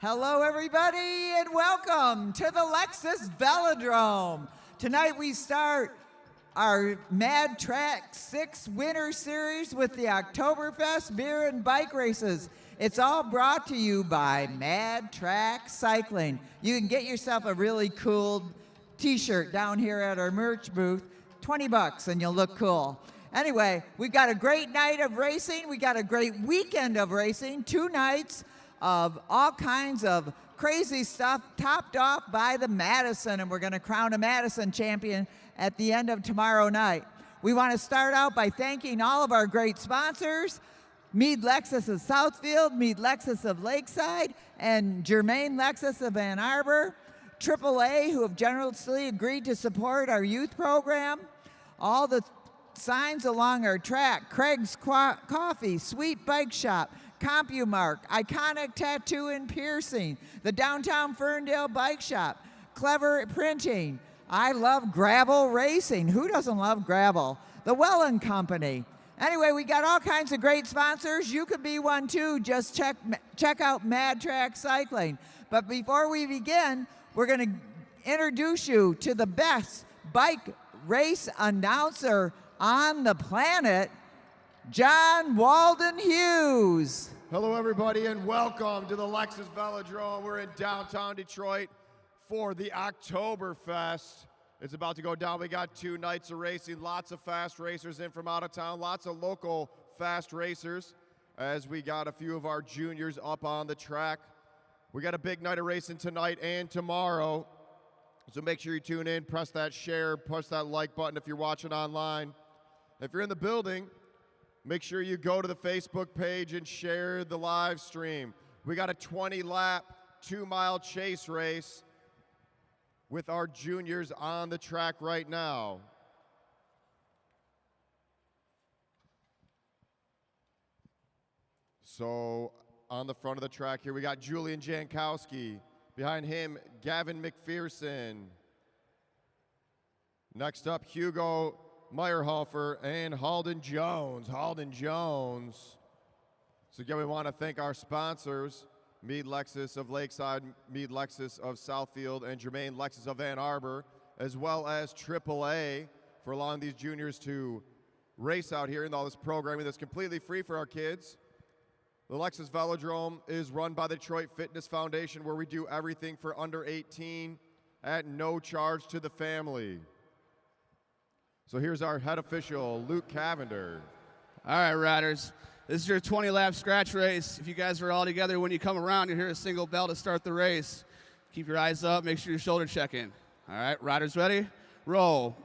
Hello, everybody, and welcome to the Lexus Velodrome. Tonight we start our Mad Track 6 Winter Series with the Oktoberfest beer and bike races. It's all brought to you by Mad Track Cycling. You can get yourself a really cool t-shirt down here at our merch booth, 20 bucks, and you'll look cool. Anyway, we got a great night of racing. We got a great weekend of racing, 2 nights of all kinds of crazy stuff, topped off by the Madison, and we're going to crown a Madison champion at the end of tomorrow night. We want to start out by thanking all of our great sponsors, Mead Lexus of Southfield, Mead Lexus of Lakeside, and Germain Lexus of Ann Arbor, AAA, who have generously agreed to support our youth program, all the signs along our track, Craig's Coffee, Sweet Bike Shop, CompuMark, Iconic Tattoo and Piercing, the Downtown Ferndale Bike Shop, Clever Printing, I Love Gravel Racing. Who doesn't love gravel? The Welland Company. Anyway, we got all kinds of great sponsors. You could be one too. Just check out Mad Track Cycling. But before we begin, we're going to introduce you to the best bike race announcer on the planet, John Walden Hughes. Hello, everybody, and welcome to the Lexus Velodrome. We're in downtown Detroit for the Oktoberfest. It's about to go down. We got 2 nights of racing, lots of fast racers in from out of town, lots of local fast racers, as we got a few of our juniors up on the track. We got a big night of racing tonight and tomorrow, so make sure you tune in, press that share, push that like button if you're watching online. If you're in the building, make sure you go to the Facebook page and share the live stream. We got a 20-lap, 2-mile chase race with our juniors on the track right now. So on the front of the track here, we got Julian Jankowski. Behind him, Gavin McPherson. Next up, Hugo Meyerhofer and Halden Jones. So again, we want to thank our sponsors, Mead Lexus of Lakeside, Mead Lexus of Southfield, and Germain Lexus of Ann Arbor, as well as AAA for allowing these juniors to race out here in all this programming that's completely free for our kids. The Lexus Velodrome is run by the Detroit Fitness Foundation, where we do everything for under 18 at no charge to the family. So here's our head official, Luke Cavender. All right, riders. This is your 20-lap scratch race. If you guys are all together, when you come around, you hear a single bell to start the race. Keep your eyes up. Make sure you're shoulder checking. All right, riders ready? Roll.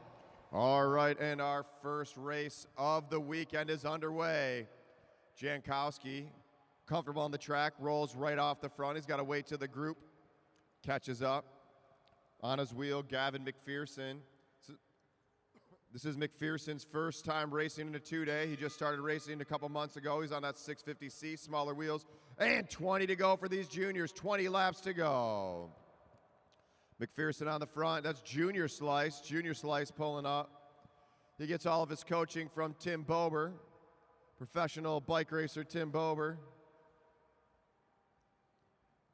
All right, and our first race of the weekend is underway. Jankowski, comfortable on the track, rolls right off the front. He's got to wait till the group catches up. On his wheel, Gavin McPherson. This is McPherson's first time racing in a 2-day. He just started racing a couple months ago. He's on that 650C, smaller wheels. And 20 to go for these juniors, 20 laps to go. McPherson on the front, that's Junior Slice pulling up. He gets all of his coaching from Tim Bober, professional bike racer Tim Bober.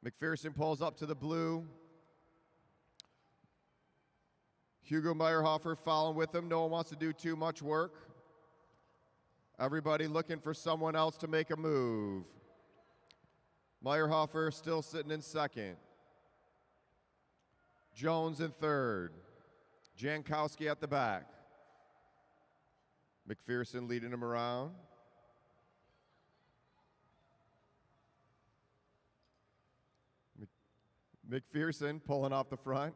McPherson pulls up to the blue. Hugo Meyerhofer following with him. No one wants to do too much work. Everybody looking for someone else to make a move. Meyerhofer still sitting in second. Jones in third. Jankowski at the back. McPherson leading him around. McPherson pulling off the front.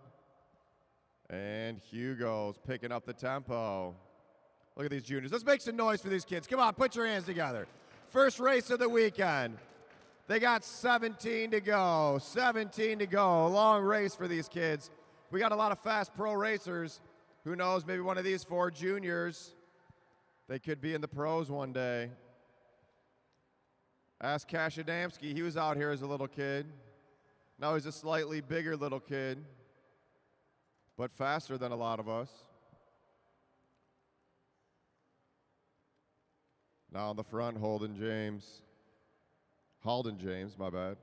And Hugo's picking up the tempo. Look at these juniors. Let's make some noise for these kids. Come on, put your hands together. First race of the weekend. They got 17 to go. 17 to go. A long race for these kids. We got a lot of fast pro racers. Who knows, maybe one of these 4 juniors, they could be in the pros one day. Ask Cash Adamski. He was out here as a little kid. Now he's a slightly bigger little kid, but faster than a lot of us. Now on the front, Halden James, my bad.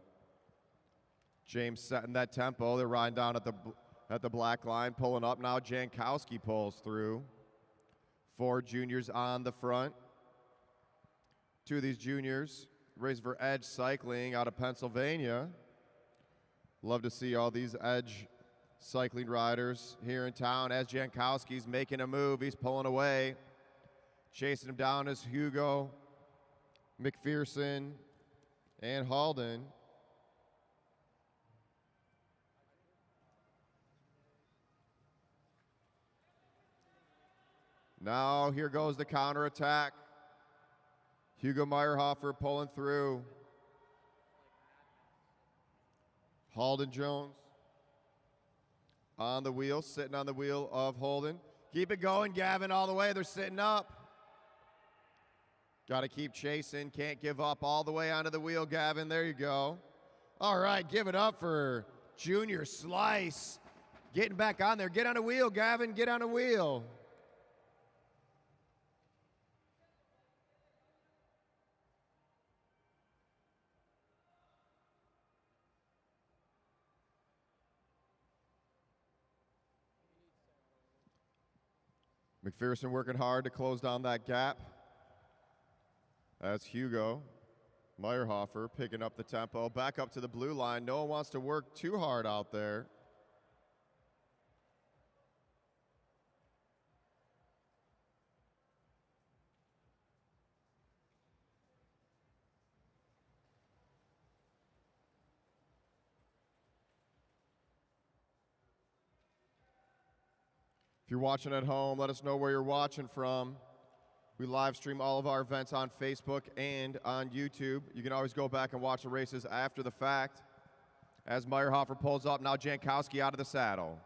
James setting that tempo. They're riding down at the black line, pulling up. Now Jankowski pulls through. 4 juniors on the front. 2 of these juniors race for Edge Cycling out of Pennsylvania. Love to see all these Edge cycling riders here in town as Jankowski's making a move. He's pulling away. Chasing him down is Hugo, McPherson, and Halden. Now here goes the counterattack. Hugo Meyerhofer pulling through. Halden Jones on the wheel, sitting on the wheel of Holden. Keep it going, Gavin, all the way. They're sitting up. Got to keep chasing. Can't give up all the way onto the wheel, Gavin. There you go. All right, give it up for Junior Slice. Getting back on there. Get on a wheel, Gavin. Get on a wheel. McPherson working hard to close down that gap. That's Hugo Meyerhofer picking up the tempo. Back up to the blue line. No one wants to work too hard out there. If you're watching at home, let us know where you're watching from. We live stream all of our events on Facebook and on YouTube. You can always go back and watch the races after the fact. As Meyerhofer pulls up, now Jankowski out of the saddle.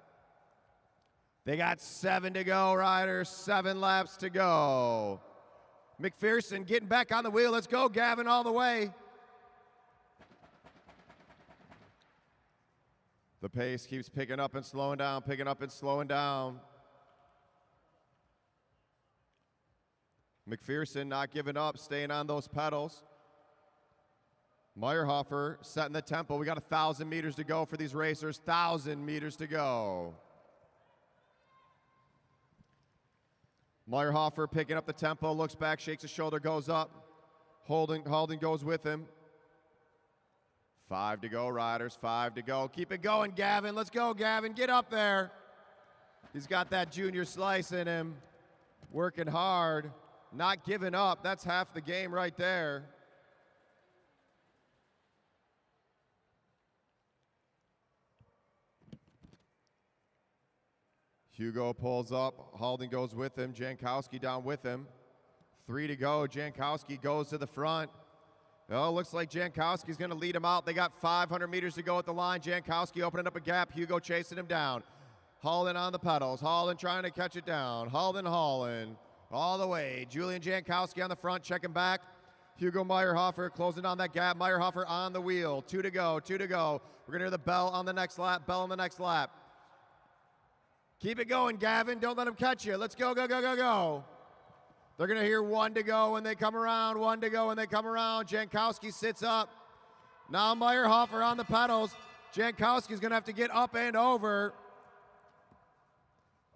They got 7 to go, riders. 7 laps to go. McPherson getting back on the wheel. Let's go, Gavin, all the way. The pace keeps picking up and slowing down, picking up and slowing down. McPherson not giving up, staying on those pedals. Meyerhofer setting the tempo. We got 1,000 meters to go for these racers. 1,000 meters to go. Meyerhofer picking up the tempo, looks back, shakes his shoulder, goes up. Halden goes with him. 5 to go, riders, 5 to go. Keep it going, Gavin. Let's go, Gavin. Get up there. He's got that Junior Slice in him. Working hard. Not giving up. That's half the game right there. Hugo pulls up. Halden goes with him. Jankowski down with him. 3 to go. Jankowski goes to the front. Oh, looks like Jankowski's going to lead him out. They got 500 meters to go at the line. Jankowski opening up a gap. Hugo chasing him down. Halden on the pedals. Halden trying to catch it down. Halden all the way. Julian Jankowski on the front, checking back. Hugo Meyerhofer closing down that gap. Meyerhofer on the wheel. 2 to go, 2 to go. We're going to hear the bell on the next lap, bell on the next lap. Keep it going, Gavin. Don't let him catch you. Let's go, go, go, go, go. They're going to hear 1 to go when they come around, 1 to go when they come around. Jankowski sits up. Now Meyerhofer on the pedals. Jankowski's going to have to get up and over.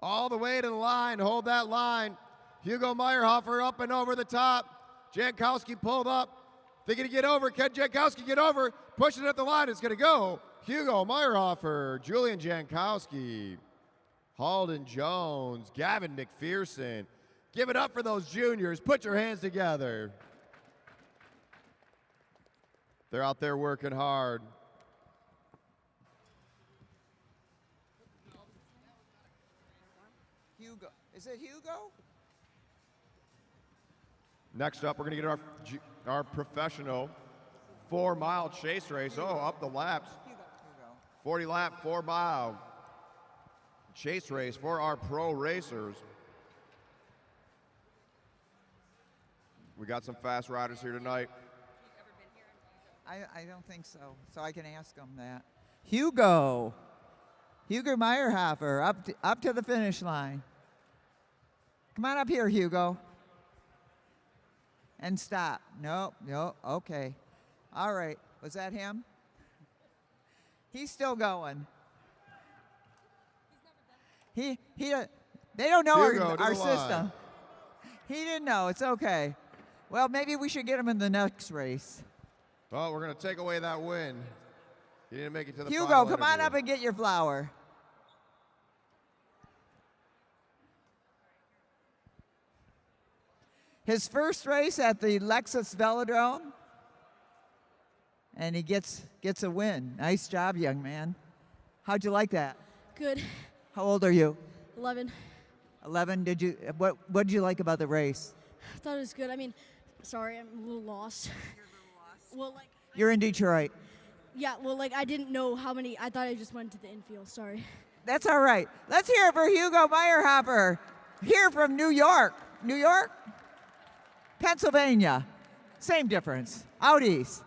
All the way to the line. Hold that line. Hugo Meyerhofer up and over the top. Jankowski pulled up. They're going to get over. Can Jankowski get over? Pushing it at the line. It's going to go. Hugo Meyerhofer, Julian Jankowski, Halden Jones, Gavin McPherson. Give it up for those juniors. Put your hands together. They're out there working hard. Hugo. Is it Hugo? Next up, we're going to get our professional 4-mile chase race. Oh, up the laps. 40-lap, 4-mile chase race for our pro racers. We got some fast riders here tonight. I don't think so. So I can ask him that. Hugo Meyerhofer up to the finish line. Come on up here, Hugo. And stop. Nope. Okay. All right. Was that him? He's still going. They don't know Hugo, to our the line. system. He didn't know. It's okay. Well, maybe we should get him in the next race. Oh, we're going to take away that win. He didn't make it to the Hugo, final come on interview. up and get your flower. His first race at the Lexus Velodrome, and he gets a win. Nice job, young man. How'd you like that? Good. How old are you? 11. 11. What did you like about the race? I thought it was good. I mean, sorry, I'm a little lost. Well, like, You're in Detroit. yeah, well, like, I didn't know how many. I thought I just went to the infield. Sorry. That's all right. Let's hear it for Hugo Meyerhopper, here from New York. New York? Pennsylvania. Same difference. Out east.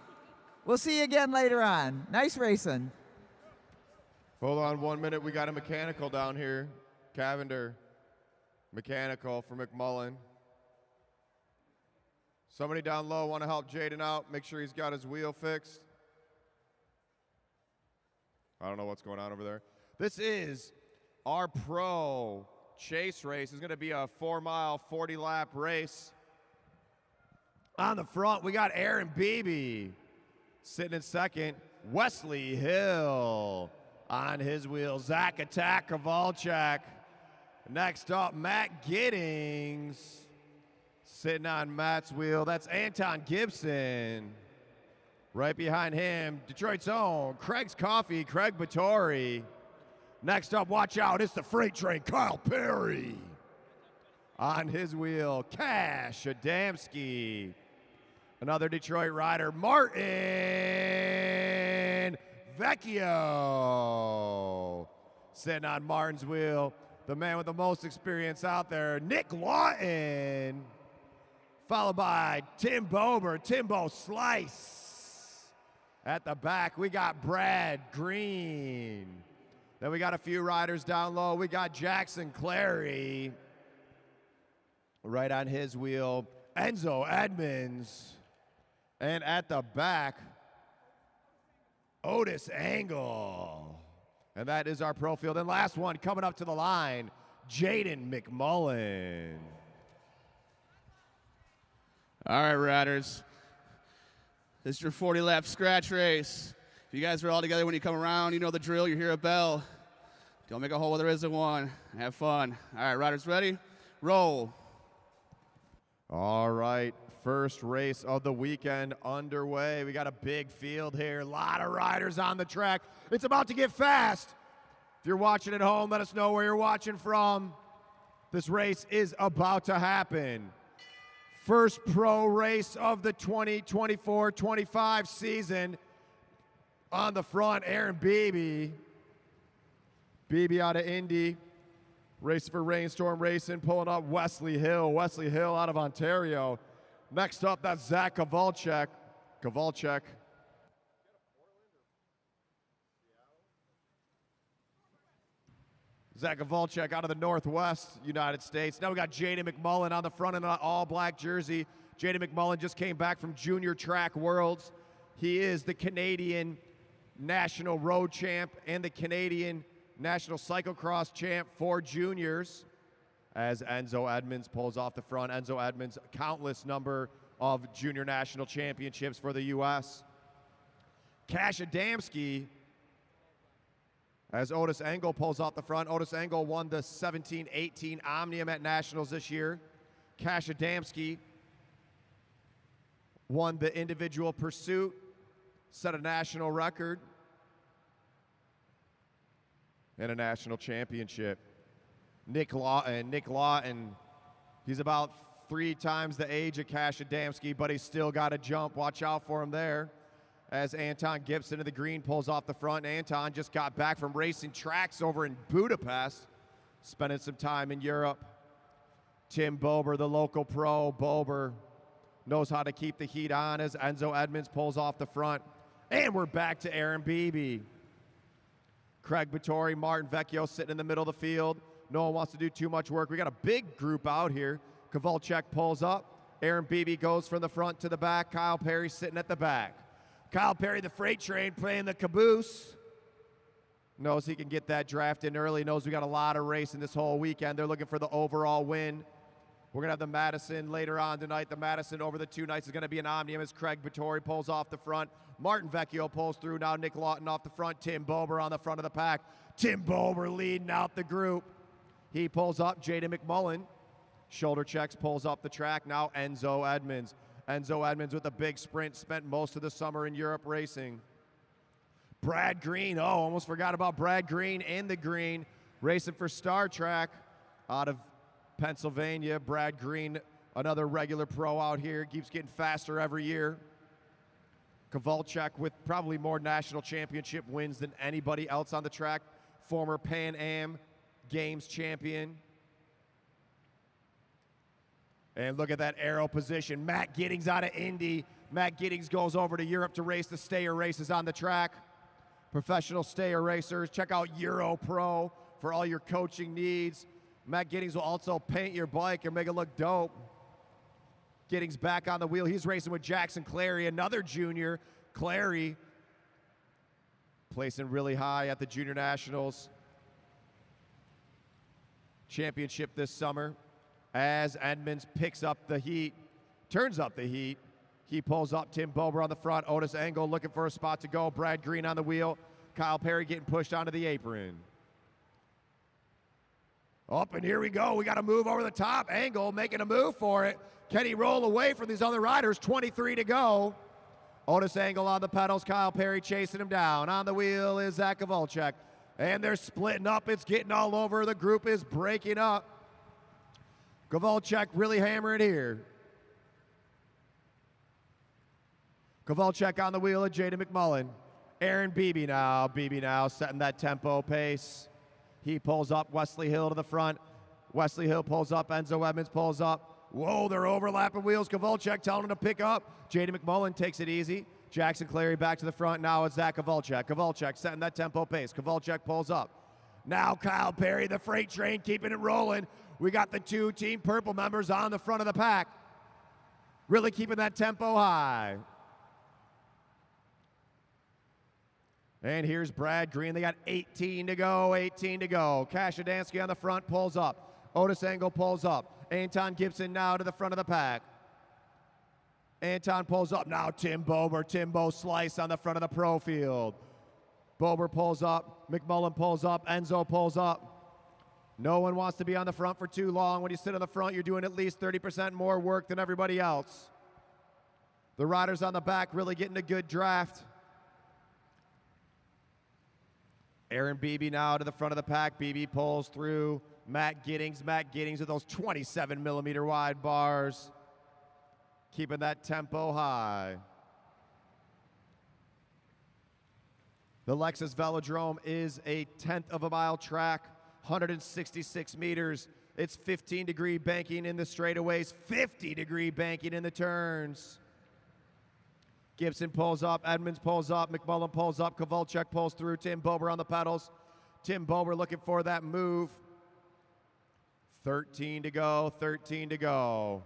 We'll see you again later on. Nice racing. Hold on 1 minute. We got a mechanical down here. Cavender. Mechanical for McMullen. Somebody down low want to help Jaden out. Make sure he's got his wheel fixed. I don't know what's going on over there. This is our pro chase race. It's going to be a 4-mile, 40-lap race. On the front, we got Aaron Beebe sitting in second. Wesley Hill on his wheel. Zach Attack Kowalczyk. Next up, Matt Giddings sitting on Matt's wheel. That's Anton Gibson. Right behind him, Detroit's own Craig's Coffee, Craig Vittori. Next up, watch out, it's the freight train, Kyle Perry. On his wheel, Cash Adamski. Another Detroit rider, Martin Vecchio. Sitting on Martin's wheel, the man with the most experience out there, Nick Lawton. Followed by Tim Bober, Timbo Slice. At the back, we got Brad Green. Then we got a few riders down low. We got Jackson Clary. Right on his wheel, Enzo Edmonds. And at the back, Otis Angle. And that is our pro field. And last one coming up to the line, Jaden McMullen. All right, riders. This is your 40-lap scratch race. If you guys are all together when you come around, you know the drill. You hear a bell. Don't make a hole where there isn't one. Have fun. All right, riders ready? Roll. All right, first race of the weekend underway. We got a big field here. A lot of riders on the track. It's about to get fast. If you're watching at home, let us know where you're watching from. This race is about to happen. First pro race of the 2024-25 season. On the front, Aaron Beebe. Beebe out of Indy. Racing for Rainstorm Racing, pulling up Wesley Hill. Wesley Hill out of Ontario. Next up, that's Zach Kowalczyk. Zach Kowalczyk out of the Northwest United States. Now we got Jaden McMullen on the front in an all-black jersey. Jaden McMullen just came back from Junior Track Worlds. He is the Canadian National Road Champ and the Canadian National Cyclocross Champ for juniors. As Enzo Edmonds pulls off the front. Enzo Edmonds, countless number of junior national championships for the U.S. Cash Adamski, as Otis Engel pulls off the front. Otis Engel won the 17-18 Omnium at Nationals this year. Cash Adamski won the individual pursuit, set a national record, and a national championship. Nick Lawton, he's about 3 times the age of Cash Adamski, but he's still got to jump. Watch out for him there. As Anton Gibson of the green pulls off the front. Anton just got back from racing tracks over in Budapest, spending some time in Europe. Tim Bober, the local pro. Bober knows how to keep the heat on as Enzo Edmonds pulls off the front. And we're back to Aaron Beebe. Craig Vittori, Martin Vecchio sitting in the middle of the field. No one wants to do too much work. We got a big group out here. Kowalczyk pulls up. Aaron Beebe goes from the front to the back. Kyle Perry sitting at the back. Kyle Perry, the freight train, playing the caboose. Knows he can get that draft in early. Knows we got a lot of racing this whole weekend. They're looking for the overall win. We're going to have the Madison later on tonight. The Madison over the 2 nights is going to be an omnium as Craig Vittori pulls off the front. Martin Vecchio pulls through. Now Nick Lawton off the front. Tim Bober on the front of the pack. Tim Bober leading out the group. He pulls up. Jaden McMullen. Shoulder checks, pulls up the track. Now Enzo Edmonds. Enzo Edmonds with a big sprint. Spent most of the summer in Europe racing. Brad Green. Oh, almost forgot about Brad Green in the green. Racing for Star Trek out of Pennsylvania. Brad Green, another regular pro out here, keeps getting faster every year. Kowalczyk with probably more national championship wins than anybody else on the track. Former Pan Am Games champion. And look at that aero position. Matt Giddings out of Indy. Matt Giddings goes over to Europe to race the stayer races on the track. Professional stayer racers. Check out Euro Pro for all your coaching needs. Matt Giddings will also paint your bike and make it look dope. Giddings back on the wheel. He's racing with Jackson Clary, another junior. Clary placing really high at the Junior Nationals Championship this summer. As Edmonds picks up the heat, turns up the heat. He pulls up. Tim Bober on the front. Otis Engel looking for a spot to go. Brad Green on the wheel. Kyle Perry getting pushed onto the apron. Up, and here we go. We got to move over the top. Engel making a move for it. Can he roll away from these other riders? 23 to go. Otis Engel on the pedals. Kyle Perry chasing him down. On the wheel is Zach Kowalczyk. And they're splitting up. It's getting all over. The group is breaking up. Kowalczyk really hammering here. Kowalczyk on the wheel of Jaden McMullen. Aaron Beebe now. Beebe now setting that tempo pace. He pulls up. Wesley Hill to the front. Wesley Hill pulls up. Enzo Edmonds pulls up. Whoa, they're overlapping wheels. Kowalczyk telling him to pick up. Jaden McMullen takes it easy. Jackson Clary back to the front. Now it's Zach Kowalczyk. Kowalczyk setting that tempo pace. Kowalczyk pulls up. Now Kyle Perry, the freight train, keeping it rolling. We got the 2 Team Purple members on the front of the pack. Really keeping that tempo high. And here's Brad Green. They got 18 to go, 18 to go. Kashadansky on the front pulls up. Otis Engel pulls up. Anton Gibson now to the front of the pack. Anton pulls up. Now Tim Bober. Timbo Slice on the front of the pro field. Bober pulls up. McMullen pulls up. Enzo pulls up. No one wants to be on the front for too long. When you sit on the front, you're doing at least 30% more work than everybody else. The riders on the back really getting a good draft. Aaron Beebe now to the front of the pack. Beebe pulls through. Matt Giddings with those 27 millimeter wide bars. Keeping that tempo high. The Lexus Velodrome is a 1/10 of a mile track, 166 meters. It's 15-degree banking in the straightaways, 50-degree banking in the turns. Gibson pulls up, Edmonds pulls up, McMullen pulls up, Kowalczyk pulls through, Tim Bober on the pedals. Tim Bober looking for that move. 13 to go, 13 to go.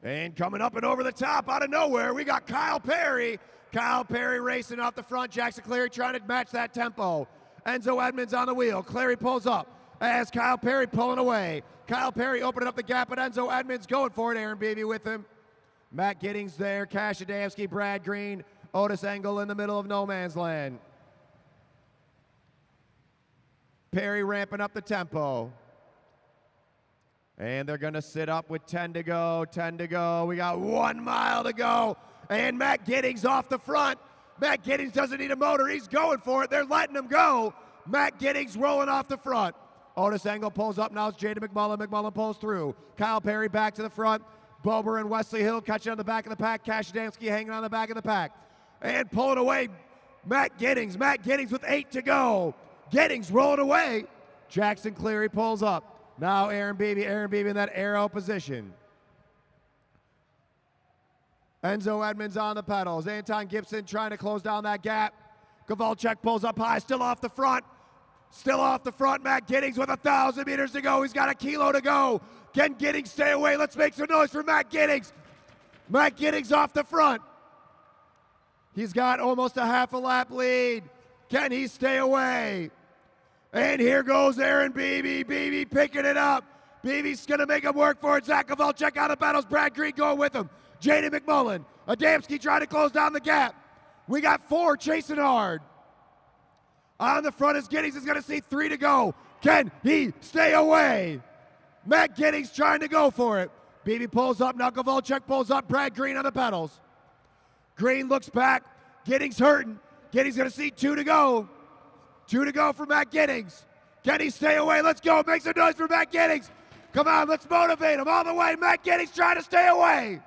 And coming up and over the top out of nowhere, we got Kyle Perry. Kyle Perry racing off the front, Jackson Clary trying to match that tempo. Enzo Edmonds on the wheel, Clary pulls up as Kyle Perry pulling away. Kyle Perry opening up the gap, but Enzo Edmonds going for it, Aaron Beebe with him. Matt Giddings there, Cash Adamski, Brad Green, Otis Engel in the middle of no man's land. Perry ramping up the tempo. And they're going to sit up with 10 to go, 10 to go. We got 1 mile to go. And Matt Giddings off the front. Matt Giddings doesn't need a motor. He's going for it. They're letting him go. Matt Giddings rolling off the front. Otis Engel pulls up. Now it's Jaden McMullen. McMullen pulls through. Kyle Perry back to the front. Bober and Wesley Hill catching on the back of the pack. Cash Adamski hanging on the back of the pack. And pulling away Matt Giddings. Matt Giddings with 8 to go. Giddings rolling away. Jackson Cleary pulls up. Now Aaron Beebe in that aero position. Enzo Edmonds on the pedals. Anton Gibson trying to close down that gap. Kowalczyk pulls up high, still off the front. Still off the front, Matt Giddings with 1,000 meters to go. He's got a kilo to go. Can Giddings stay away? Let's make some noise for Matt Giddings. Matt Giddings off the front. He's got almost a half a lap lead. Can he stay away? And here goes Aaron Beebe. Beebe picking it up. Beebe's going to make him work for it. Zach Kowalczyk out of battles. Brad Green going with him. Jaden McMullen. Adamski trying to close down the gap. We got 4 chasing hard. On the front is Giddings. Is going to see 3 to go. Can he stay away? Matt Giddings trying to go for it. Beebe pulls up. Now Kowalczyk pulls up. Brad Green on the pedals. Green looks back. Giddings hurting. Giddings going to see 2 to go. 2 to go for Matt Giddings. Can he stay away? Let's go. Make some noise for Matt Giddings. Come on, let's motivate him all the way. Matt Giddings trying to stay away.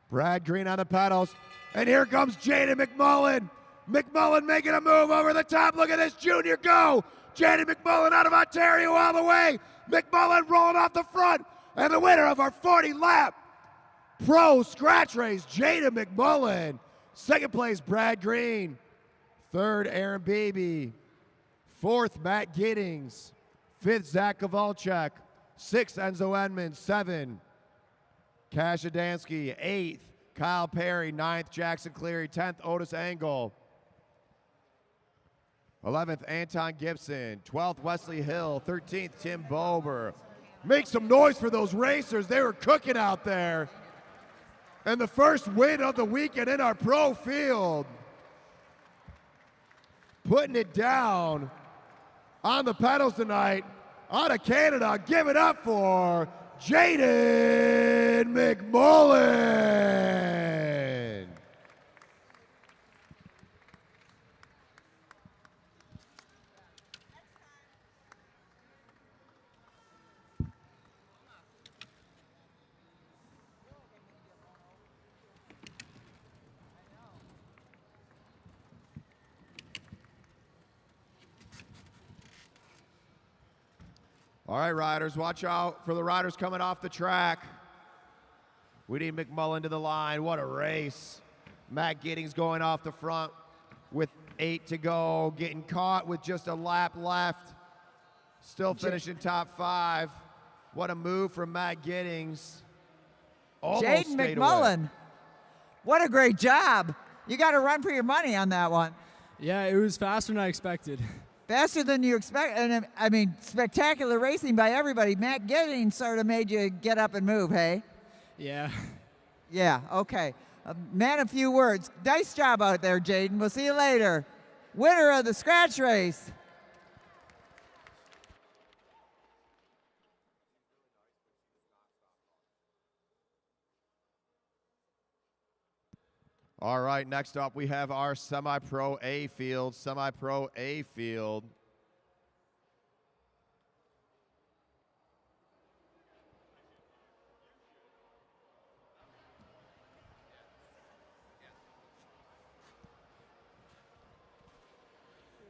Brad Green on the pedals. And here comes Jaden McMullen. McMullen making a move over the top. Look at this junior go. Jaden McMullen out of Ontario all the way. McMullen rolling off the front. And the winner of our 40-lap pro scratch race, Jaden McMullen. Second place, Brad Green. Third, Aaron Beebe. Fourth, Matt Giddings. Fifth, Zach Kowalczyk. Sixth, Enzo Edmonds. 7, Cash Adamski. 8th, Kyle Perry. 9th, Jackson Cleary. 10th, Otis Engel. 11th, Anton Gibson. 12th, Wesley Hill. 13th, Tim Bober. Make some noise for those racers. They were cooking out there. And the first win of the weekend in our pro field. Putting it down on the pedals tonight. Out of Canada, give it up for Jaden McMullen. All right, riders, watch out for the riders coming off the track. We need McMullen to the line. What a race. Matt Giddings going off the front with 8 to go, getting caught with just a lap left. Still finishing top 5. What a move from Matt Giddings. Jaden McMullen, what a great job. You got to run for your money on that one. Yeah, it was faster than I expected. Faster than you expect, and I mean, spectacular racing by everybody. Matt Giddings sort of made you get up and move, hey? Yeah. Yeah, okay. Man, a few words. Nice job out there, Jaden. We'll see you later. Winner of the scratch race. All right, next up we have our semi-pro A field. Semi-pro A field.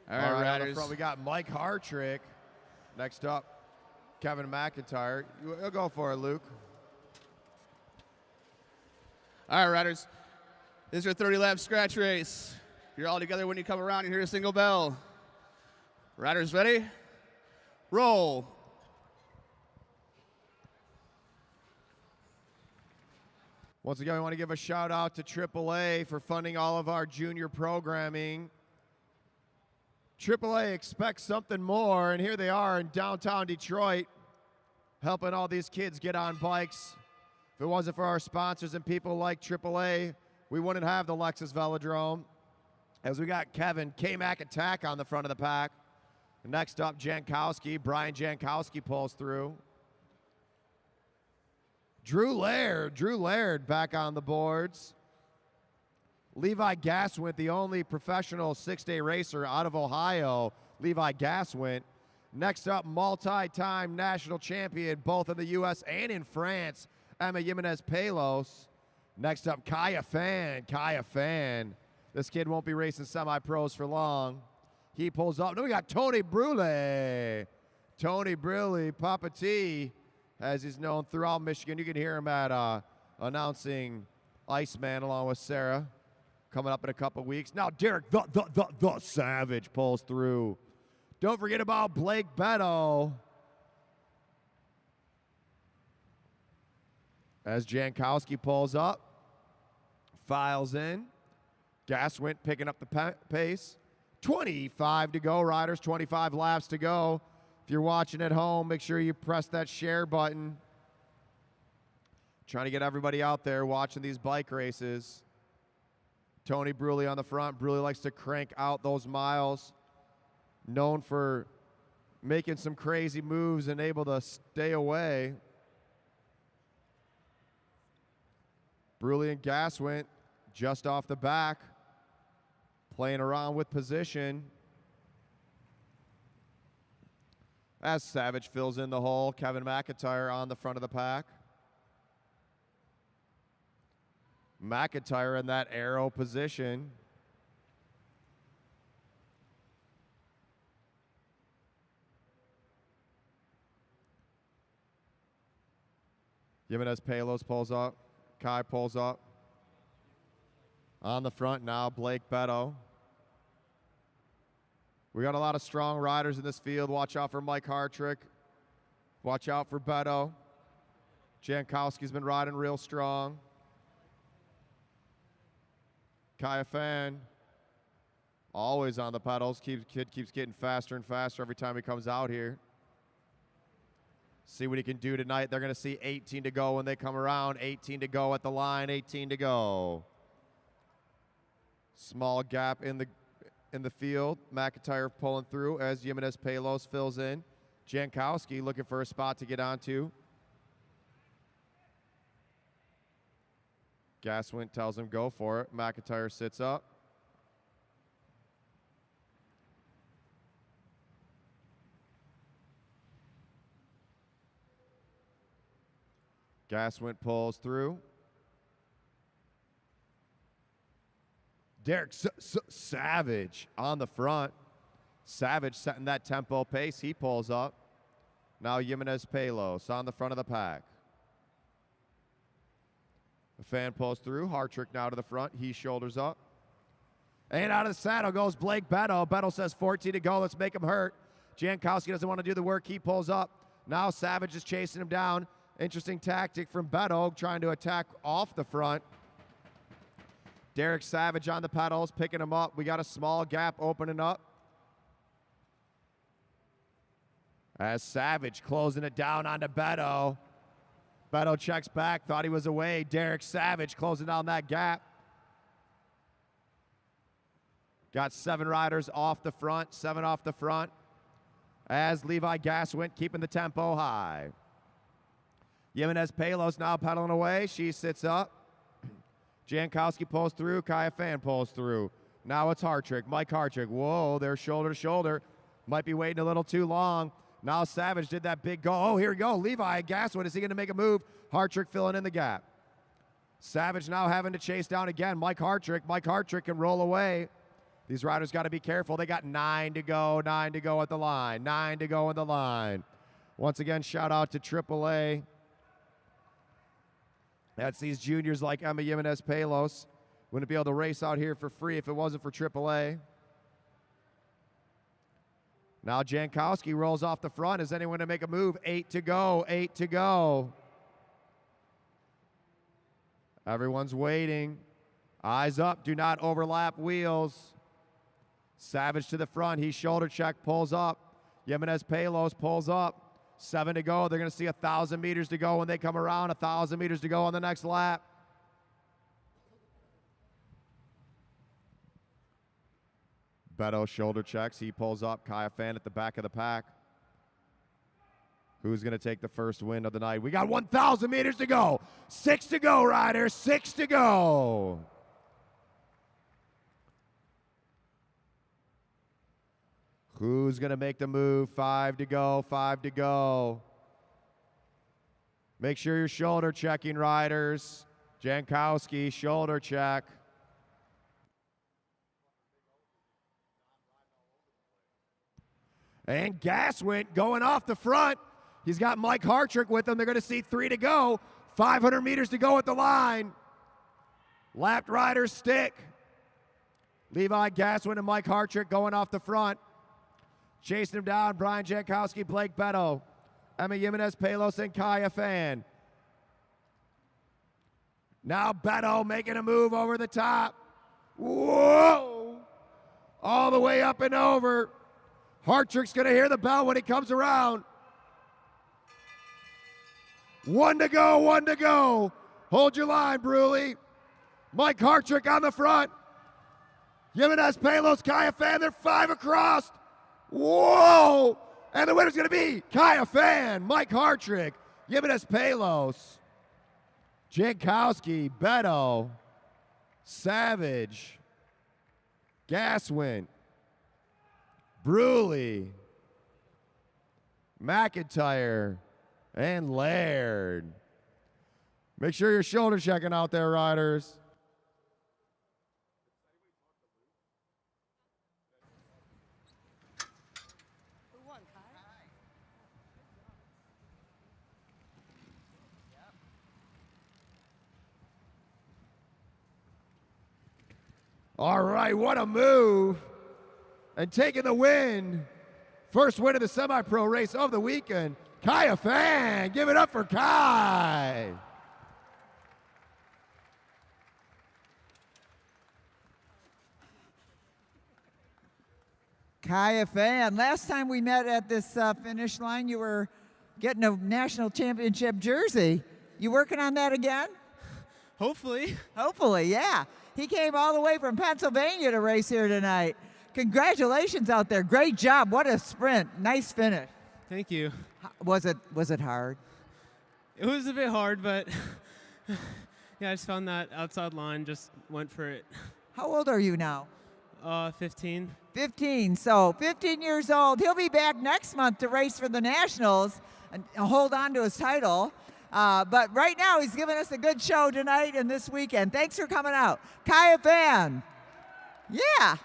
All right, on the riders. front we got Mike Hartrick. Next up, Kevin McIntyre. You'll go for it, Luke. All right, riders. This is your 30-lap scratch race. You're all together when you come around. You hear a single bell. Riders ready? Roll. Once again, we want to give a shout out to AAA for funding all of our junior programming. AAA expects something more, and here they are in downtown Detroit, helping all these kids get on bikes. If it wasn't for our sponsors and people like AAA, we wouldn't have the Lexus Velodrome. As we got Kevin K-Mac Attack on the front of the pack. Next up, Jankowski. Brian Jankowski pulls through. Drew Laird back on the boards. Levi Gaswint, the only professional 6-day racer out of Ohio, Levi Gaswint. Next up, multi-time national champion, both in the U.S. and in France, Emma Jimenez-Pelos. Next up, Kaya Fan. This kid won't be racing semi-pros for long. He pulls up. Then we got Tony Brule. Tony Brule, Papa T, as he's known throughout Michigan. You can hear him at announcing Iceman along with Sarah. Coming up in a couple weeks. Now Derek, the Savage, pulls through. Don't forget about Blake Beto. As Jankowski pulls up, files in. Gaswint picking up the pace. 25 to go, riders. 25 laps to go. If you're watching at home, make sure you press that share button. Trying to get everybody out there watching these bike races. Tony Bruley on the front. Bruley likes to crank out those miles. Known for making some crazy moves and able to stay away. Bruley and Gaswint just off the back. Playing around with position. As Savage fills in the hole, Kevin McIntyre on the front of the pack. McIntyre in that arrow position. Jimenez Palos pulls up. Kai pulls up. On the front now, Blake Beto. We got a lot of strong riders in this field. Watch out for Mike Hartrick. Watch out for Beto. Jankowski's been riding real strong. Kaya Fan, always on the pedals. Kid keeps getting faster and faster every time he comes out here. See what he can do tonight. They're going to see 18 to go when they come around. 18 to go at the line. 18 to go. Small gap in the field. McIntyre pulling through as Jimenez Palos fills in. Jankowski looking for a spot to get onto. Gaswint tells him go for it. McIntyre sits up. Gaswint pulls through. Derek Savage on the front. Savage setting that tempo pace. He pulls up. Now Jimenez Palos on the front of the pack. The fan pulls through. Hartrick now to the front. He shoulders up. And out of the saddle goes Blake Beto. Beto says 14 to go. Let's make him hurt. Jankowski doesn't want to do the work. He pulls up. Now Savage is chasing him down. Interesting tactic from Beto, trying to attack off the front. Derek Savage on the pedals, picking him up. We got a small gap opening up. As Savage closing it down onto Beto. Beto checks back, thought he was away. Derek Savage closing down that gap. Got 7 riders off the front, 7 off the front. As Levi Gaswint keeping the tempo high. Jimenez Palos now pedaling away. She sits up. Jankowski pulls through. Kaya Fan pulls through. Now it's Hartrick. Mike Hartrick. Whoa, they're shoulder to shoulder. Might be waiting a little too long. Now Savage did that big go. Oh, here we go. Levi Gaswint. Is he going to make a move? Hartrick filling in the gap. Savage now having to chase down again. Mike Hartrick. Mike Hartrick can roll away. These riders got to be careful. They got 9 to go. 9 to go at the line. 9 to go at the line. Once again, shout out to AAA. That's these juniors like Emma Jimenez Palos. Wouldn't be able to race out here for free if it wasn't for AAA. Now Jankowski rolls off the front. Is anyone to make a move? 8 to go. 8 to go. Everyone's waiting. Eyes up. Do not overlap wheels. Savage to the front. He shoulder check. Pulls up. Jimenez Palos pulls up. 7 to go. They're going to see 1,000 meters to go when they come around. 1,000 meters to go on the next lap. Beto shoulder checks. He pulls up. Kaya Fan at the back of the pack. Who's going to take the first win of the night? We got 1,000 meters to go. 6 to go, riders. 6 to go. Who's going to make the move? 5 to go, 5 to go. Make sure you're shoulder checking, riders. Jankowski, shoulder check. And Gaswint going off the front. He's got Mike Hartrick with him. They're going to see 3 to go. 500 meters to go at the line. Lapped riders stick. Levi Gaswint and Mike Hartrick going off the front. Chasing him down, Brian Jankowski, Blake Beto, Emma Jimenez Palos, and Kaya Fan. Now Beto making a move over the top. Whoa! All the way up and over. Hartrick's going to hear the bell when he comes around. 1 to go, 1 to go. Hold your line, Bruley. Mike Hartrick on the front. Jimenez, Palos, Kaya Fan, they're 5 across. Whoa! And the winner's going to be Kaya Fan, Mike Hartrick, Jimenez, Palos, Jankowski, Beto, Savage, Gaswin, Bruley, McIntyre, and Laird. Make sure you're shoulder checking out there, riders. All right, what a move. And taking the win. First win of the semi-pro race of the weekend. Kaya Fan, give it up for Kai. Kaya Fan, last time we met at this finish line, you were getting a national championship jersey. You working on that again? Hopefully. Hopefully, yeah. He came all the way from Pennsylvania to race here tonight. Congratulations out there. Great job. What a sprint. Nice finish. Thank you. Was it hard? It was a bit hard, but yeah, I just found that outside line, just went for it. How old are you now? 15. 15. So 15 years old. He'll be back next month to race for the Nationals and hold on to his title. But right now, he's giving us a good show tonight and this weekend. Thanks for coming out. Kaya Fan. Yeah.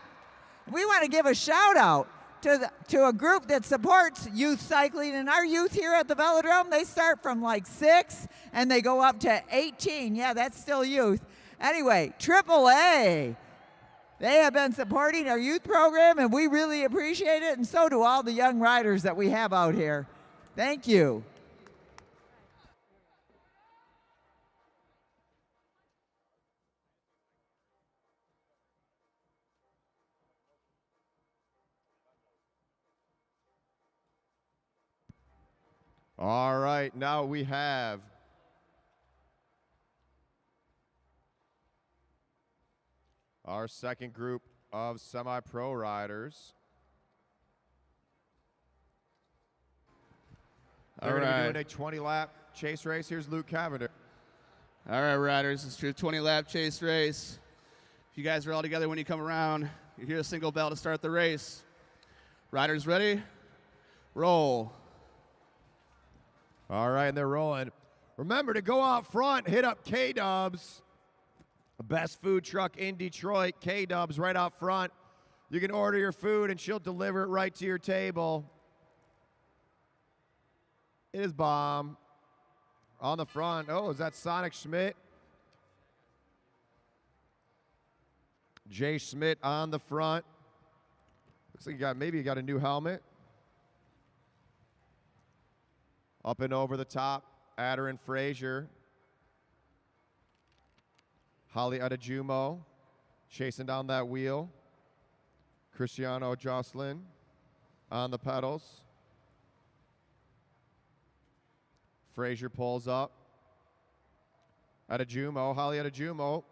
We want to give a shout out to a group that supports youth cycling. And our youth here at the Velodrome, they start from like 6 and they go up to 18. Yeah, that's still youth. Anyway, AAA. They have been supporting our youth program, and we really appreciate it, and so do all the young riders that we have out here. Thank you. All right, now we have our second group of semi-pro riders. They're going to be doing a 20-lap chase race. Here's Luke Cavender. All right, riders, it's your 20-lap chase race. If you guys are all together when you come around, you hear a single bell to start the race. Riders ready? Roll. All right, and they're rolling. Remember to go out front, hit up K-Dubs. Best food truck in Detroit, K-Dubs right out front. You can order your food and she'll deliver it right to your table. It is bomb. On the front, oh, is that Sonic Schmidt? Jay Schmidt on the front. Looks like maybe you got a new helmet. Up and over the top, Adder and Frazier. Holly Adejumo chasing down that wheel. Cristiano Jocelyn on the pedals. Frazier pulls up. Adejumo, Holly Adejumo,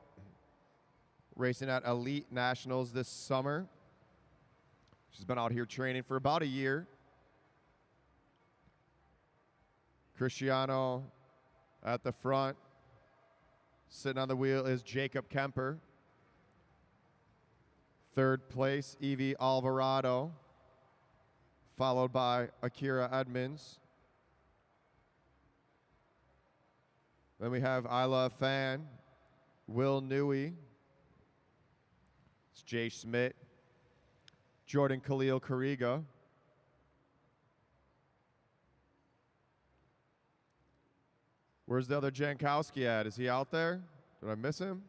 racing at Elite Nationals this summer. She's been out here training for about a year. Cristiano at the front. Sitting on the wheel is Jacob Kemper. Third place, Evie Alvarado, followed by Akira Edmonds. Then we have Isla Fan, Will Newey. It's Jay Schmidt, Jordan Khalil Kariga. Where's the other Jankowski at? Is he out there? Did I miss him?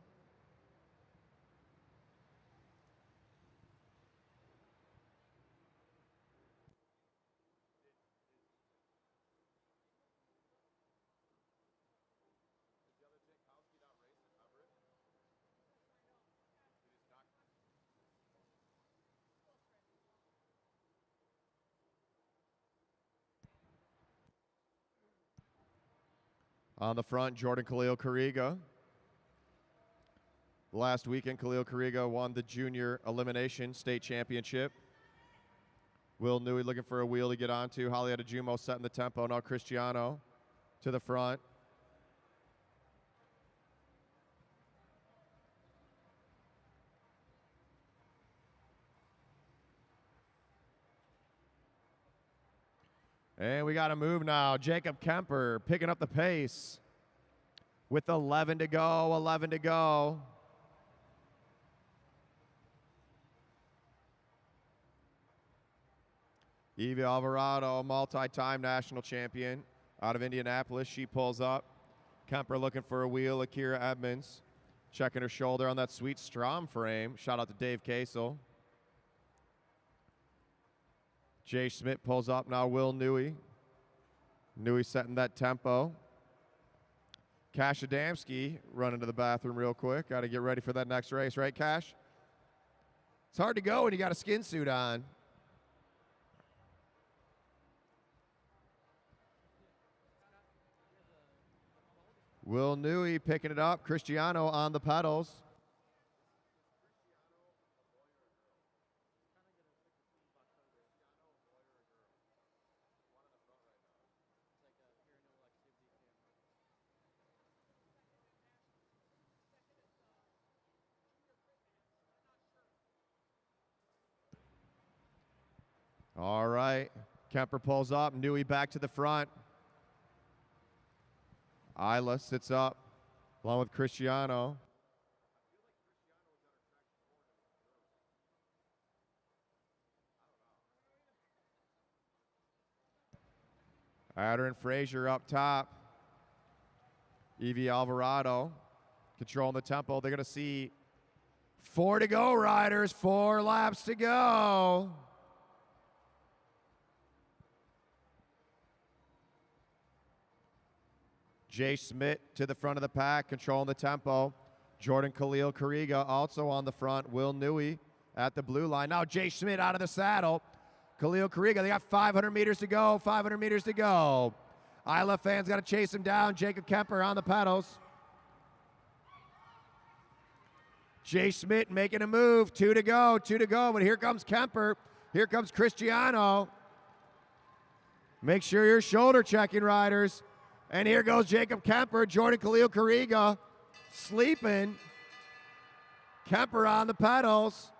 On the front, Jordan Khalil Kariga. Last weekend, Khalil Kariga won the junior elimination state championship. Will Newey looking for a wheel to get onto. Holly Adejumo setting the tempo. Now Cristiano to the front. And we got to move now. Jacob Kemper picking up the pace with 11 to go, 11 to go. Evie Alvarado, multi-time national champion out of Indianapolis. She pulls up. Kemper looking for a wheel. Akira Edmonds checking her shoulder on that sweet Strom frame. Shout out to Dave Kasel. Jay Schmidt pulls up now. Will Newey. Newey setting that tempo. Cash Adamski running to the bathroom real quick. Got to get ready for that next race, right, Cash? It's hard to go when you got a skin suit on. Will Newey picking it up. Cristiano on the pedals. All right. Kemper pulls up. Newey back to the front. Isla sits up along with Cristiano. Adder and Frazier up top. Evie Alvarado controlling the tempo. They're going to see 4 to go, riders. 4 laps to go. Jay Schmidt to the front of the pack, controlling the tempo. Jordan Khalil Kariga also on the front. Will Newey at the blue line. Now Jay Schmidt out of the saddle. Khalil Kariga, they got 500 meters to go, 500 meters to go. Isla fans got to chase him down. Jacob Kemper on the pedals. Jay Schmidt making a move. 2 to go, 2 to go. But here comes Kemper. Here comes Cristiano. Make sure you're shoulder checking, riders. And here goes Jacob Kemper, Jordan Khalil Kariga sleeping. Kemper on the pedals.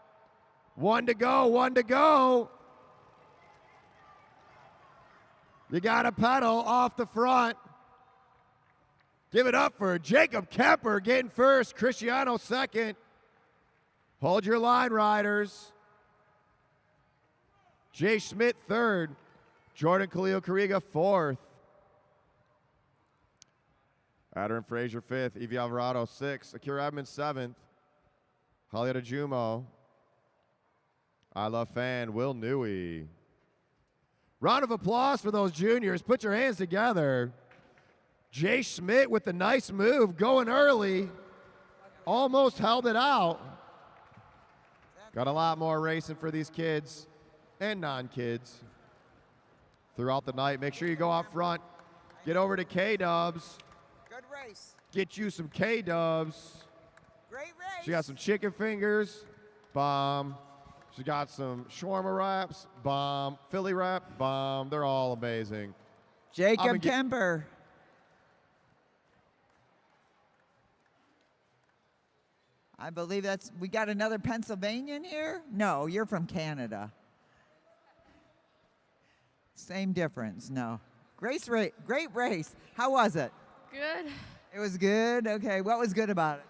1 to go, 1 to go. You got to pedal off the front. Give it up for Jacob Kemper getting first, Cristiano second. Hold your line, riders. Jay Schmidt third. Jordan Khalil Kariga fourth. Adder and Frazier fifth. Evie Alvarado sixth. Akira Edmonds seventh. Holly Adejumo. I love fan. Will Newey. Round of applause for those juniors. Put your hands together. Jay Schmidt with the nice move, going early. Almost held it out. Got a lot more racing for these kids and non-kids throughout the night. Make sure you go out front. Get over to K-Dubs. Good race. Get you some K-Dubs. Great race. She got some chicken fingers. Bomb. She got some shawarma wraps. Bomb. Philly wrap. Bomb. They're all amazing. Jacob Kemper. I believe we got another Pennsylvanian here? No, you're from Canada. Same difference, no. Great race. How was it? Good. It was good? Okay, what was good about it?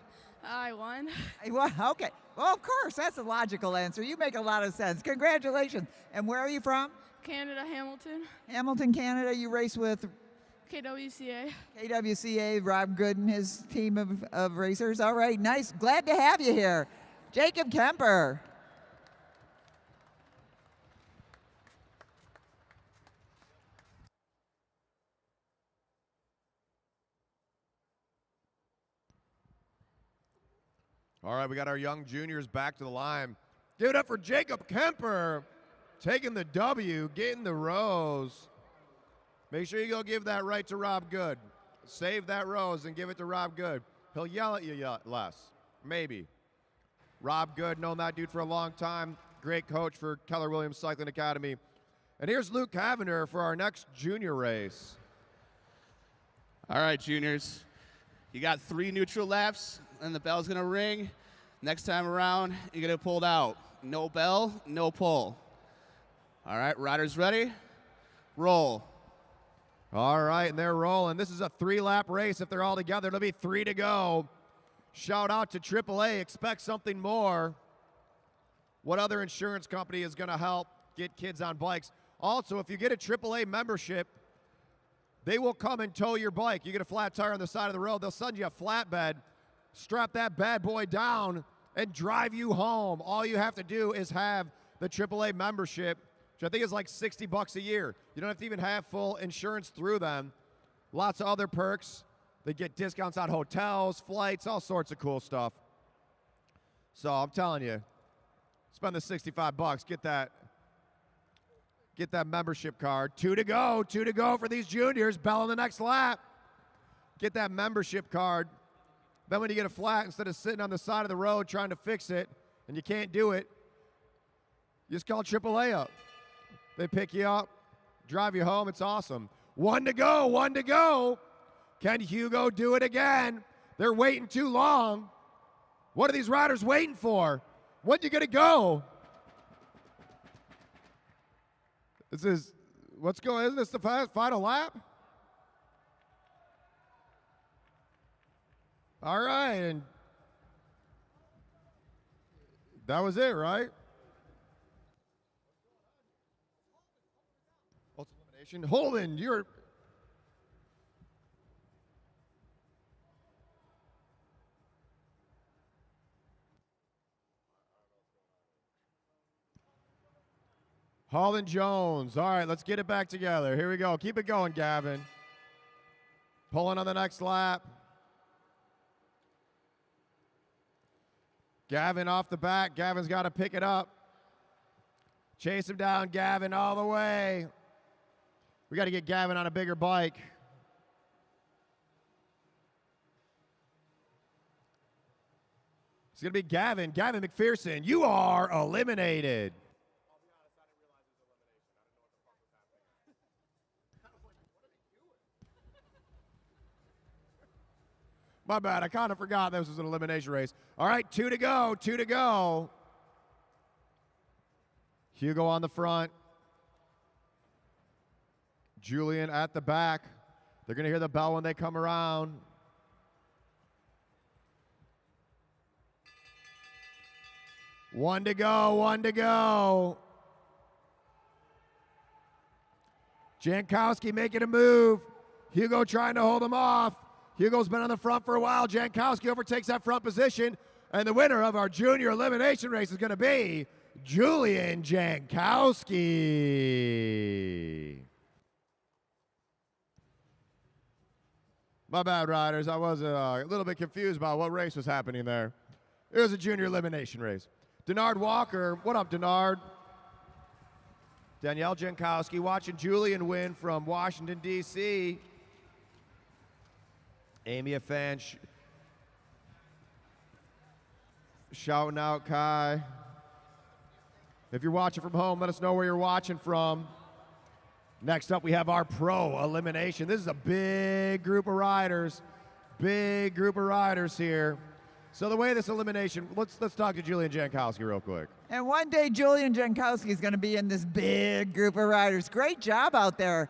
I won. Okay, well, of course, that's a logical answer. You make a lot of sense. Congratulations. And where are you from? Canada, Hamilton. Hamilton, Canada. You race with? KWCA. KWCA, Rob Good and his team of racers. All right, nice. Glad to have you here. Jacob Kemper. All right, we got our young juniors back to the line. Give it up for Jacob Kemper, taking the W, getting the rose. Make sure you go give that right to Rob Good. Save that rose and give it to Rob Good. He'll yell at you less. Maybe. Rob Good, known that dude for a long time. Great coach for Keller Williams Cycling Academy. And here's Luke Cavender for our next junior race. All right, juniors. You got 3 neutral laps, and the bell's going to ring. Next time around, you're going to pull out. No bell, no pull. All right, riders ready? Roll. All right, and they're rolling. This is a 3-lap race. If they're all together, it'll be 3 to go. Shout out to AAA. Expect something more. What other insurance company is going to help get kids on bikes? Also, if you get a AAA membership, they will come and tow your bike. You get a flat tire on the side of the road, they'll send you a flatbed, strap that bad boy down, and drive you home. All you have to do is have the AAA membership, which I think is like $60 a year. You don't have to even have full insurance through them. Lots of other perks. They get discounts on hotels, flights, all sorts of cool stuff. So I'm telling you, spend the $65, get that membership card. 2 to go for these juniors. Bell on the next lap. Get that membership card. Then when you get a flat, instead of sitting on the side of the road trying to fix it, and you can't do it, you just call AAA up. They pick you up, drive you home. It's awesome. 1 to go. Can Hugo do it again? They're waiting too long. What are these riders waiting for? When you gonna go? Isn't this the final lap? All right, and that was it, right? Ultimate elimination. Holden, you're... Holden Jones. All right, let's get it back together. Here we go. Keep it going, Gavin. Pulling on the next lap. Gavin off the back. Gavin's got to pick it up. Chase him down, Gavin, all the way. We got to get Gavin on a bigger bike. It's going to be Gavin McPherson. You are eliminated. My bad, I kind of forgot this was an elimination race. All right, 2 to go. Hugo on the front. Julian at the back. They're going to hear the bell when they come around. One to go. Jankowski making a move. Hugo trying to hold him off. Hugo's been on the front for a while. Jankowski overtakes that front position. And the winner of our junior elimination race is going to be Julian Jankowski. My bad, riders. I was a little bit confused about what race was happening there. It was a junior elimination race. Denard Walker. What up, Denard? Danielle Jankowski watching Julian win from Washington, D.C. Amy, a fan, shouting out Kai. If you're watching from home, let us know where you're watching from. Next up, we have our pro elimination. This is a big group of riders. Here. So the way this elimination, let's talk to Julian Jankowski real quick. And one day, Julian Jankowski is going to be in this big group of riders. Great job out there.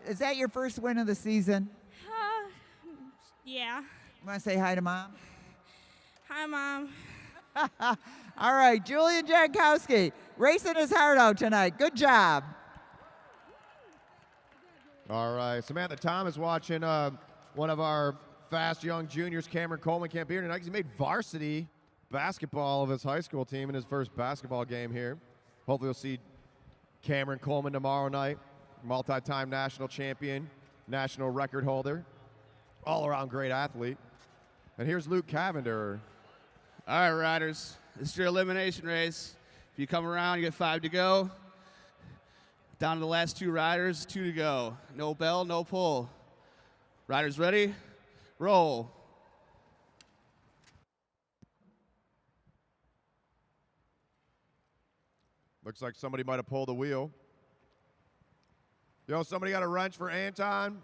Is that your first win of the season? Yeah. Want to say hi to Mom? Hi, Mom. All right, Julian Jankowski, racing his heart out tonight. Good job. All right, Samantha Thomas watching one of our fast young juniors, Cameron Coleman, can't be here tonight because he made varsity basketball of his high school team in his first basketball game here. Hopefully we'll see Cameron Coleman tomorrow night, multi-time national champion, national record holder. All-around great athlete. And here's Luke Cavender. All right, riders. This is your elimination race. If you come around, you get 5 to go. Down to the last 2 riders, 2 to go. No bell, no pull. Riders ready? Roll. Looks like somebody might have pulled a wheel. Yo, somebody got a wrench for Anton?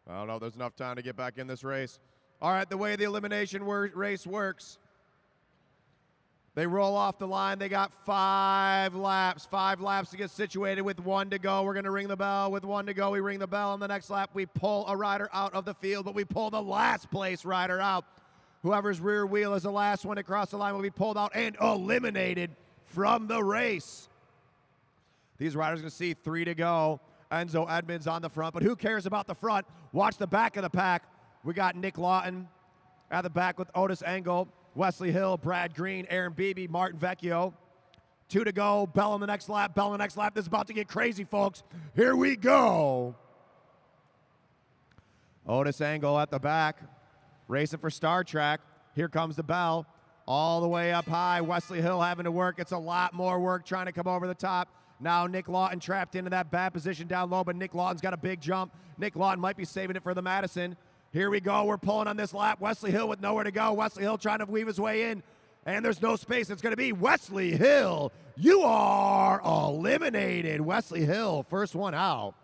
I don't know if there's enough time to get back in this race. All right, the way the elimination race works, they roll off the line. They got 5 laps. 5 laps to get situated with 1 to go. We're going to ring the bell. With 1 to go, we ring the bell. On the next lap, we pull a rider out of the field, but we pull the last place rider out. Whoever's rear wheel is the last one to cross the line will be pulled out and eliminated from the race. These riders are going to see 3 to go. Enzo Edmonds on the front, but who cares about the front? Watch the back of the pack. We got Nick Lawton at the back with Otis Engel, Wesley Hill, Brad Green, Aaron Beebe, Martin Vecchio. 2 to go. Bell on the next lap. Bell on the next lap. This is about to get crazy, folks. Here we go. Otis Engel at the back, racing for Star Trek. Here comes the bell. All the way up high. Wesley Hill having to work. It's a lot more work trying to come over the top. Now Nick Lawton trapped into that bad position down low, but Nick Lawton's got a big jump. Nick Lawton might be saving it for the Madison. Here we go. We're pulling on this lap. Wesley Hill with nowhere to go. Wesley Hill trying to weave his way in, and there's no space. It's going to be Wesley Hill. You are eliminated. Wesley Hill, first one out.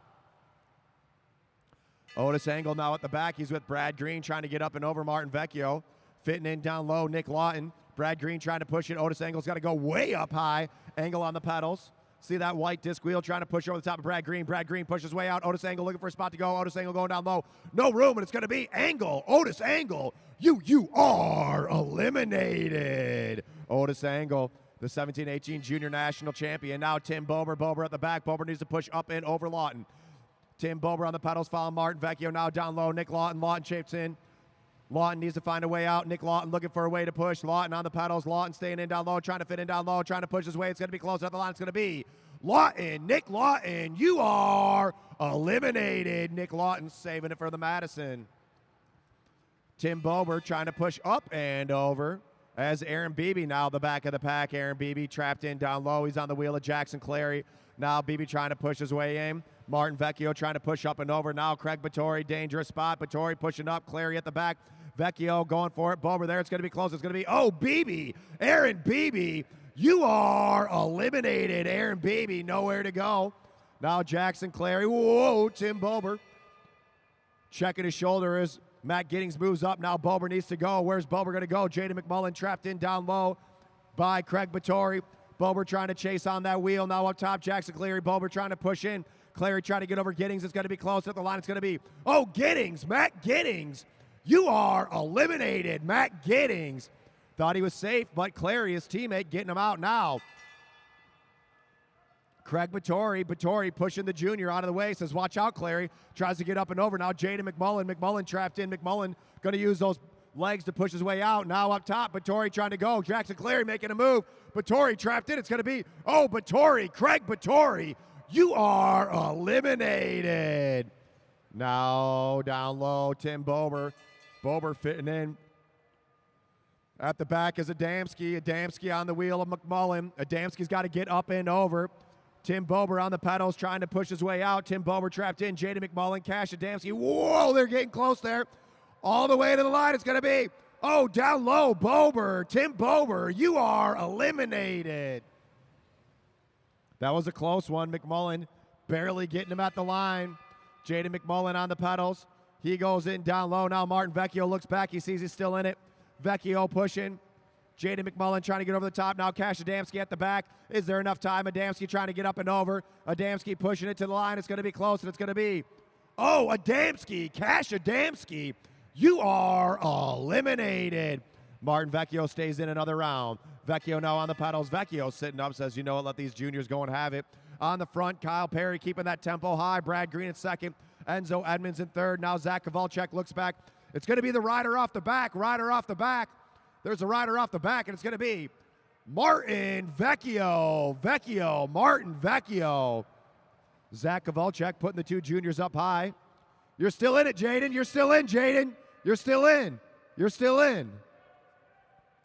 Otis Engel now at the back. He's with Brad Green trying to get up and over Martin Vecchio. Fitting in down low, Nick Lawton. Brad Green trying to push it. Otis Engel's got to go way up high. Engel on the pedals. See that white disc wheel trying to push over the top of Brad Green. Brad Green pushes way out. Otis Engel looking for a spot to go. Otis Engel going down low. No room, and it's going to be Engel. Otis Engel, you are eliminated. Otis Engel, the 17-18 junior national champion. Now Tim Bober. Bober at the back. Bober needs to push up and over Lawton. Tim Bober on the pedals, following Martin Vecchio. Now down low, Nick Lawton. Lawton shapes in. Lawton needs to find a way out. Nick Lawton looking for a way to push. Lawton on the pedals. Lawton staying in down low, trying to fit in down low, trying to push his way. It's going to be close at the line. It's going to be Lawton. Nick Lawton, you are eliminated. Nick Lawton saving it for the Madison. Tim Bober trying to push up and over as Aaron Beebe now the back of the pack. Aaron Beebe trapped in down low. He's on the wheel of Jackson Clary. Now Beebe trying to push his way in. Martin Vecchio trying to push up and over. Now Craig Battori, dangerous spot. Battori pushing up. Clary at the back. Vecchio going for it. Bober there. It's going to be close. It's going to be, oh, Beebe. Aaron Beebe, you are eliminated. Aaron Beebe, nowhere to go. Now Jackson Clary. Whoa, Tim Bober. Checking his shoulder as Matt Giddings moves up. Now Bober needs to go. Where's Bober going to go? Jaden McMullen trapped in down low by Craig Battori. Bober trying to chase on that wheel. Now up top, Jackson Clary. Bober trying to push in. Clary trying to get over Giddings. It's going to be close at the line. It's going to be, oh, Giddings, Matt Giddings. You are eliminated. Matt Giddings thought he was safe, but Clary, his teammate, getting him out now. Craig Battori pushing the junior out of the way, says, watch out, Clary. Tries to get up and over. Now Jaden McMullen. McMullen trapped in. McMullen going to use those legs to push his way out. Now up top, Battori trying to go. Jackson Clary making a move. Battori trapped in. It's going to be, oh, Battori, Craig Battori. You are eliminated. Now down low, Tim Bober. Bober fitting in. At the back is Adamski. Adamski on the wheel of McMullen. Adamski's got to get up and over. Tim Bober on the pedals trying to push his way out. Tim Bober trapped in. Jaden McMullen, Cash Adamski. Whoa, they're getting close there. All the way to the line. It's going to be, oh, down low, Bober. Tim Bober, you are eliminated. That was a close one. McMullen barely getting him at the line. Jaden McMullen on the pedals. He goes in down low. Now Martin Vecchio looks back. He sees he's still in it. Vecchio pushing. Jaden McMullen trying to get over the top. Now Cash Adamski at the back. Is there enough time? Adamski trying to get up and over. Adamski pushing it to the line. It's going to be close, and it's going to be, oh, Adamski, Cash Adamski. You are eliminated. Martin Vecchio stays in another round. Vecchio now on the pedals. Vecchio sitting up, says, you know what, let these juniors go and have it. On the front, Kyle Perry keeping that tempo high. Brad Green in second. Enzo Edmonds in third. Now Zach Kowalczyk looks back. It's going to be the rider off the back. Rider off the back. There's a rider off the back, and it's going to be Martin Vecchio. Martin Vecchio. Zach Kowalczyk putting the two juniors up high. You're still in it, Jaden. You're still in, Jaden. You're still in. You're still in.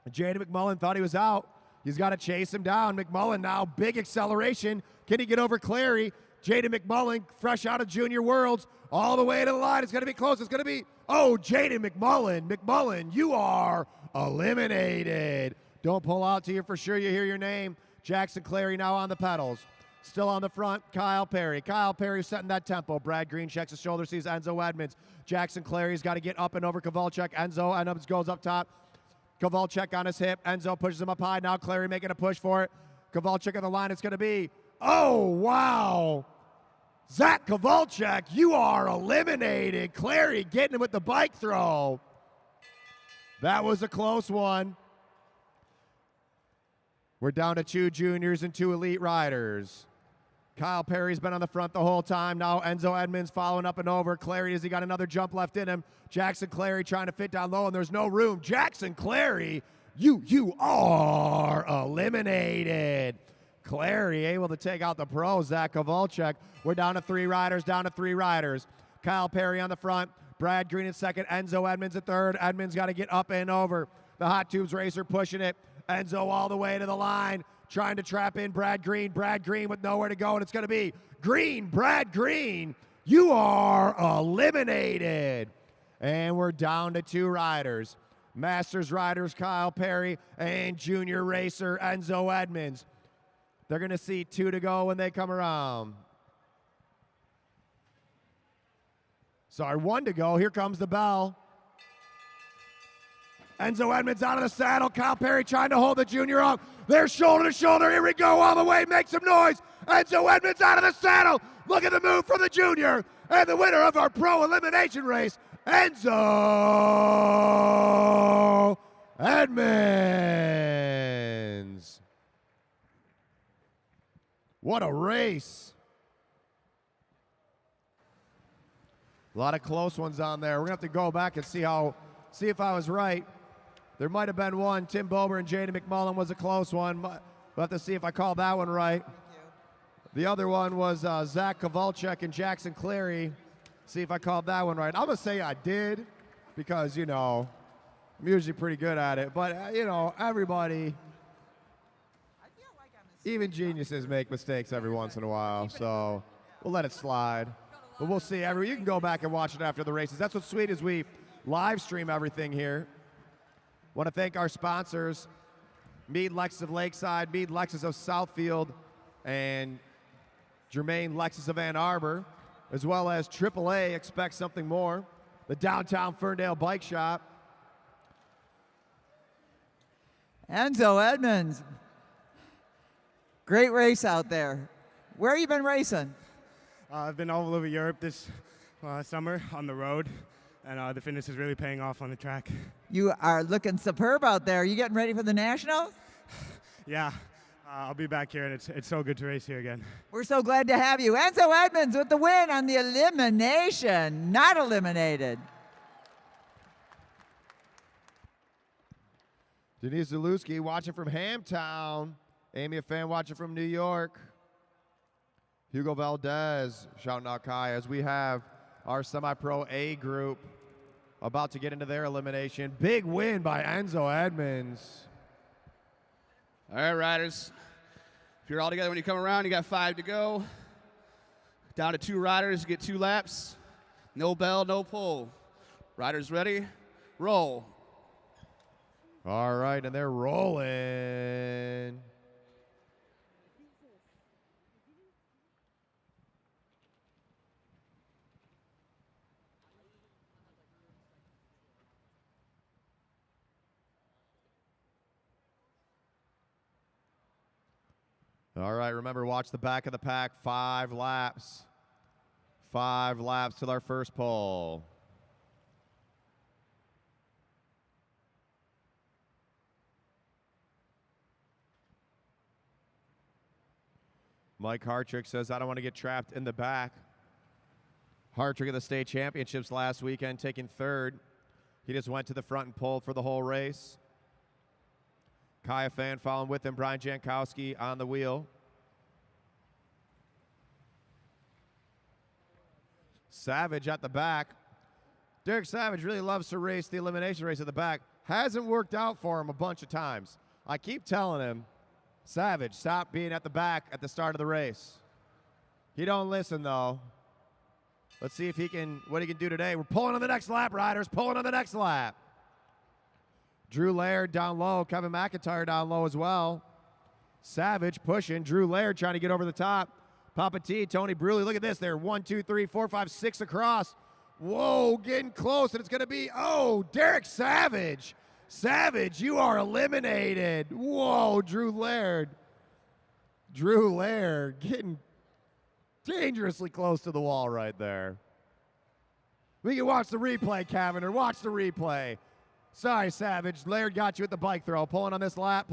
Jaden McMullen thought he was out. He's got to chase him down. McMullen now, big acceleration. Can he get over Clary? Jaden McMullen, fresh out of Junior Worlds, all the way to the line. It's going to be close. It's going to be, oh, Jaden McMullen. McMullen, you are eliminated. Don't pull out till you're for sure you hear your name. Jackson Clary now on the pedals. Still on the front, Kyle Perry. Kyle Perry setting that tempo. Brad Green checks his shoulder, sees Enzo Edmonds. Jackson Clary's got to get up and over Kowalczyk. Enzo Edmonds goes up top. Kowalczyk on his hip. Enzo pushes him up high. Now Clary making a push for it. Kowalczyk on the line. It's going to be, oh, wow. Zach Kowalczyk, you are eliminated. Clary getting him with the bike throw. That was a close one. We're down to 2 juniors and 2 elite riders. Kyle Perry's been on the front the whole time. Now Enzo Edmonds following up and over. Clary, has he got another jump left in him? Jackson Clary trying to fit down low, and there's no room. Jackson Clary, you are eliminated. Clary able to take out the pro, Zach Kowalczyk. We're down to 3 riders, Kyle Perry on the front. Brad Green in second. Enzo Edmonds at third. Edmonds got to get up and over. The Hot Tubes racer pushing it. Enzo all the way to the line, trying to trap in Brad Green. Brad Green with nowhere to go, and it's going to be Green. Brad Green, you are eliminated. And we're down to 2 riders. Masters riders Kyle Perry and junior racer Enzo Edmonds. They're going to see 2 to go when they come around. Sorry, 1 to go. Here comes the bell. Enzo Edmonds out of the saddle. Kyle Perry trying to hold the junior up. They're shoulder to shoulder. Here we go all the way. Make some noise. Enzo Edmonds out of the saddle. Look at the move from the junior. And the winner of our pro elimination race, Enzo Edmonds. What a race. A lot of close ones on there. We're going to have to go back and see if I was right. There might have been one. Tim Bober and Jaden McMullen was a close one. We'll have to see if I called that one right. The other one was Zach Kowalczyk and Jackson Clary. See if I called that one right. I'm going to say I did because, I'm usually pretty good at it. But, everybody, even geniuses make mistakes every once in a while. So we'll let it slide. But we'll see. You can go back and watch it after the races. That's what's sweet is we live stream everything here. Want to thank our sponsors, Mead Lexus of Lakeside, Mead Lexus of Southfield, and Germain Lexus of Ann Arbor, as well as AAA, Expect Something More, the Downtown Ferndale Bike Shop. Enzo Edmonds, great race out there. Where have you been racing? I've been all over Europe this summer on the road, and the fitness is really paying off on the track. You are looking superb out there. Are you getting ready for the Nationals? Yeah, I'll be back here, and it's so good to race here again. We're so glad to have you. Enzo Edmonds with the win on the elimination. Not eliminated. Denise Zalewski watching from Hamtown. Amy, a fan watching from New York. Hugo Valdez shouting out Kai as we have our semi-pro A group about to get into their elimination. Big win by Enzo Edmonds. All right, riders. If you're all together when you come around, you got 5 to go. Down to 2 riders, get 2 laps. No bell, no pull. Riders ready? Roll. All right, and they're rolling. All right, remember, watch the back of the pack. 5 laps. 5 laps till our first pole. Mike Hartrick says, I don't want to get trapped in the back. Hartrick at the state championships last weekend, taking 3rd. He just went to the front and pulled for the whole race. Kaya Fan following with him. Brian Jankowski on the wheel. Savage at the back. Derek Savage really loves to race the elimination race at the back. Hasn't worked out for him a bunch of times. I keep telling him, Savage, stop being at the back at the start of the race. He don't listen, though. Let's see if what he can do today. We're pulling on the next lap, riders. Pulling on the next lap. Drew Laird down low. Kevin McIntyre down low as well. Savage pushing. Drew Laird trying to get over the top. Papa T, Tony Bruley. Look at this. They're 1, 2, 3, 4, 5, 6 across. Whoa, getting close. And it's going to be, Derek Savage. Savage, you are eliminated. Whoa, Drew Laird. Drew Laird getting dangerously close to the wall right there. We can watch the replay, Cavender. Watch the replay. Sorry, Savage. Laird got you at the bike throw. Pulling on this lap.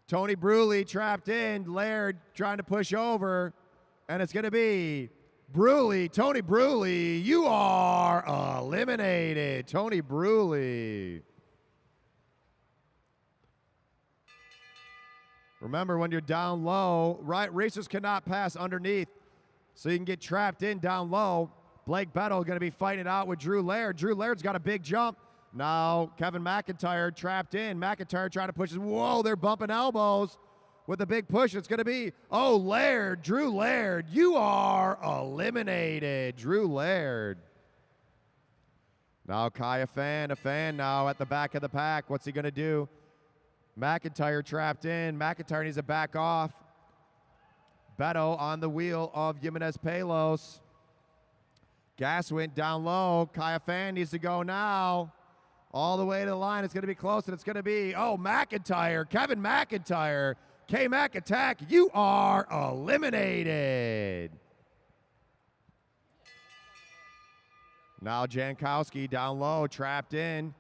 Tony Bruley trapped in. Laird trying to push over. And it's going to be Tony Bruley. You are eliminated. Tony Bruley. Remember, when you're down low, racers cannot pass underneath, so you can get trapped in down low. Blake Bettle going to be fighting it out with Drew Laird. Drew Laird's got a big jump. Now Kevin McIntyre trapped in. McIntyre trying to push. Whoa, they're bumping elbows with a big push. It's going to be, Laird, Drew Laird. You are eliminated, Drew Laird. Now Kaya a fan now at the back of the pack. What's he going to do? McIntyre trapped in. McIntyre needs to back off. Beto on the wheel of Jimenez Palos. Gas went down low. Kaya Fan needs to go now. All the way to the line. It's going to be close, and it's going to be, McIntyre. Kevin McIntyre. K-Mac attack. You are eliminated. Now Jankowski down low, trapped in.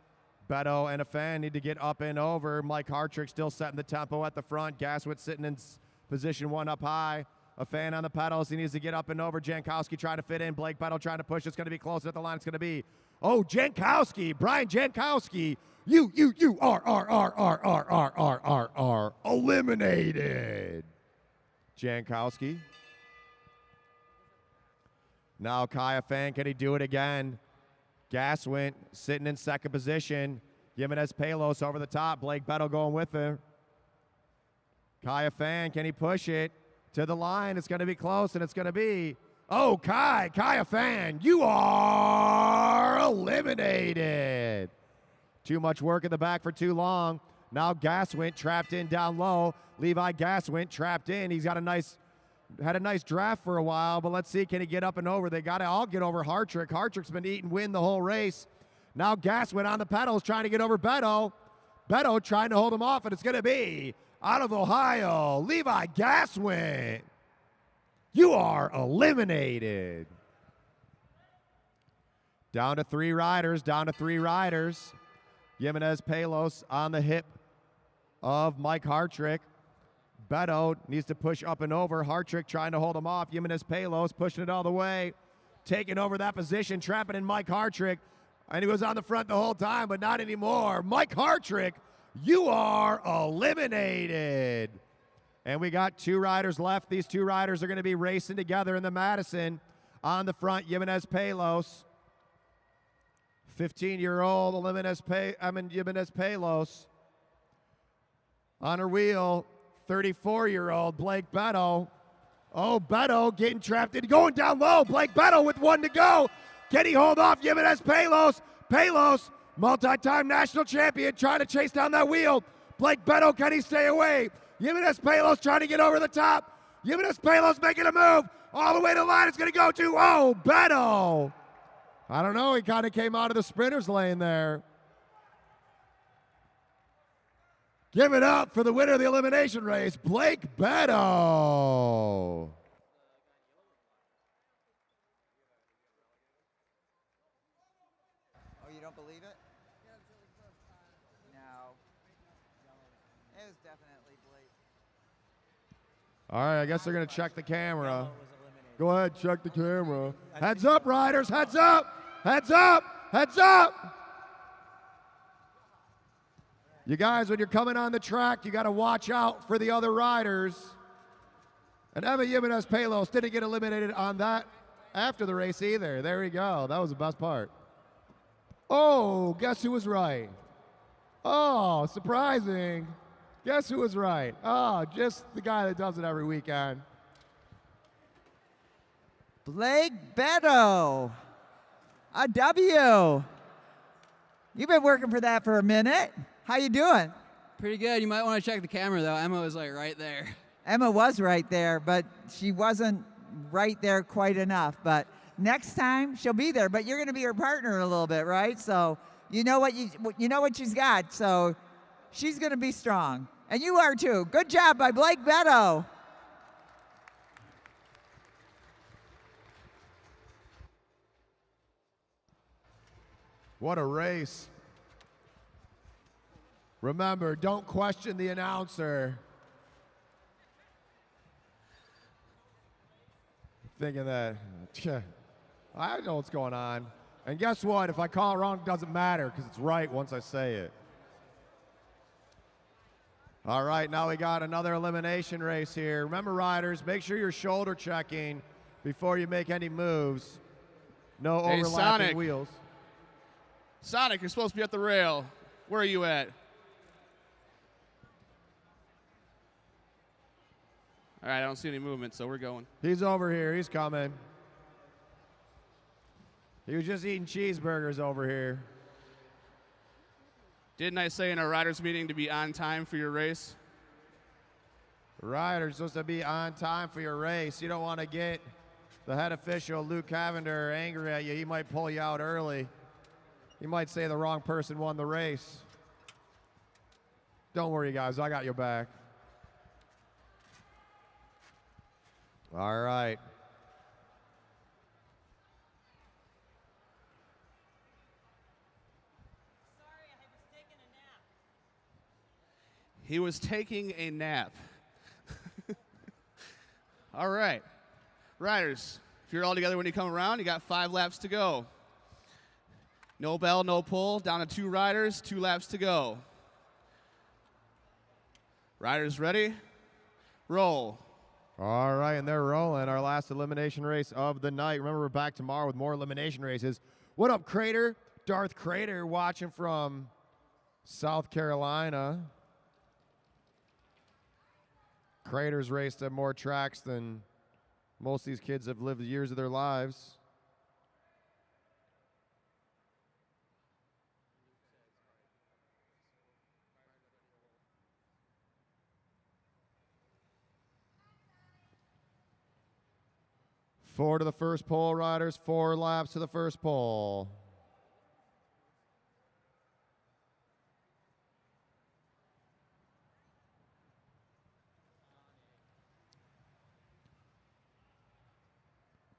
Beto and a fan need to get up and over. Mike Hartrick still setting the tempo at the front. Gaswit sitting in position 1 up high. A fan on the pedals. He needs to get up and over. Jankowski trying to fit in. Blake Beto trying to push. It's going to be close at the line. It's going to be, Jankowski. Brian Jankowski. You are eliminated. Jankowski. Now Kaya Fan, can he do it again? Gaswint sitting in second position. Jimenez Palos over the top. Blake Beto going with him. Kaya Fan, can he push it to the line? It's going to be close, and it's going to be, Kaya Fan, you are eliminated. Too much work in the back for too long. Now Gaswint trapped in down low. Levi Gaswint trapped in. He's got had a nice draft for a while, but let's see, can he get up and over? They got to all get over Hartrick. Hartrick's been eating wind the whole race. Now Gaswint on the pedals trying to get over Beto. Beto trying to hold him off, and it's going to be, out of Ohio, Levi Gaswint. You are eliminated. Down to three riders. Jimenez Palos on the hip of Mike Hartrick. Beto needs to push up and over. Hartrick trying to hold him off. Jimenez Palos pushing it all the way. Taking over that position, trapping in Mike Hartrick. And he was on the front the whole time, but not anymore. Mike Hartrick, you are eliminated. And we got two riders left. These two riders are going to be racing together in the Madison. On the front, Jimenez Palos. 15-year-old Jimenez Palos. On her wheel, 34-year-old Blake Beto. Beto getting trapped in, going down low. Blake Beto with 1 to go. Can he hold off Jimenez Palos? Palos, multi-time national champion, trying to chase down that wheel. Blake Beto, can he stay away? Jimenez Palos trying to get over the top. Jimenez Palos making a move. All the way to the line. It's going to go to, Beto. I don't know. He kind of came out of the sprinter's lane there. Give it up for the winner of the elimination race, Blake Beto. Oh, you don't believe it? No. It was definitely Blake. All right, I guess they're going to check the camera. Go ahead, check the camera. Heads up, riders, heads up, heads up, heads up. You guys, when you're coming on the track, you got to watch out for the other riders. And Emma Jimenez Palos didn't get eliminated on that after the race either. There we go. That was the best part. Guess who was right? Surprising. Guess who was right? Just the guy that does it every weekend. Blake Beto, a W. You've been working for that for a minute. How you doing? Pretty good. You might want to check the camera, though. Emma was like right there. Emma was right there, but she wasn't right there quite enough. But next time she'll be there. But you're going to be her partner in a little bit, right? So you know what she's got. So she's going to be strong, and you are too. Good job by Blake Beto. What a race. Remember, don't question the announcer. Thinking that, I know what's going on. And guess what? If I call it wrong, it doesn't matter because it's right once I say it. All right, now we got another elimination race here. Remember, riders, make sure you're shoulder checking before you make any moves. No Hey, overlapping Sonic. wheels. Sonic, you're supposed to be at the rail. Where are you at? All right, I don't see any movement, so we're going. He's over here. He's coming. He was just eating cheeseburgers over here. Didn't I say in our riders meeting to be on time for your race? Riders supposed to be on time for your race. You don't want to get the head official, Luke Cavender, angry at you. He might pull you out early. He might say the wrong person won the race. Don't worry, guys. I got your back. All right. He was taking a nap. All right. Riders, if you're all together when you come around, you got 5 laps to go. No bell, no pull. Down to 2 riders, 2 laps to go. Riders ready? Roll. All right, and they're rolling. Our last elimination race of the night. Remember, we're back tomorrow with more elimination races. What up, Crater? Darth Crater watching from South Carolina. Crater's raced at more tracks than most of these kids have lived years of their lives. Four to the first pole, riders. 4 laps to the first pole.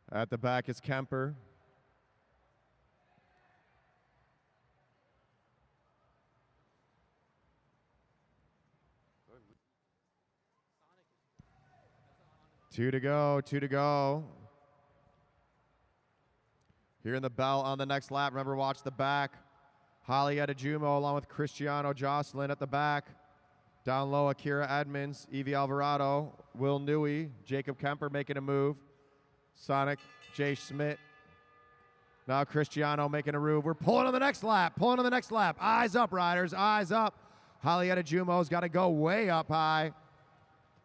At the back is Kemper. Two to go. Hearing the bell on the next lap. Remember, watch the back. Holly Adejumo along with Cristiano Jocelyn at the back. Down low, Akira Edmonds, Evie Alvarado, Will Newey, Jacob Kemper making a move. Sonic, Jay Schmidt. Now Cristiano making a move. We're pulling on the next lap. Eyes up, riders. Eyes up. Holly Adejumo's got to go way up high.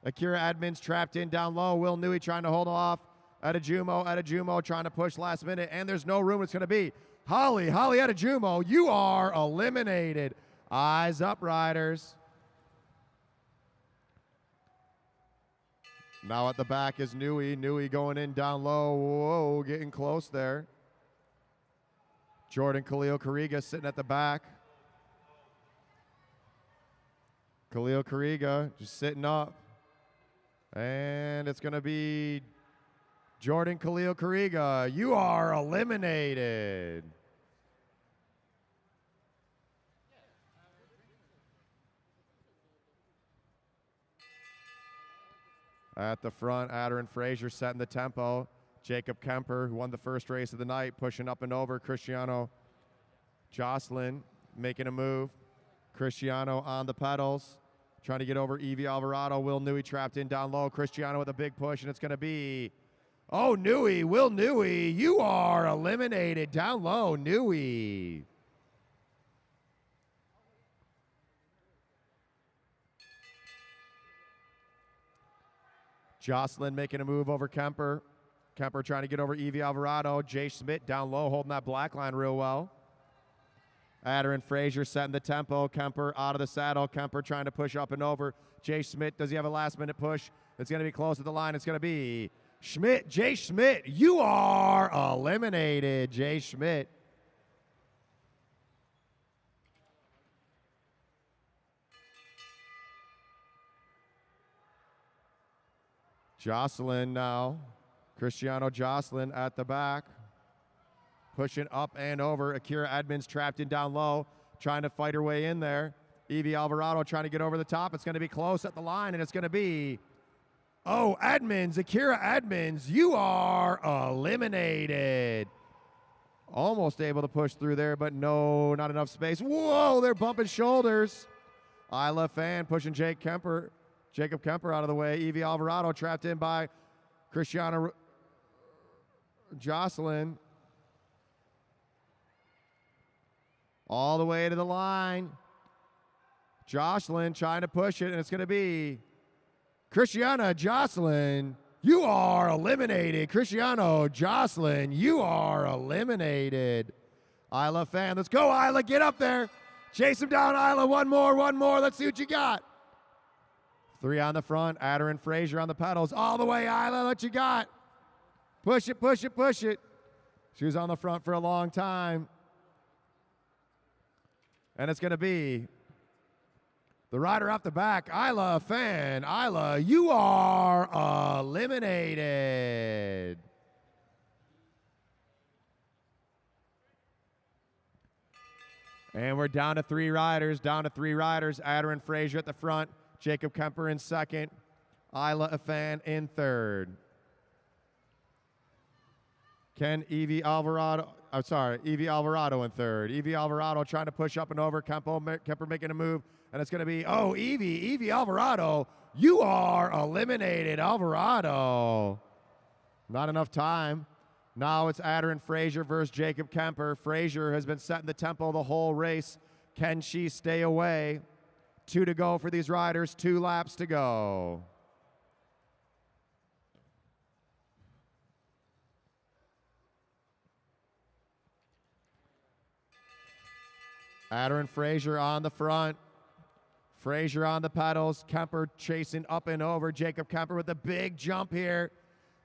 Akira Edmonds trapped in down low. Will Newey trying to hold off. Adejumo trying to push last minute, and there's no room it's going to be. Holly Adejumo, you are eliminated. Eyes up, riders. Now at the back is Newey. Newey going in down low. Whoa, getting close there. Jordan Khalil Kariga sitting at the back. Khalil Kariga just sitting up. And it's going to be Jordan Khalil Kariga. You are eliminated. At the front, Adder Frazier setting the tempo. Jacob Kemper, who won the first race of the night, pushing up and over. Cristiano Jocelyn making a move. Cristiano on the pedals, trying to get over Evie Alvarado. Will Newey trapped in down low. Cristiano with a big push, and it's going to be, oh, Newey, Will Newey, you are eliminated. Down low, Newey. Jocelyn making a move over Kemper. Kemper trying to get over Evie Alvarado. Jay Schmidt down low, holding that black line real well. Adder and Frazier setting the tempo. Kemper out of the saddle. Kemper trying to push up and over. Jay Schmidt, does he have a last-minute push? It's going to be close at the line. It's going to be Schmidt. Jay Schmidt, you are eliminated, Jay Schmidt. Jocelyn now. Cristiano Jocelyn at the back. Pushing up and over. Akira Edmonds trapped in down low. Trying to fight her way in there. Evie Alvarado trying to get over the top. It's going to be close at the line, and it's going to be, oh, Edmonds, Akira Edmonds, you are eliminated. Almost able to push through there, but no, not enough space. Whoa, they're bumping shoulders. Isla Fan pushing Jacob Kemper out of the way. Evie Alvarado trapped in by Cristiano Jocelyn. All the way to the line. Jocelyn trying to push it, and it's going to be Cristiano Jocelyn. You are eliminated. Cristiano Jocelyn, you are eliminated. Isla Fan, let's go, Isla, get up there. Chase him down, Isla, one more. Let's see what you got. 3 on the front, Adder and Frazier on the pedals. All the way, Isla, what you got? Push it, push it, push it. She was on the front for a long time. And it's going to be the rider off the back, Isla Fan. Isla, you are eliminated. And we're down to 3 riders, Adder and Frazier at the front, Jacob Kemper in second, Isla Fan in third. Evie Alvarado in third. Evie Alvarado trying to push up and over. Kemper making a move, and it's going to be, oh, Evie Alvarado, you are eliminated, Alvarado. Not enough time. Now it's Adder and Frazier versus Jacob Kemper. Frazier has been setting the tempo the whole race. Can she stay away? 2 to go for these riders, 2 laps to go. Adder and Frazier on the front. Frazier on the pedals. Kemper chasing up and over. Jacob Kemper with a big jump here.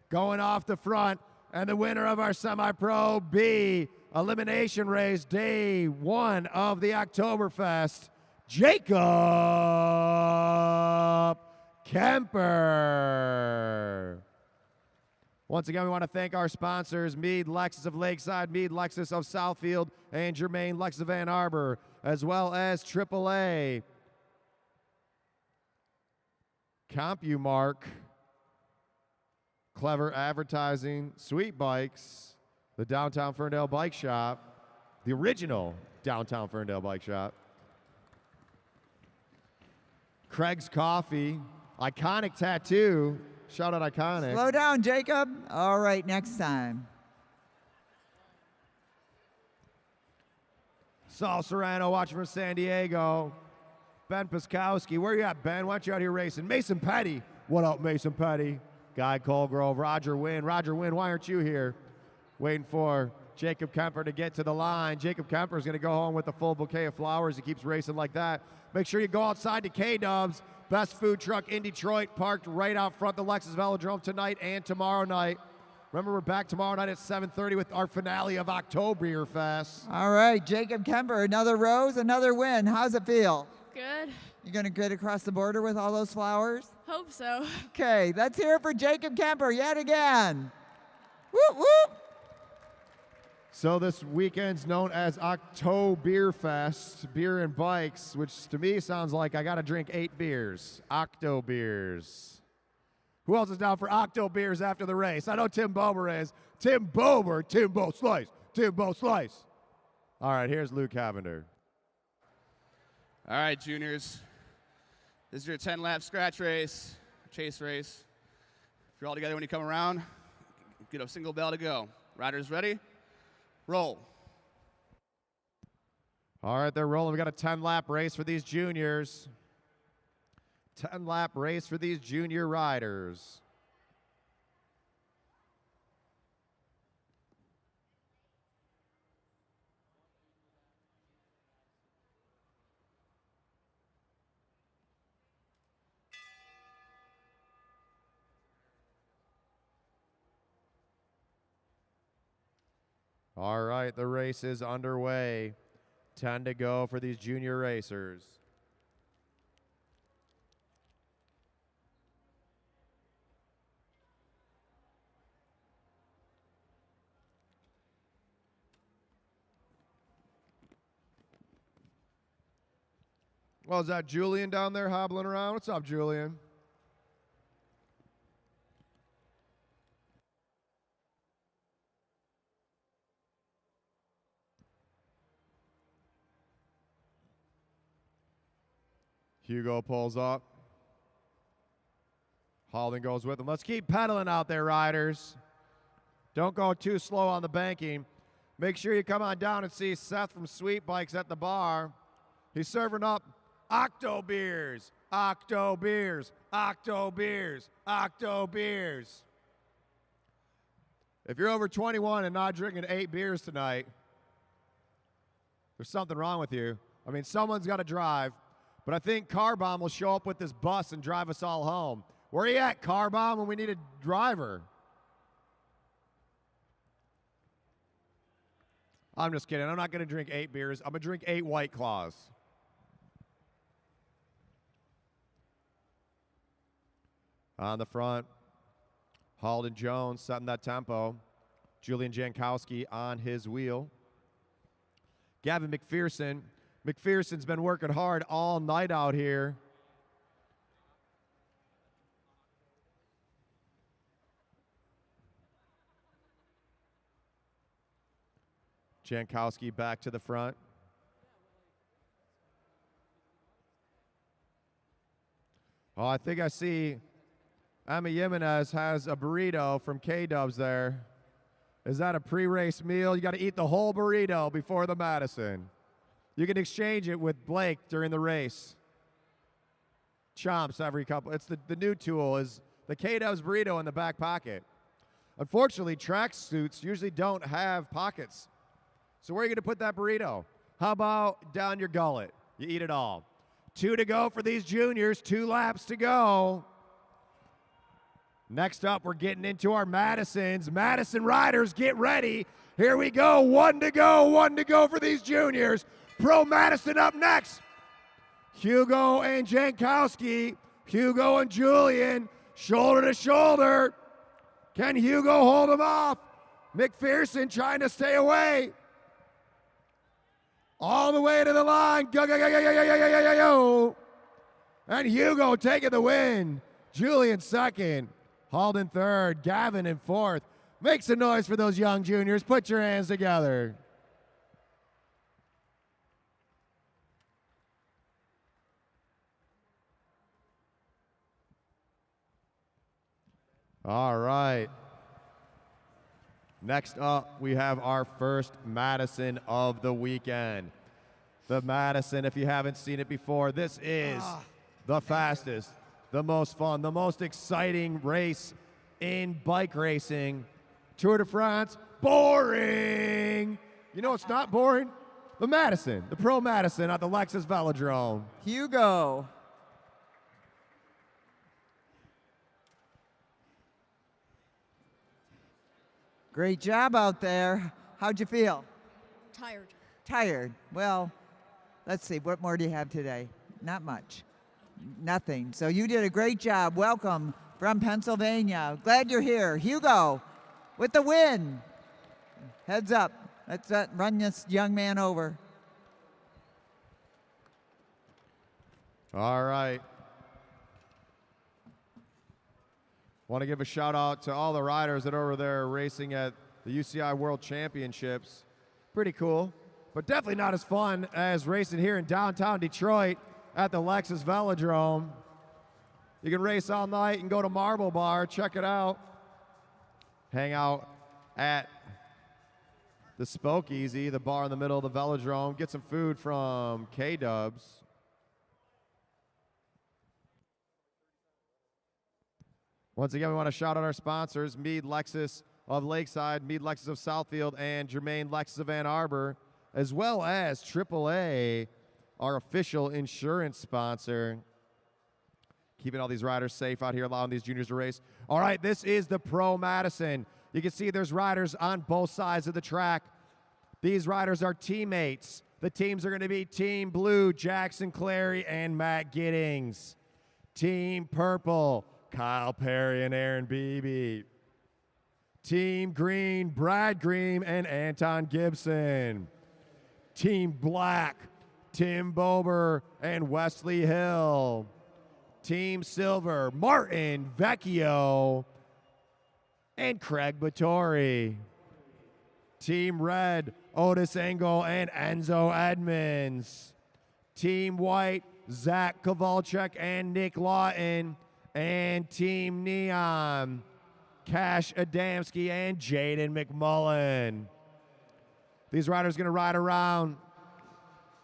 Going off the front. And the winner of our Semi-Pro B elimination race, day 1 of the Oktoberfest, Jacob Kemper. Once again, we want to thank our sponsors, Meade Lexus of Lakeside, Meade Lexus of Southfield, and Germain Lexus of Ann Arbor, as well as AAA, CompuMark, Clever Advertising, Sweet Bikes, the Downtown Ferndale Bike Shop, the original Downtown Ferndale Bike Shop, Craig's Coffee, Iconic Tattoo, shout out Iconic. Slow down, Jacob. All right, next time. Saul Serrano watching from San Diego. Ben Piskowski, where you at, Ben? Why don't you out here racing? Mason Petty. What up, Mason Petty? Guy Colgrove, Roger Wynn. Roger Wynn, why aren't you here? Waiting for Jacob Kemper to get to the line. Jacob Kemper is going to go home with a full bouquet of flowers. He keeps racing like that. Make sure you go outside to K-Dubs. Best food truck in Detroit, parked right out front the Lexus Velodrome tonight and tomorrow night. Remember, we're back tomorrow night at 7:30 with our finale of Oktoberfest. All right, Jacob Kemper, another rose, another win. How's it feel? Good. You going to get across the border with all those flowers? Hope so. Okay, let's hear it for Jacob Kemper yet again. Whoop, whoop. So this weekend's known as Oktoberfest, beer and bikes, which to me sounds like I got to drink 8 beers. Octo beers. Who else is down for Octo beers after the race? I know Tim Bober is. Tim Bober, Timbo Slice, Timbo Slice. All right, here's Luke Cavender. All right, juniors. This is your 10-lap scratch race, chase race. If you're all together when you come around, get a single bell to go. Riders ready? Roll. All right, they're rolling. We got a 10-lap race for these juniors. 10-lap race for these junior riders. All right, the race is underway. 10 to go for these junior racers. Well, is that Julian down there hobbling around? What's up, Julian? Hugo pulls up. Halden goes with him. Let's keep pedaling out there, riders. Don't go too slow on the banking. Make sure you come on down and see Seth from Sweet Bikes at the bar. He's serving up Octo beers, Octo beers, Octo beers, Octo beers. If you're over 21 and not drinking 8 beers tonight, there's something wrong with you. I mean, someone's got to drive. But I think Car Bomb will show up with this bus and drive us all home. Where are you at, Car Bomb, when we need a driver? I'm just kidding. I'm not going to drink 8 beers. I'm going to drink 8 White Claws. On the front, Halden Jones setting that tempo. Julian Jankowski on his wheel. Gavin McPherson. McPherson's been working hard all night out here. Jankowski back to the front. Oh, I think I see Emma Jimenez has a burrito from K-Dubs there. Is that a pre-race meal? You got to eat the whole burrito before the Madison. You can exchange it with Blake during the race. Chomps every couple. It's the new tool is the K-Dubs burrito in the back pocket. Unfortunately, track suits usually don't have pockets. So where are you going to put that burrito? How about down your gullet? You eat it all. 2 to go for these juniors. 2 laps to go. Next up, we're getting into our Madisons. Madison riders, get ready. Here we go. 1 to go. 1 to go for these juniors. Pro Madison up next. Hugo and Jankowski. Hugo and Julian. Shoulder to shoulder. Can Hugo hold him off? McPherson trying to stay away. All the way to the line. Go, go, go, go, go, go, go, go, go, go. And Hugo taking the win. Julian second. Halden third. Gavin in fourth. Make some noise for those young juniors. Put your hands together. All right. Next up, we have our first Madison of the weekend. The Madison, if you haven't seen it before, this is the fastest, the most fun, the most exciting race in bike racing. Tour de France, boring. You know what's not boring? The Madison, the Pro Madison at the Lexus Velodrome. Hugo. Great job out there. How'd you feel? Tired. Tired. Well, let's see. What more do you have today? Not much. Nothing. So you did a great job. Welcome from Pennsylvania. Glad you're here. Hugo with the win. Heads up. Let's run this young man over. All right. Want to give a shout out to all the riders that are over there racing at the UCI World Championships. Pretty cool, but definitely not as fun as racing here in downtown Detroit at the Lexus Velodrome. You can race all night and go to Marble Bar, check it out. Hang out at the Spokeasy, the bar in the middle of the Velodrome. Get some food from K-Dubs. Once again, we want to shout out our sponsors, Mead Lexus of Lakeside, Mead Lexus of Southfield, and Germain Lexus of Ann Arbor, as well as AAA, our official insurance sponsor. Keeping all these riders safe out here, allowing these juniors to race. All right, this is the Pro Madison. You can see there's riders on both sides of the track. These riders are teammates. The teams are going to be Team Blue, Jackson Clary and Matt Giddings. Team Purple, Kyle Perry and Aaron Beebe. Team Green, Brad Green and Anton Gibson. Team Black, Tim Bober and Wesley Hill. Team Silver, Martin Vecchio and Craig Battori. Team Red, Otis Engel and Enzo Edmonds. Team White, Zach Kowalczyk and Nick Lawton. And Team Neon, Cash Adamski and Jaden McMullen. These riders are going to ride around.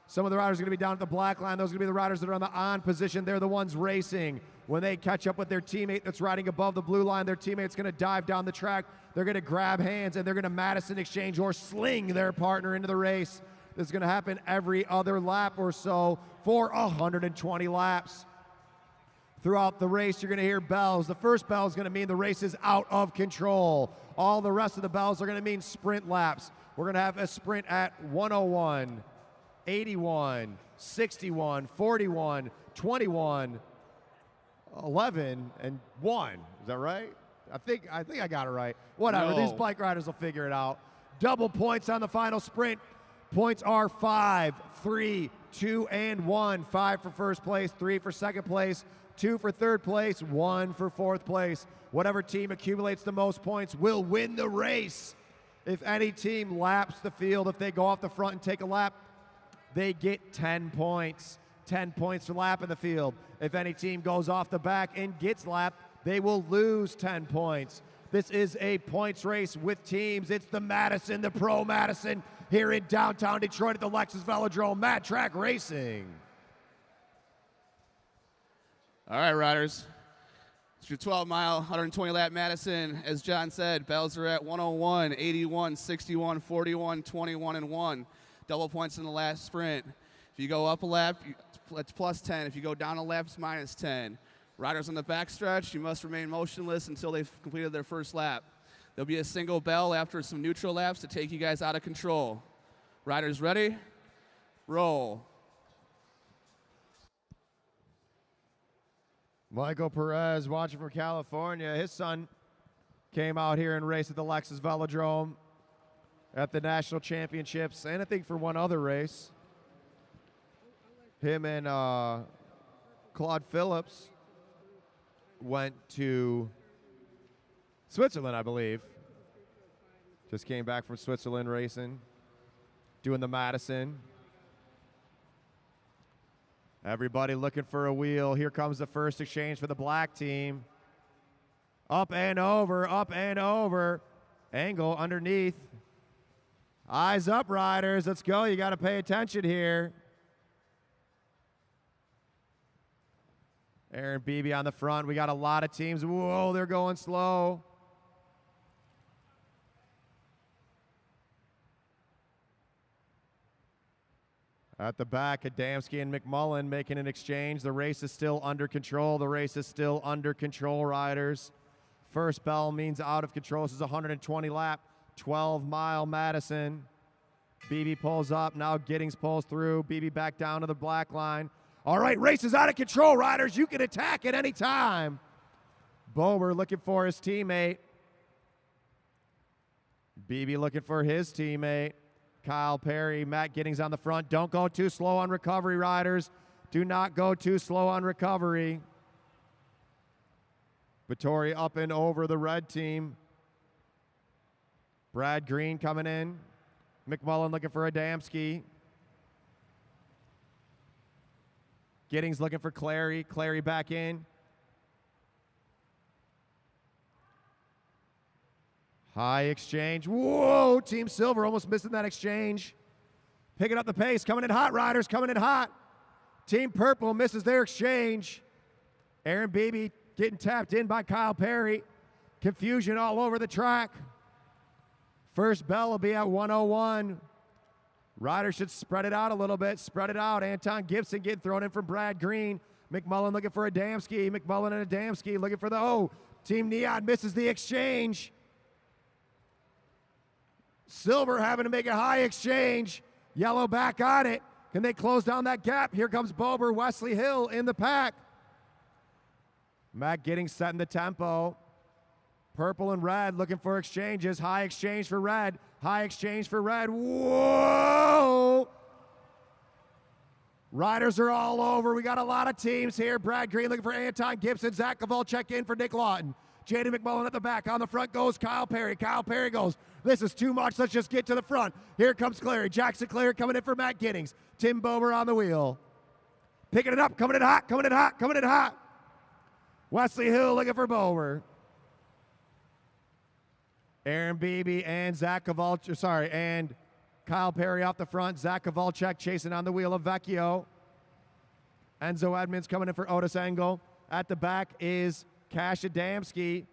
Some of the riders are going to be down at the black line. Those are going to be the riders that are on the on position. They're the ones racing. When they catch up with their teammate that's riding above the blue line, their teammate's going to dive down the track. They're going to grab hands, and they're going to Madison exchange or sling their partner into the race. This is going to happen every other lap or so for 120 laps. Throughout the race, you're going to hear bells. The first bell is going to mean the race is out of control. All the rest of the bells are going to mean sprint laps. We're going to have a sprint at 101, 81, 61, 41, 21, 11, and 1. Is that right? I think I got it right. Whatever. No. These bike riders will figure it out. Double points on the final sprint. Points are 5, 3, 2, and 1. 5 for first place, 3 for second place, 2 for third place, 1 for fourth place. Whatever team accumulates the most points will win the race. If any team laps the field, if they go off the front and take a lap, they get 10 points. 10 points for lap in the field. If any team goes off the back and gets lapped, they will lose 10 points. This is a points race with teams. It's the Madison, the Pro Madison, here in downtown Detroit at the Lexus Velodrome, Mad Track Racing. All right, riders. It's your 12-mile, 120-lap Madison. As John said, bells are at 101, 81, 61, 41, 21, and 1. Double points in the last sprint. If you go up a lap, it's plus 10. If you go down a lap, it's minus 10. Riders on the backstretch, you must remain motionless until they've completed their first lap. There'll be a single bell after some neutral laps to take you guys out of control. Riders ready? Roll. Michael Perez watching from California. His son came out here and raced at the Lexus Velodrome at the national championships, and I think for one other race. Him and Claude Phillips went to Switzerland, I believe. Just came back from Switzerland racing, doing the Madison. Everybody looking for a wheel. Here comes the first exchange for the black team. Up and over, up and over. Angle underneath. Eyes up, riders. Let's go. You got to pay attention here. Aaron Beebe on the front. We got a lot of teams. Whoa, they're going slow. At the back, Adamski and McMullen making an exchange. The race is still under control. The race is still under control, riders. First bell means out of control. This is a 120 lap, 12-mile Madison. Beebe pulls up. Now Giddings pulls through. Beebe back down to the black line. All right, race is out of control, riders. You can attack at any time. Bober looking for his teammate. Beebe looking for his teammate. Kyle Perry, Matt Giddings on the front. Don't go too slow on recovery, riders. Do not go too slow on recovery. Battori up and over the red team. Brad Green coming in. McMullen looking for Adamski. Giddings looking for Clary. Clary back in. High exchange. Whoa, Team Silver almost missing that exchange. Picking up the pace. Coming in hot, riders. Coming in hot. Team Purple misses their exchange. Aaron Beebe getting tapped in by Kyle Perry. Confusion all over the track. First bell will be at 101. Riders should spread it out a little bit. Spread it out. Anton Gibson getting thrown in from Brad Green. McMullen looking for Adamski. McMullen and Adamski looking for the, Team Neon misses the exchange. Silver having to make a high exchange. Yellow back on it. Can they close down that gap? Here comes Bober, Wesley Hill in the pack. Matt Giddings setting the tempo. Purple and red looking for exchanges. High exchange for red. High exchange for red. Whoa! Riders are all over. We got a lot of teams here. Brad Green looking for Anton Gibson. Zach Kowalczyk in for Nick Lawton. Jaden McMullen at the back. On the front goes Kyle Perry. Kyle Perry goes, this is too much. Let's just get to the front. Here comes Clary. Jackson Clary coming in for Matt Giddings. Tim Bober on the wheel. Picking it up. Coming in hot. Coming in hot. Coming in hot. Wesley Hill looking for Bober. Aaron Beebe and Zach Kowalczyk, and Kyle Perry off the front. Zach Kowalczyk chasing on the wheel of Vecchio. Enzo Edmonds coming in for Otis Engel. At the back is Cash Adamski.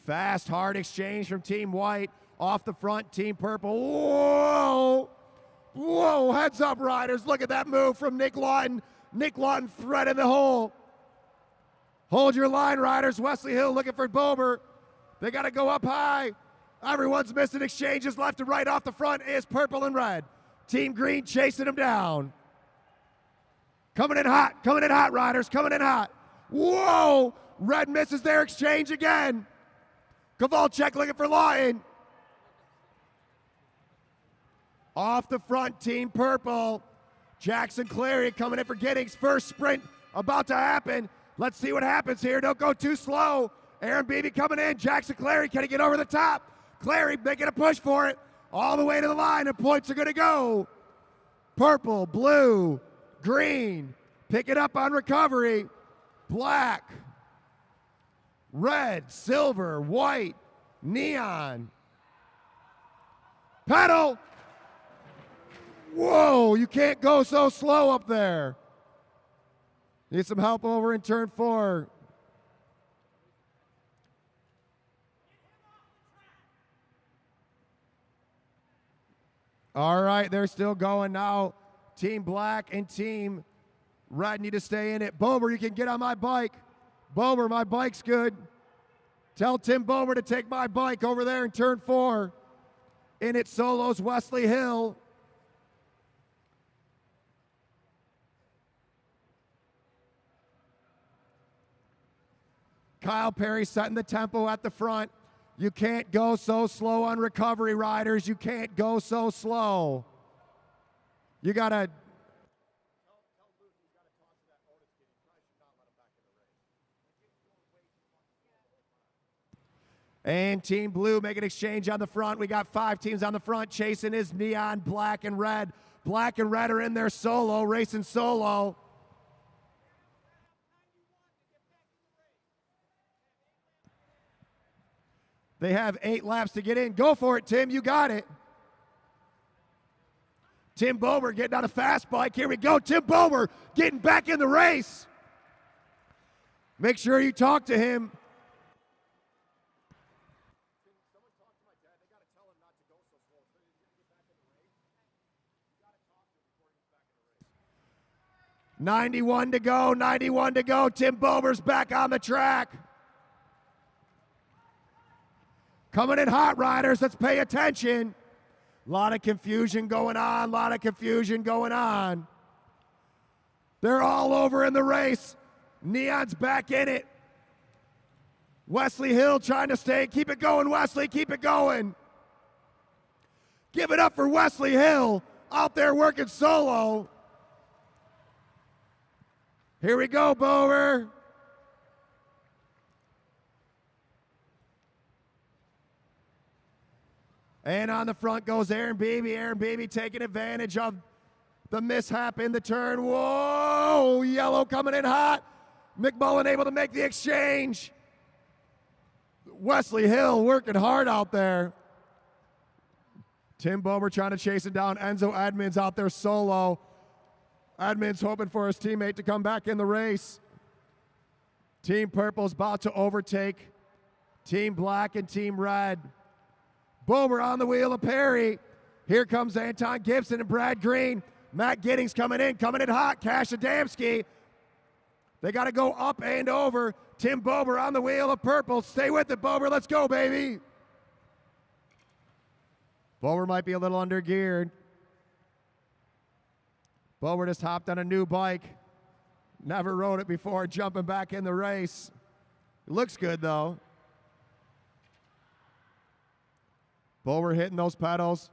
Fast, hard exchange from Team White. Off the front, Team Purple. Whoa! Whoa, heads up, riders. Look at that move from Nick Lawton. Nick Lawton threading the hole. Hold your line, riders. Wesley Hill looking for Bober. They got to go up high. Everyone's missing exchanges left and right. Off the front is Purple and Red. Team Green chasing them down. Coming in hot, riders, coming in hot. Whoa! Red misses their exchange again. Kowalczyk looking for Lawton. Off the front, Team Purple. Jackson Clary coming in for Giddings. First sprint about to happen. Let's see what happens here. Don't go too slow. Aaron Beebe coming in. Jackson Clary, can he get over the top? Clary making a push for it. All the way to the line, and points are going to go. Purple, blue, green. Pick it up on recovery. Black, red, silver, white, neon. Pedal. Whoa, you can't go so slow up there. Need some help over in turn 4. All right, they're still going now. Team Black and Team Red need to stay in it. Bober, you can get on my bike. Bober, my bike's good. Tell Tim Bober to take my bike over there in turn 4. In it solos Wesley Hill. Kyle Perry setting the tempo at the front. You can't go so slow on recovery, riders. You can't go so slow. You got to... And Team Blue make an exchange on the front. We got 5 teams on the front. Chasing is neon, black, and red. Black and red are in there solo, racing solo. They have 8 laps to get in. Go for it, Tim. You got it. Tim Bober getting on a fast bike. Here we go. Tim Bober getting back in the race. Make sure you talk to him. 91 to go, 91 to go. Tim Bober's back on the track. Coming in hot, riders. Let's pay attention. A lot of confusion going on, a lot of confusion going on. They're all over in the race. Neon's back in it. Wesley Hill trying to stay. Keep it going, Wesley. Keep it going. Give it up for Wesley Hill out there working solo. Here we go, Bower. And on the front goes Aaron Beebe. Aaron Beebe taking advantage of the mishap in the turn. Whoa, yellow coming in hot. McMullen able to make the exchange. Wesley Hill working hard out there. Tim Bober trying to chase it down. Enzo Edmonds out there solo. Edmonds hoping for his teammate to come back in the race. Team Purple's about to overtake Team Black and Team Red. Bober on the wheel of Perry. Here comes Anton Gibson and Brad Green. Matt Giddings coming in hot. Cash Adamski. They got to go up and over. Tim Bober on the wheel of Purple. Stay with it, Bober. Let's go, baby. Bower might be a little under geared. Bower just hopped on a new bike. Never rode it before, jumping back in the race. It looks good though. Bower hitting those pedals.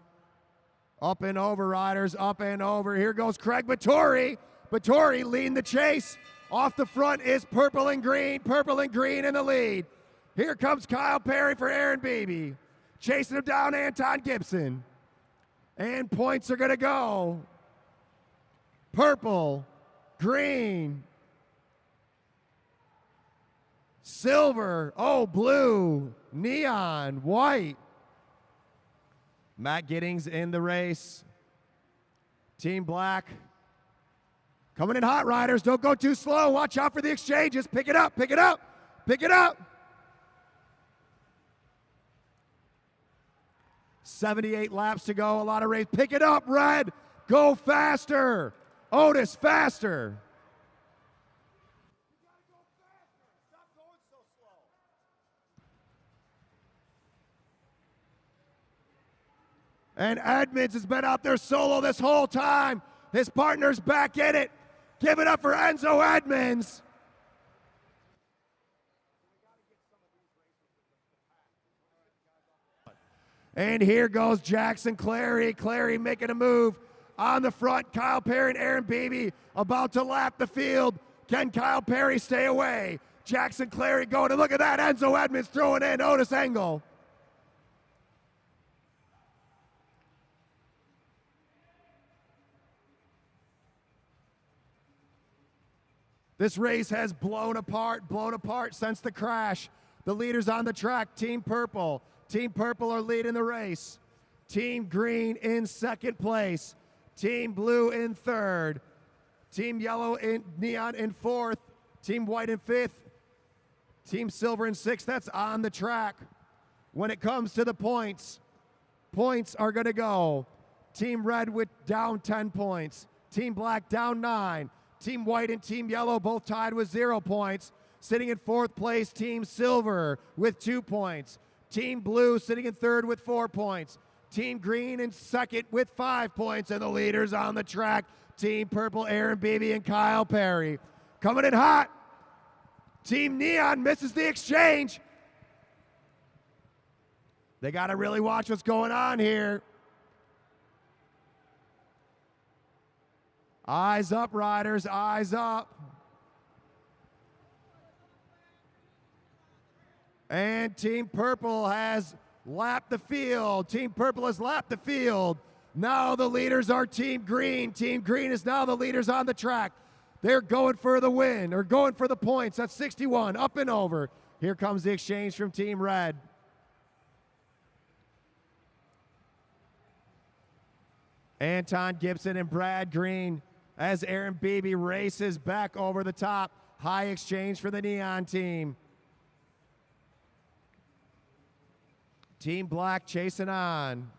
Up and over, riders, up and over. Here goes Craig Baturi. Baturi leading the chase. Off the front is purple and green in the lead. Here comes Kyle Perry for Aaron Beebe. Chasing him down, Anton Gibson. And points are gonna go. Purple, green, silver, oh, blue, neon, white. Matt Giddings in the race. Team Black. Coming in hot, riders. Don't go too slow. Watch out for the exchanges. Pick it up, pick it up, pick it up. 78 laps to go. A lot of race. Pick it up, Red. Go faster. Otis, faster. And Edmonds has been out there solo this whole time. His partner's back in it. Give it up for Enzo Edmonds. And here goes Jackson Clary. Clary making a move on the front. Kyle Perry and Aaron Beebe about to lap the field. Can Kyle Perry stay away? Jackson Clary going, and look at that. Enzo Edmonds throwing in Otis Engel. This race has blown apart since the crash. The leaders on the track, Team Purple. Team Purple are leading the race. Team Green in second place. Team Blue in third. Team Yellow in Neon in fourth. Team White in fifth. Team Silver in sixth. That's on the track. When it comes to the points, points are going to go. Team Red with down 10 points. Team Black down 9. Team White and Team Yellow both tied with 0 points. Sitting in fourth place, Team Silver with 2 points. Team Blue sitting in third with 4 points. Team Green in second with 5 points. And the leaders on the track, Team Purple, Aaron Beebe and Kyle Perry. Coming in hot. Team Neon misses the exchange. They got to really watch what's going on here. Eyes up, riders, eyes up. And Team Purple has lapped the field. Team Purple has lapped the field. Now the leaders are Team Green. Team Green is now the leaders on the track. They're going for the win, or going for the points. That's 61, up and over. Here comes the exchange from Team Red. Anton Gibson and Brad Green as Aaron Beebe races back over the top. High exchange for the Neon team. Team Black chasing on.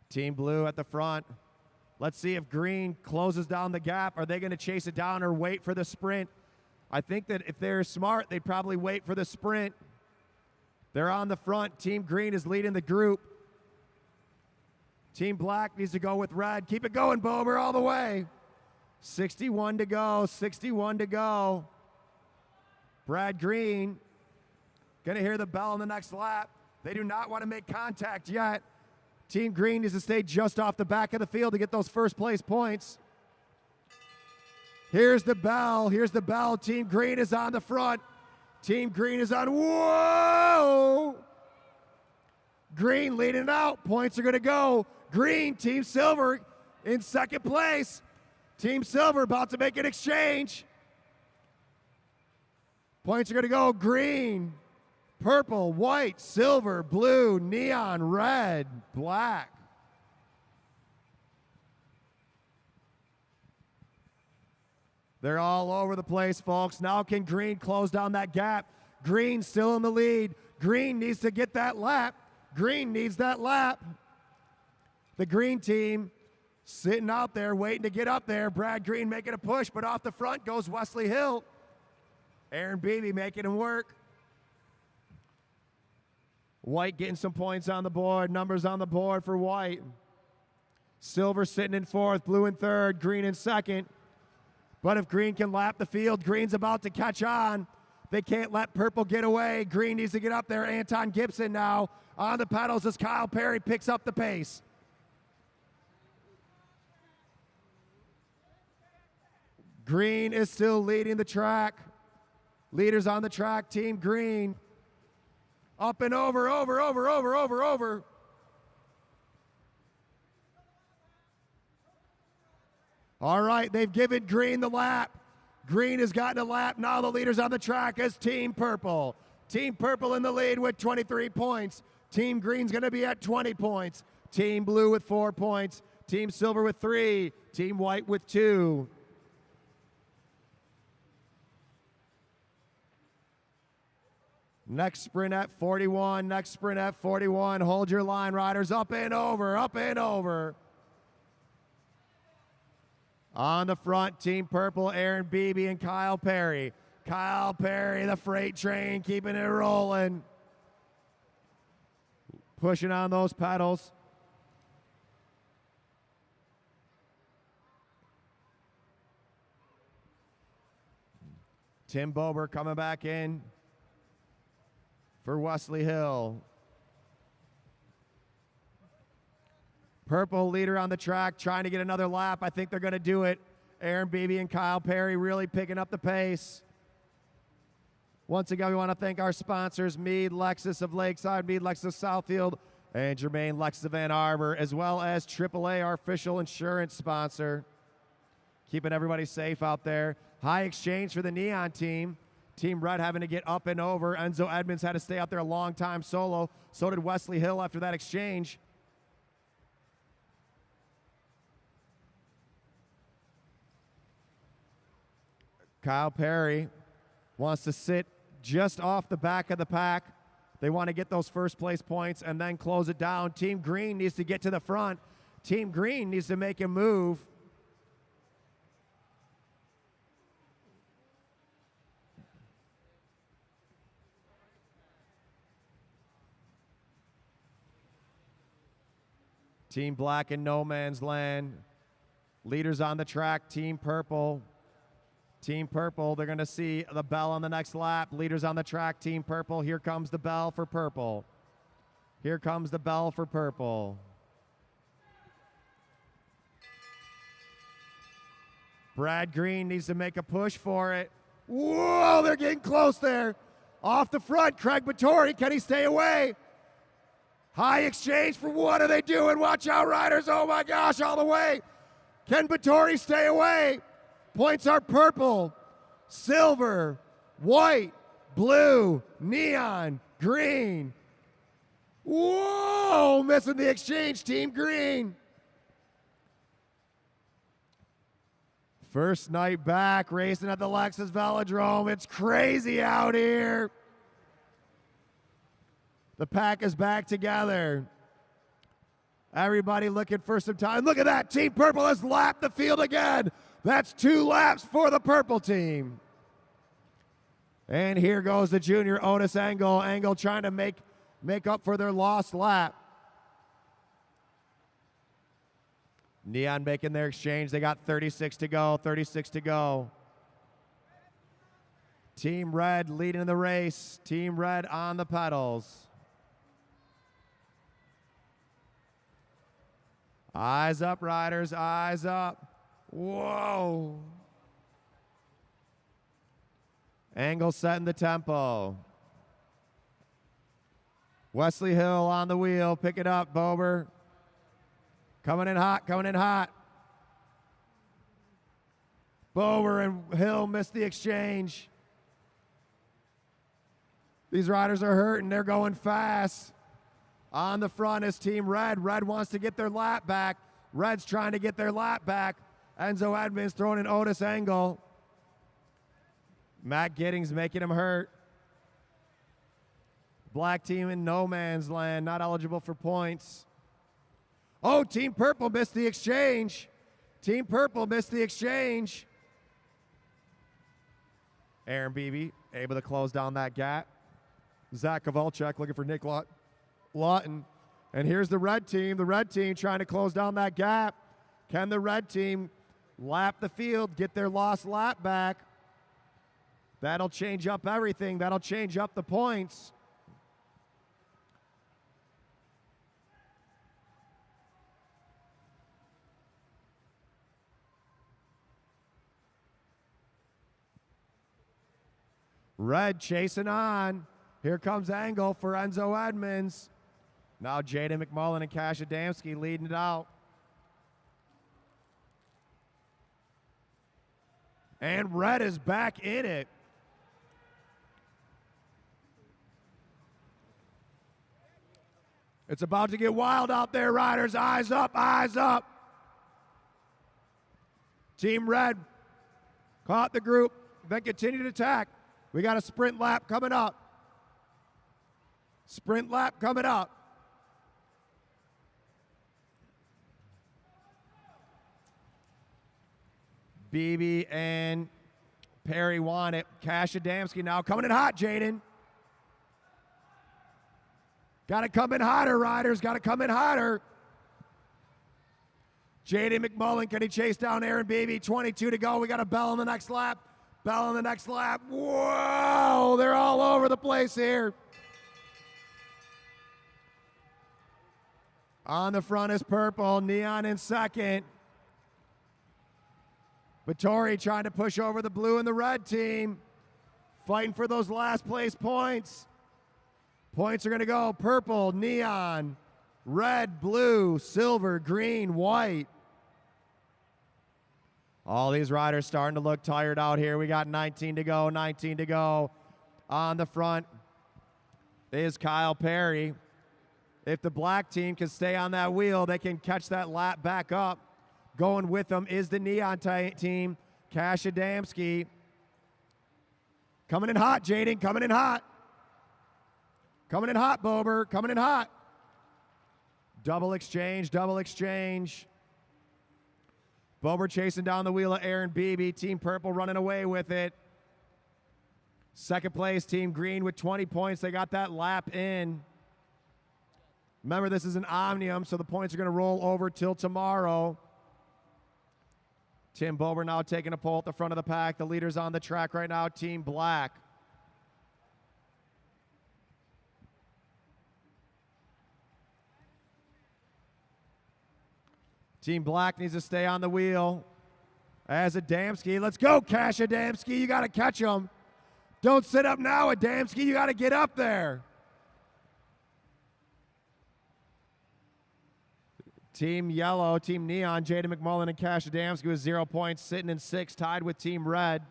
Team Blue at the front. Let's see if Green closes down the gap. Are they going to chase it down or wait for the sprint? I think that if they're smart, they'd probably wait for the sprint. They're on the front. Team Green is leading the group. Team Black needs to go with red. Keep it going, Bober, all the way. 61 to go, 61 to go. Brad Green going to hear the bell on the next lap. They do not want to make contact yet. Team Green needs to stay just off the back of the field to get those first place points. Here's the bell. Here's the bell. Team Green is on the front. Team Green is on. Whoa! Green leading it out. Points are going to go. Green, Team Silver in second place. Team Silver about to make an exchange. Points are going to go. Green, purple, white, silver, blue, neon, red, black. They're all over the place, folks. Now can Green close down that gap? Green still in the lead. Green needs to get that lap. Green needs that lap. The Green team sitting out there waiting to get up there. Brad Green making a push, but off the front goes Wesley Hill. Aaron Beebe making him work. White getting some points on the board. Numbers on the board for White. Silver sitting in fourth, blue in third, green in second. But if green can lap the field, green's about to catch on. They can't let purple get away. Green needs to get up there. Anton Gibson now on the pedals as Kyle Perry picks up the pace. Green is still leading the track. Leaders on the track, Team Green. Up and over. All right, they've given Green the lap. Green has gotten a lap. Now the leaders on the track is Team Purple. Team Purple in the lead with 23 points. Team Green's going to be at 20 points. Team Blue with 4 points. Team Silver with 3. Team White with 2. Next sprint at 41. Next sprint at 41. Hold your line, riders. Up and over. On the front, Team Purple, Aaron Beebe and Kyle Perry. Kyle Perry, the freight train, keeping it rolling. Pushing on those pedals. Tim Bober coming back in for Wesley Hill. Purple leader on the track, trying to get another lap. I think they're going to do it. Aaron Beebe and Kyle Perry really picking up the pace. Once again, we want to thank our sponsors, Meade Lexus of Lakeside, Meade Lexus of Southfield, and Germain Lexus of Ann Arbor, as well as AAA, our official insurance sponsor. Keeping everybody safe out there. High exchange for the Neon team. Team Red having to get up and over. Enzo Edmonds had to stay out there a long time solo. So did Wesley Hill after that exchange. Kyle Perry wants to sit just off the back of the pack. They want to get those first place points and then close it down. Team Green needs to get to the front. Team Green needs to make a move. Team Black in no man's land. Leaders on the track, Team Purple. Team Purple, they're going to see the bell on the next lap. Leaders on the track, Team Purple. Here comes the bell for Purple. Here comes the bell for Purple. Brad Green needs to make a push for it. Whoa, they're getting close there. Off the front, Craig Vittori, can he stay away? High exchange for what are they doing? Watch out, riders. Oh my gosh, all the way. Can Vittori stay away? Points are purple, silver, white, blue, neon, green. Whoa, missing the exchange, Team Green. First night back, racing at the Lexus Velodrome. It's crazy out here. The pack is back together. Everybody looking for some time. Look at that. Team Purple has lapped the field again. That's 2 laps for the purple team. And here goes the junior Otis Engel. Engel trying to make up for their lost lap. Neon making their exchange. They got 36 to go, 36 to go. Team Red leading the race. Team Red on the pedals. Eyes up, riders, eyes up. Whoa. Engel setting the tempo. Wesley Hill on the wheel. Pick it up, Bober. Coming in hot, coming in hot. Bober and Hill missed the exchange. These riders are hurting. They're going fast. On the front is Team Red. Red wants to get their lap back. Red's trying to get their lap back. Enzo Edmonds throwing in Otis Engel. Matt Giddings making him hurt. Black team in no man's land, not eligible for points. Oh, Team Purple missed the exchange. Team Purple missed the exchange. Aaron Beebe able to close down that gap. Zach Kovalchuk looking for Nick Lawton. And here's the red team. The red team trying to close down that gap. Can the red team lap the field, get their lost lap back? That'll change up everything. That'll change up the points. Red chasing on. Here comes Angle for Enzo Edmonds. Now Jaden McMullen and Cash Adamski leading it out. And Red is back in it. It's about to get wild out there, riders. Eyes up, eyes up. Team Red caught the group, then continued to attack. We got a sprint lap coming up. Sprint lap coming up. Beebe and Perry want it. Cash Adamski now coming in hot, Jaden. Got to come in hotter, riders. Got to come in hotter. Jaden McMullen, can he chase down Aaron Beebe? 22 to go. We got a bell on the next lap. Bell on the next lap. Whoa, they're all over the place here. On the front is purple. Neon in second. Vittori trying to push over the blue and the red team. Fighting for those last place points. Points are going to go purple, neon, red, blue, silver, green, white. All these riders starting to look tired out here. We got 19 to go, 19 to go. On the front is Kyle Perry. If the black team can stay on that wheel, they can catch that lap back up. Going with them is the neon team, Cash Adamski. Coming in hot, Jaden, coming in hot. Coming in hot, Bober, coming in hot. Double exchange, double exchange. Bober chasing down the wheel of Aaron Beebe. Team Purple running away with it. Second place, Team Green with 20 points. They got that lap in. Remember, this is an Omnium, so the points are going to roll over till tomorrow. Tim Bober now taking a pole at the front of the pack. The leaders on the track right now, Team Black. Team Black needs to stay on the wheel. As Adamski, let's go, Cash Adamski. You got to catch him. Don't sit up now, Adamski. You got to get up there. Team Yellow, Team Neon, Jaden McMullen and Cash Adamski with 0 points, sitting in 6th, tied with Team Red.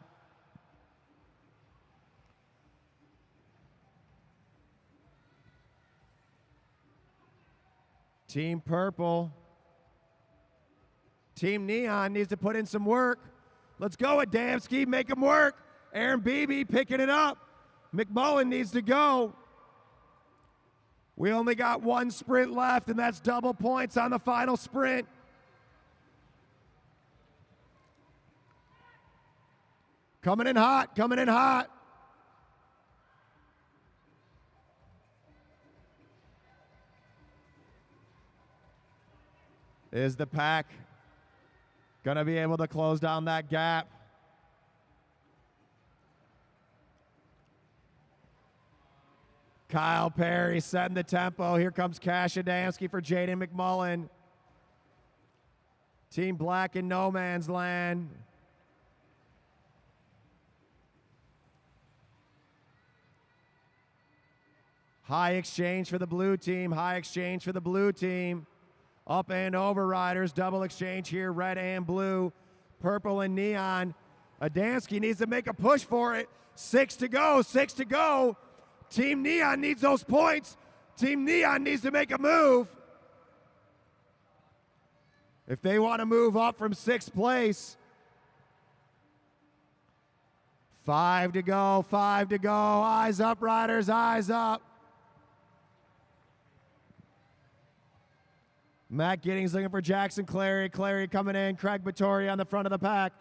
Team Purple. Team Neon needs to put in some work. Let's go, Adamski, make him work. Aaron Beebe picking it up. McMullen needs to go. We only got one sprint left, and that's double points on the final sprint. Coming in hot, coming in hot. Is the pack going to be able to close down that gap? Kyle Perry setting the tempo. Here comes Cash Adamski for Jaden McMullen. Team Black in no man's land. High exchange for the blue team. High exchange for the blue team. Up and over, riders. Double exchange here, red and blue. Purple and neon. Adamski needs to make a push for it. 6 to go, 6 to go. Team Neon needs those points. Team Neon needs to make a move. If they want to move up from 6th place. 5 to go, 5 to go. Eyes up, riders, eyes up. Matt Giddings looking for Jackson Clary. Clary coming in. Craig Vittori on the front of the pack.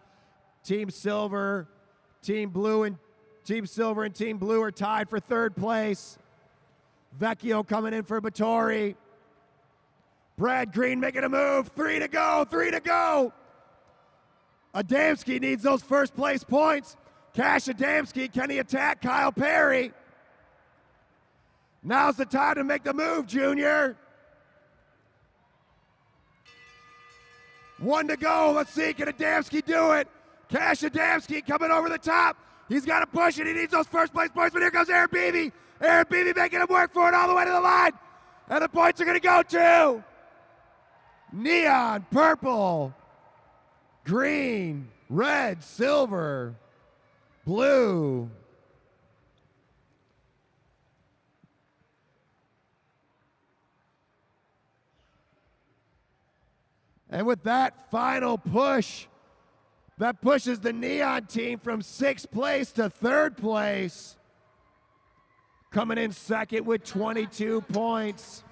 Team Silver, Team Blue, and Team Silver and Team Blue are tied for third place. Vecchio coming in for Batory. Brad Green making a move. 3 to go, 3 to go. Adamski needs those first place points. Cash Adamski, can he attack Kyle Perry? Now's the time to make the move, Junior. 1 to go. Let's see, can Adamski do it? Cash Adamski coming over the top. He's got to push it. He needs those first place points, but here comes Aaron Beebe. Aaron Beebe making him work for it all the way to the line. And the points are going to go to neon, purple, green, red, silver, blue. And with that final push, that pushes the Neon team from 6th place to 3rd place. Coming in second with 22 points.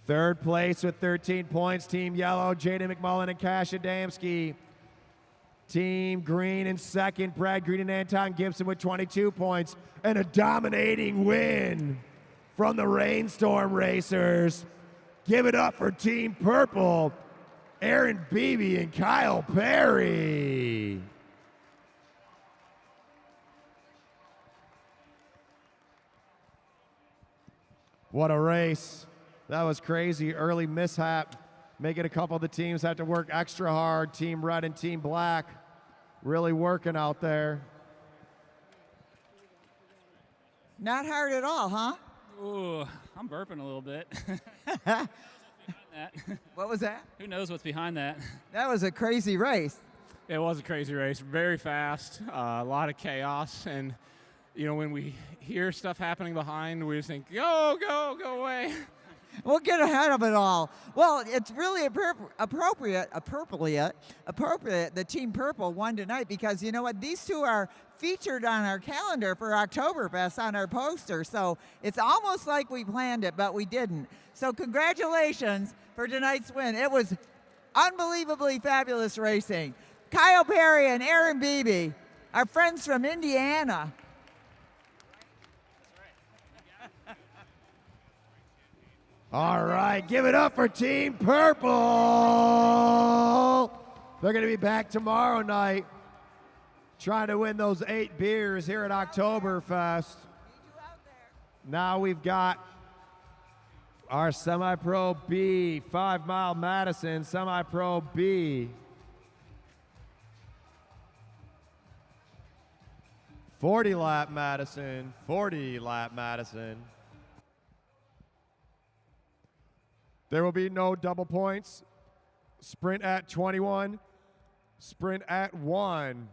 Third place with 13 points, Team Yellow, Jaden McMullen and Cash Adamski. Team Green in second, Brad Green and Anton Gibson with 22 points. And a dominating win from the Rainstorm Racers. Give it up for Team Purple, Aaron Beebe and Kyle Perry. What a race. That was crazy. Early mishap, making a couple of the teams have to work extra hard. Team Red and Team Black really working out there. Not hard at all, huh? Ooh, I'm burping a little bit. What was that? Who knows what's behind that? That was a crazy race. It was a crazy race, very fast, a lot of chaos, and you know, when we hear stuff happening behind, we just think, go, go, go away. We'll get ahead of it all. Well, it's really appropriate that Team Purple won tonight because you know what? These two are featured on our calendar for Oktoberfest on our poster. So it's almost like we planned it, but we didn't. So congratulations for tonight's win. It was unbelievably fabulous racing. Kyle Perry and Aaron Beebe, our friends from Indiana. All right, give it up for Team Purple. They're going to be back tomorrow night trying to win those 8 beers here at Oktoberfest. Now we've got our Semi-Pro B, 5 Mile Madison, Semi-Pro B. 40-lap Madison, 40-lap Madison. There will be no double points. Sprint at 21, sprint at 1.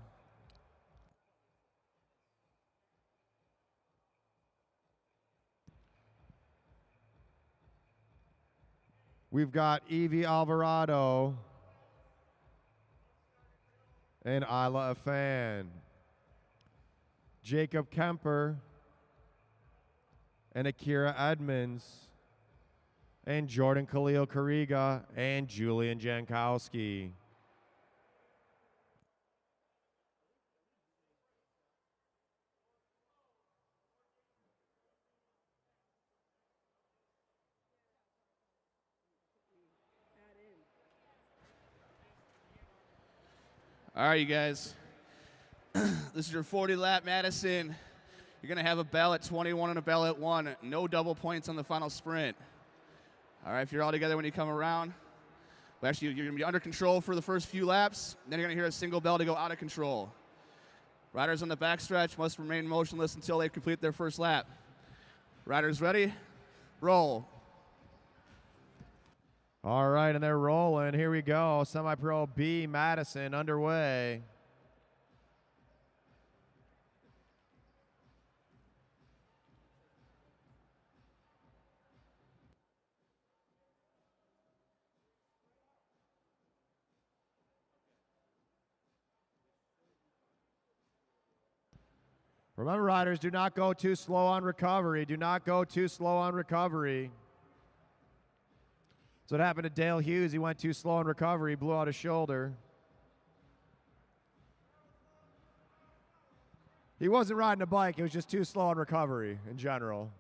We've got Evie Alvarado and Isla Afan. Jacob Kemper and Akira Edmonds. And Jordan Khalil Kariga and Julian Jankowski. All right, you guys. This is your 40-lap Madison. You're going to have a bell at 21 and a bell at 1. No double points on the final sprint. All right, if you're all together when you come around, well, actually, you're going to be under control for the first few laps. Then you're going to hear a single bell to go out of control. Riders on the backstretch must remain motionless until they complete their first lap. Riders ready? Roll. All right, and they're rolling. Here we go. Semi-Pro B Madison underway. Remember, riders, do not go too slow on recovery. Do not go too slow on recovery. So what happened to Dale Hughes. He went too slow on recovery, blew out his shoulder. He wasn't riding a bike. He was just too slow on recovery in general.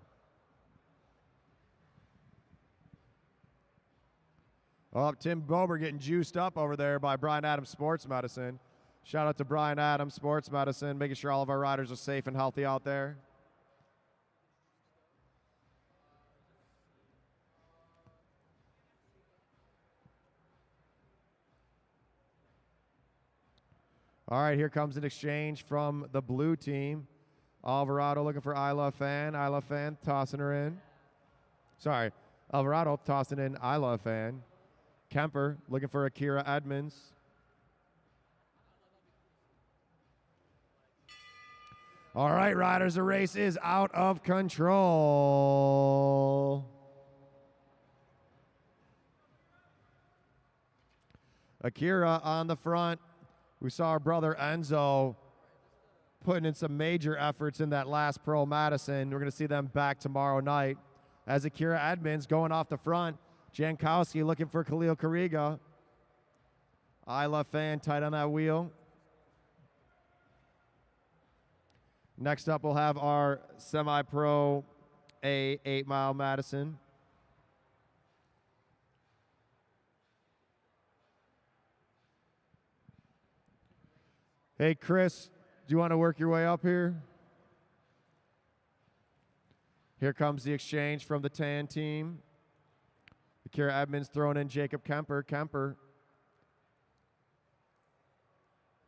Oh, Tim Bober getting juiced up over there by Brian Adams Sports Medicine. Shout out to Brian Adams Sports Medicine, making sure all of our riders are safe and healthy out there. All right, here comes an exchange from the blue team. Alvarado looking for I Love Fan. I Love Fan tossing her in. Sorry, Alvarado tossing in I Love Fan. Kemper looking for Akira Edmonds. All right, riders, the race is out of control. Akira on the front. We saw our brother Enzo putting in some major efforts in that last Pro Madison. We're going to see them back tomorrow night. As Akira Edmonds going off the front. Jankowski looking for Khalil Kariga. I Love Fan tight on that wheel. Next up, we'll have our semi-pro A 8-mile Madison. Hey, Chris, do you want to work your way up here? Here comes the exchange from the tan team. Akira Edmonds throwing in Jacob Kemper. Kemper.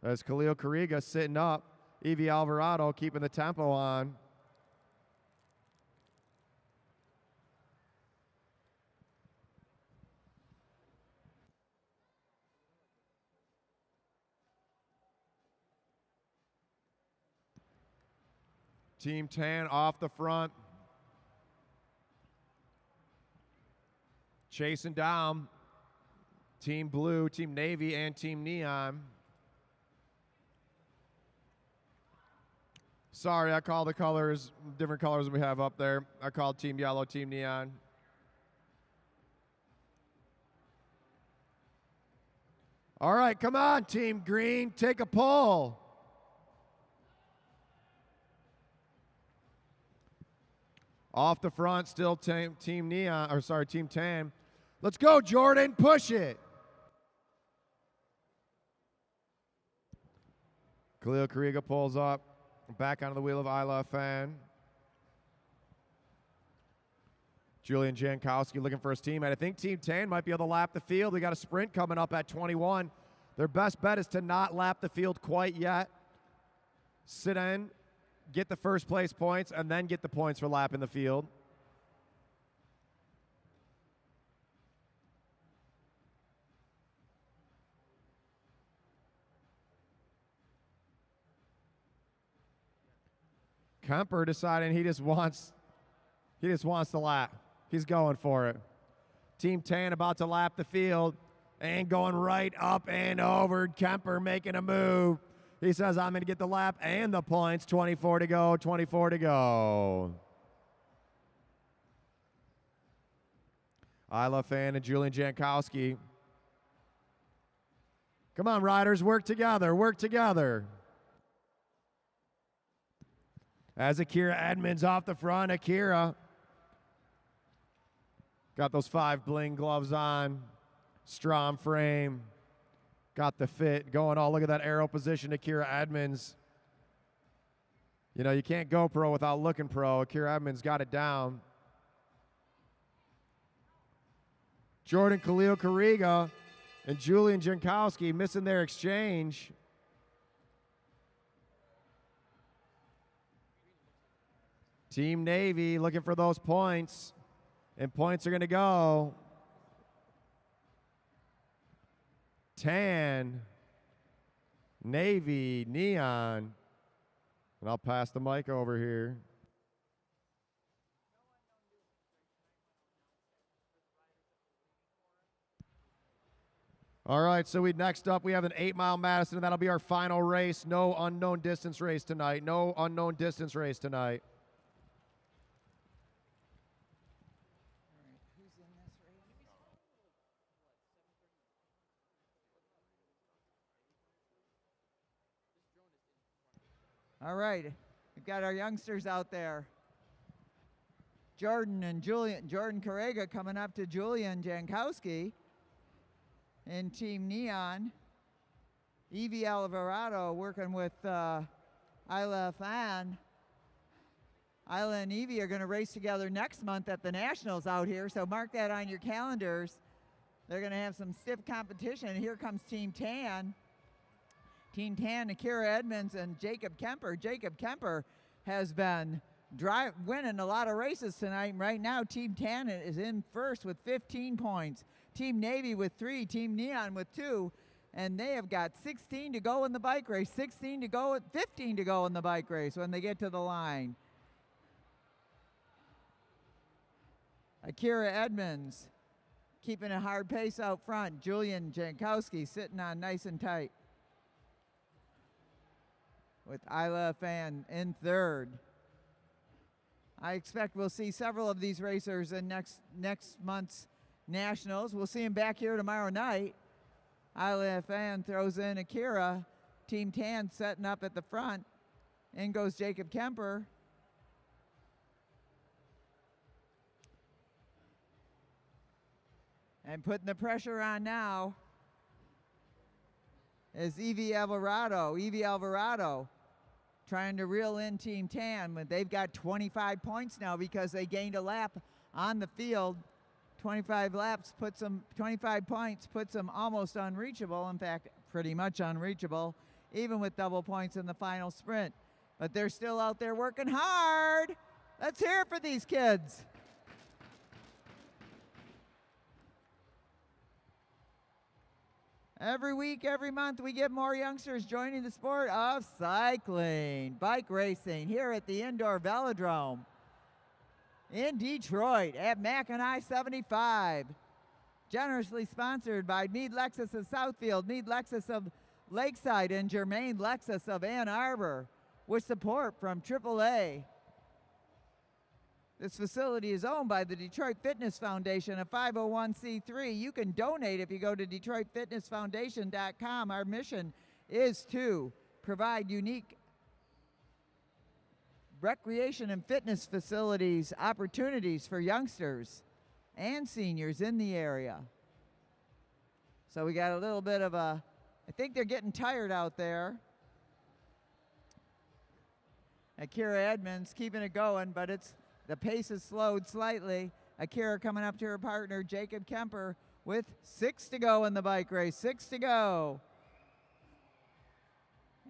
As Khalil Kariga sitting up. Evie Alvarado keeping the tempo on. Team Tan off the front. Chasing down Team Blue, Team Navy, and Team Neon. Sorry, I called the colors, different colors than we have up there. I called Team Yellow, Team Neon. All right, come on, Team Green, take a pull. Off the front, still Team Neon, or sorry, Team Tan. Let's go, Jordan, push it. Khalil Kariga pulls up. Back onto the wheel of I Love Fan. Julian Jankowski looking for his teammate. I think Team Tan might be able to lap the field. We got a sprint coming up at 21. Their best bet is to not lap the field quite yet. Sit in, get the first place points, and then get the points for lapping the field. Kemper deciding he just wants to lap. He's going for it. Team Tan about to lap the field and going right up and over. Kemper making a move. He says, I'm going to get the lap and the points. 24 to go, 24 to go. I Love Fan and Julian Jankowski. Come on, riders, work together, work together. As Akira Edmonds off the front, Akira got those 5 bling gloves on, Strom frame, got the fit going. Oh, look at that arrow position, Akira Edmonds. You know, you can't go pro without looking pro. Akira Edmonds got it down. Jordan Khalil Kariga and Julian Jankowski missing their exchange. Team Navy looking for those points, and points are going to go. Tan, Navy, Neon, and I'll pass the mic over here. All right, so next up we have an 8-mile Madison, and that'll be our final race. No unknown distance race tonight. No unknown distance race tonight. All right, we've got our youngsters out there. Jordan Correga coming up to Julian Jankowski in Team Neon. Evie Alvarado working with Isla Fan. Isla and Evie are going to race together next month at the Nationals out here, so mark that on your calendars. They're going to have some stiff competition. Here comes Team Tan. Team Tan, Akira Edmonds and Jacob Kemper. Jacob Kemper has been winning a lot of races tonight. Right now, Team Tan is in first with 15 points. Team Navy with 3, Team Neon with 2, and they have got 16 to go in the bike race, 15 to go in the bike race when they get to the line. Akira Edmonds keeping a hard pace out front. Julian Jankowski sitting on nice and tight, with Isla Fan in third. I expect we'll see several of these racers in next month's Nationals. We'll see them back here tomorrow night. Isla Fan throws in Akira. Team Tan setting up at the front. In goes Jacob Kemper. And putting the pressure on now is Evie Alvarado. Evie Alvarado trying to reel in Team Tan, but they've got 25 points now because they gained a lap on the field. 25 points puts them almost unreachable. In fact, pretty much unreachable, even with double points in the final sprint. But they're still out there working hard. Let's hear it for these kids. Every week, every month, we get more youngsters joining the sport of cycling, bike racing here at the Indoor Velodrome in Detroit at Mack and I-75. Generously sponsored by Mead Lexus of Southfield, Mead Lexus of Lakeside, and Germain Lexus of Ann Arbor, with support from AAA. This facility is owned by the Detroit Fitness Foundation, a 501c3. You can donate if you go to DetroitFitnessFoundation.com. Our mission is to provide unique recreation and fitness facilities, opportunities for youngsters and seniors in the area. So we got a little bit of I think they're getting tired out there. Akira Edmonds keeping it going, but the pace has slowed slightly. Akira coming up to her partner, Jacob Kemper, with 6 to go in the bike race. 6 to go.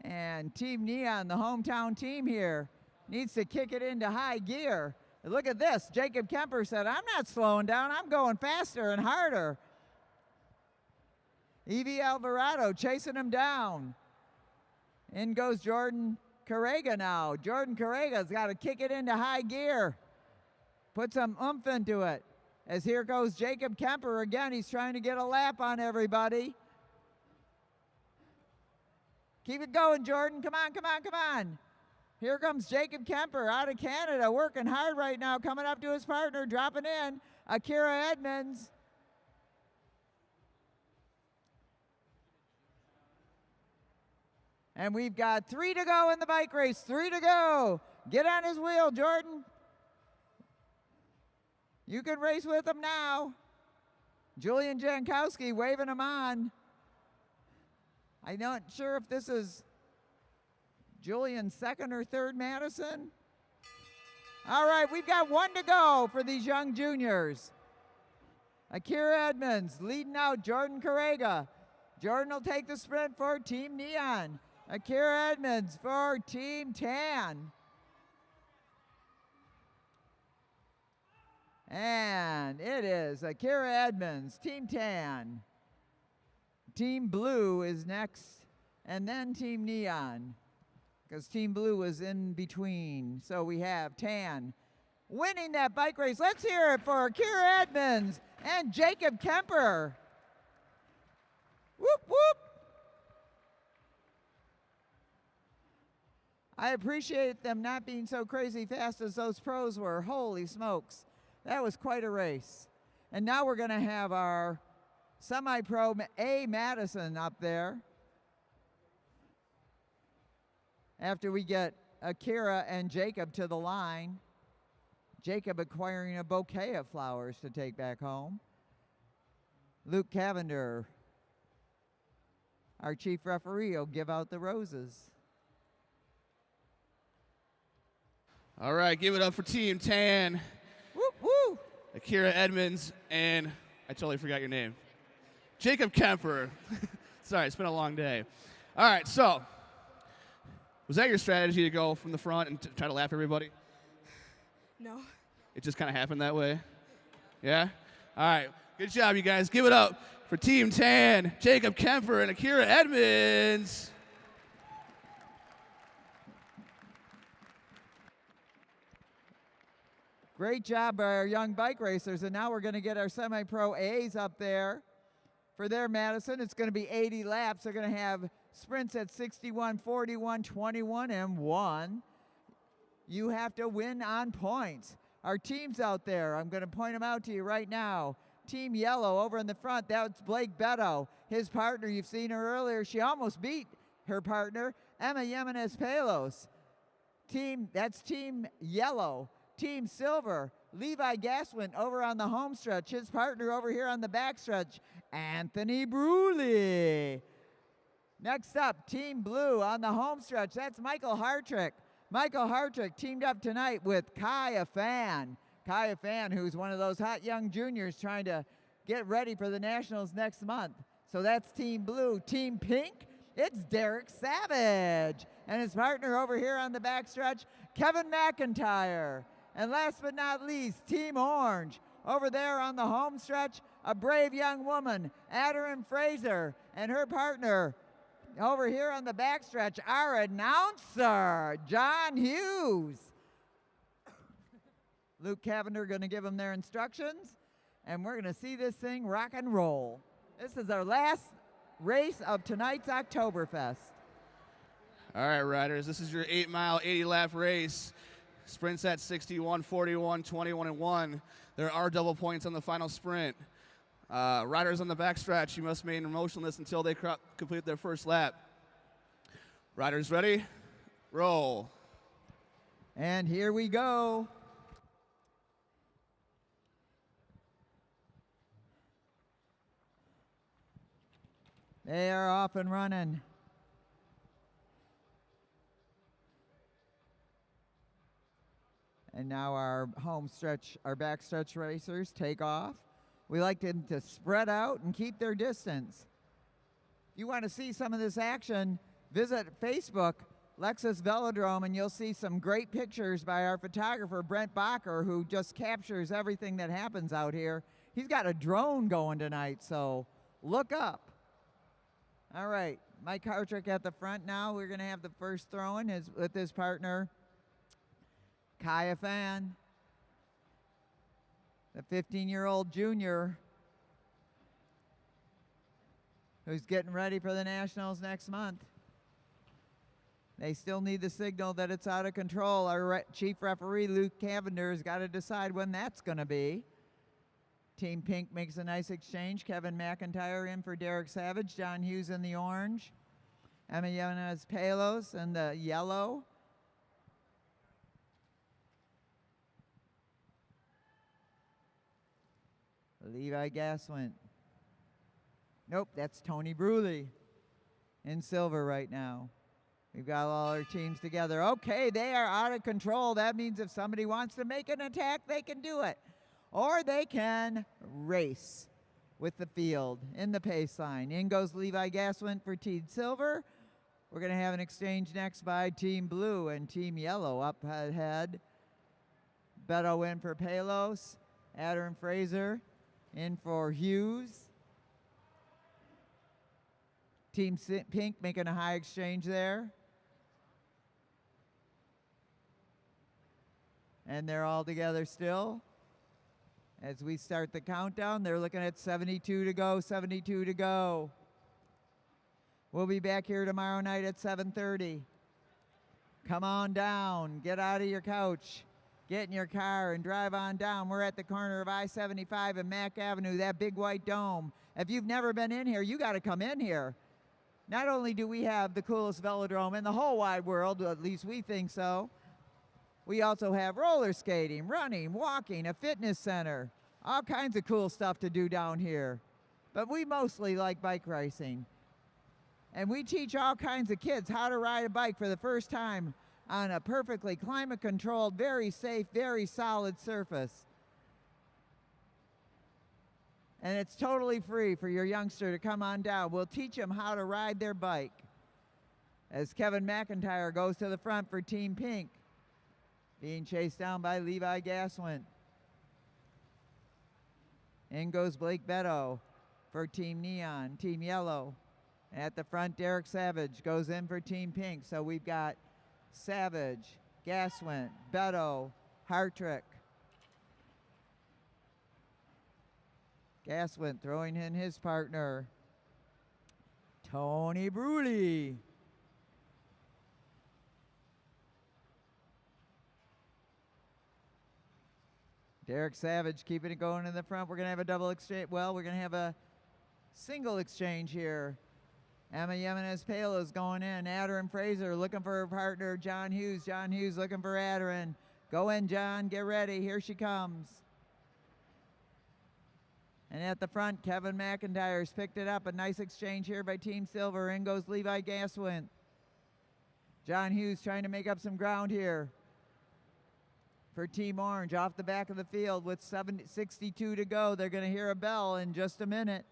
And Team Neon, the hometown team here, needs to kick it into high gear. Look at this. Jacob Kemper said, I'm not slowing down. I'm going faster and harder. Evie Alvarado chasing him down. In goes Jordan Correga now. Jordan Correga's got to kick it into high gear. Put some oomph into it. As here goes Jacob Kemper again. He's trying to get a lap on everybody. Keep it going, Jordan. Come on, come on, come on. Here comes Jacob Kemper out of Canada, working hard right now, coming up to his partner, dropping in, Akira Edmonds. And we've got 3 to go in the bike race, 3 to go. Get on his wheel, Jordan. You can race with him now. Julian Jankowski waving him on. I'm not sure if this is Julian's second or third Madison. All right, we've got 1 to go for these young juniors. Akira Edmonds leading out Jordan Correga. Jordan will take the sprint for Team Neon. Akira Edmonds for Team Tan. And it is Akira Edmonds, Team Tan. Team Blue is next, and then Team Neon, because Team Blue was in between. So we have Tan winning that bike race. Let's hear it for Akira Edmonds and Jacob Kemper. Whoop, whoop. I appreciate them not being so crazy fast as those pros were. Holy smokes. That was quite a race. And now we're going to have our semi-pro A Madison up there after we get Akira and Jacob to the line. Jacob acquiring a bouquet of flowers to take back home. Luke Cavender, our chief referee, will give out the roses. All right, give it up for Team Tan. Woo, woo. Akira Edmonds, and I totally forgot your name. Jacob Kemper. Sorry, it's been a long day. All right, so was that your strategy to go from the front and try to lap everybody? No. It just kind of happened that way? Yeah? All right, good job, you guys. Give it up for Team Tan, Jacob Kemper, and Akira Edmonds. Great job by our young bike racers, and now we're going to get our semi-pro A's up there. For their Madison, it's going to be 80 laps. They're going to have sprints at 61, 41, 21, and 1. You have to win on points. Our teams out there, I'm going to point them out to you right now. Team Yellow over in the front, that's Blake Beto. His partner, you've seen her earlier. She almost beat her partner, Emma Yemenes Palos. That's Team Yellow. Team Silver, Levi Gaswin over on the home stretch. His partner over here on the back stretch, Anthony Bruley. Next up, Team Blue on the home stretch. That's Michael Hartrick. Michael Hartrick teamed up tonight with Kaya Fan. Kaya Fan, who's one of those hot young juniors trying to get ready for the Nationals next month. So that's Team Blue. Team Pink, it's Derek Savage. And his partner over here on the back stretch, Kevin McIntyre. And last but not least, Team Orange. Over there on the home stretch, a brave young woman, Aderin Fraser, and her partner. Over here on the back stretch, our announcer, John Hughes. Luke Cavender going to give them their instructions, and we're going to see this thing rock and roll. This is our last race of tonight's Oktoberfest. All right, riders, this is your 8-mile, 80-lap race. Sprints at 61, 41, 21, and 1. There are double points on the final sprint. Riders on the backstretch, you must remain motionless until they complete their first lap. Riders ready? Roll. And here we go. They are off and running. And now our back stretch racers take off. We like them to spread out and keep their distance. If you want to see some of this action, visit Facebook, Lexus Velodrome, and you'll see some great pictures by our photographer, Brent Bacher, who just captures everything that happens out here. He's got a drone going tonight, so look up. All right, Mike Hartrick at the front now. We're going to have the first throw-in with his partner, Kaya Fan, the 15-year-old junior who's getting ready for the Nationals next month. They still need the signal that it's out of control. Our chief referee, Luke Cavender, has got to decide when that's going to be. Team Pink makes a nice exchange. Kevin McIntyre in for Derek Savage. John Hughes in the orange. Emma Yemenes Palos in the yellow. Levi Gaswin. Nope, that's Tony Bruley in silver right now. We've got all our teams together. Okay, they are out of control. That means if somebody wants to make an attack, they can do it. Or they can race with the field in the pace line. In goes Levi Gaswin for Team Silver. We're going to have an exchange next by Team Blue and Team Yellow up ahead. Beto in for Palos. Aderin Fraser in for Hughes. Team Pink making a high exchange there. And they're all together still. As we start the countdown, they're looking at 72 to go, 72 to go. We'll be back here tomorrow night at 7:30. Come on down. Get out of your couch. Get in your car and drive on down. We're at the corner of I-75 and Mack Avenue, that big white dome. If you've never been in here, you got to come in here. Not only do we have the coolest velodrome in the whole wide world, at least we think so, we also have roller skating, running, walking, a fitness center, all kinds of cool stuff to do down here. But we mostly like bike racing. And we teach all kinds of kids how to ride a bike for the first time on a perfectly climate-controlled, very safe, very solid surface. And it's totally free for your youngster to come on down. We'll teach them how to ride their bike. As Kevin McIntyre goes to the front for Team Pink, being chased down by Levi Gaswin. In goes Blake Beto for Team Neon, Team Yellow. At the front, Derek Savage goes in for Team Pink. So we've got Savage, Gaswin, Beto, Hartrick. Gaswin throwing in his partner, Tony Bruley. Derek Savage keeping it going in the front. We're going to have a double exchange. Well, we're going to have a single exchange here. Emma Yemenez Palos going in. Adderin Fraser looking for her partner, John Hughes. John Hughes looking for Adderin. Go in, John. Get ready. Here she comes. And at the front, Kevin McIntyre's picked it up. A nice exchange here by Team Silver. In goes Levi Gaswin. John Hughes trying to make up some ground here for Team Orange off the back of the field with 62 to go. They're going to hear a bell in just a minute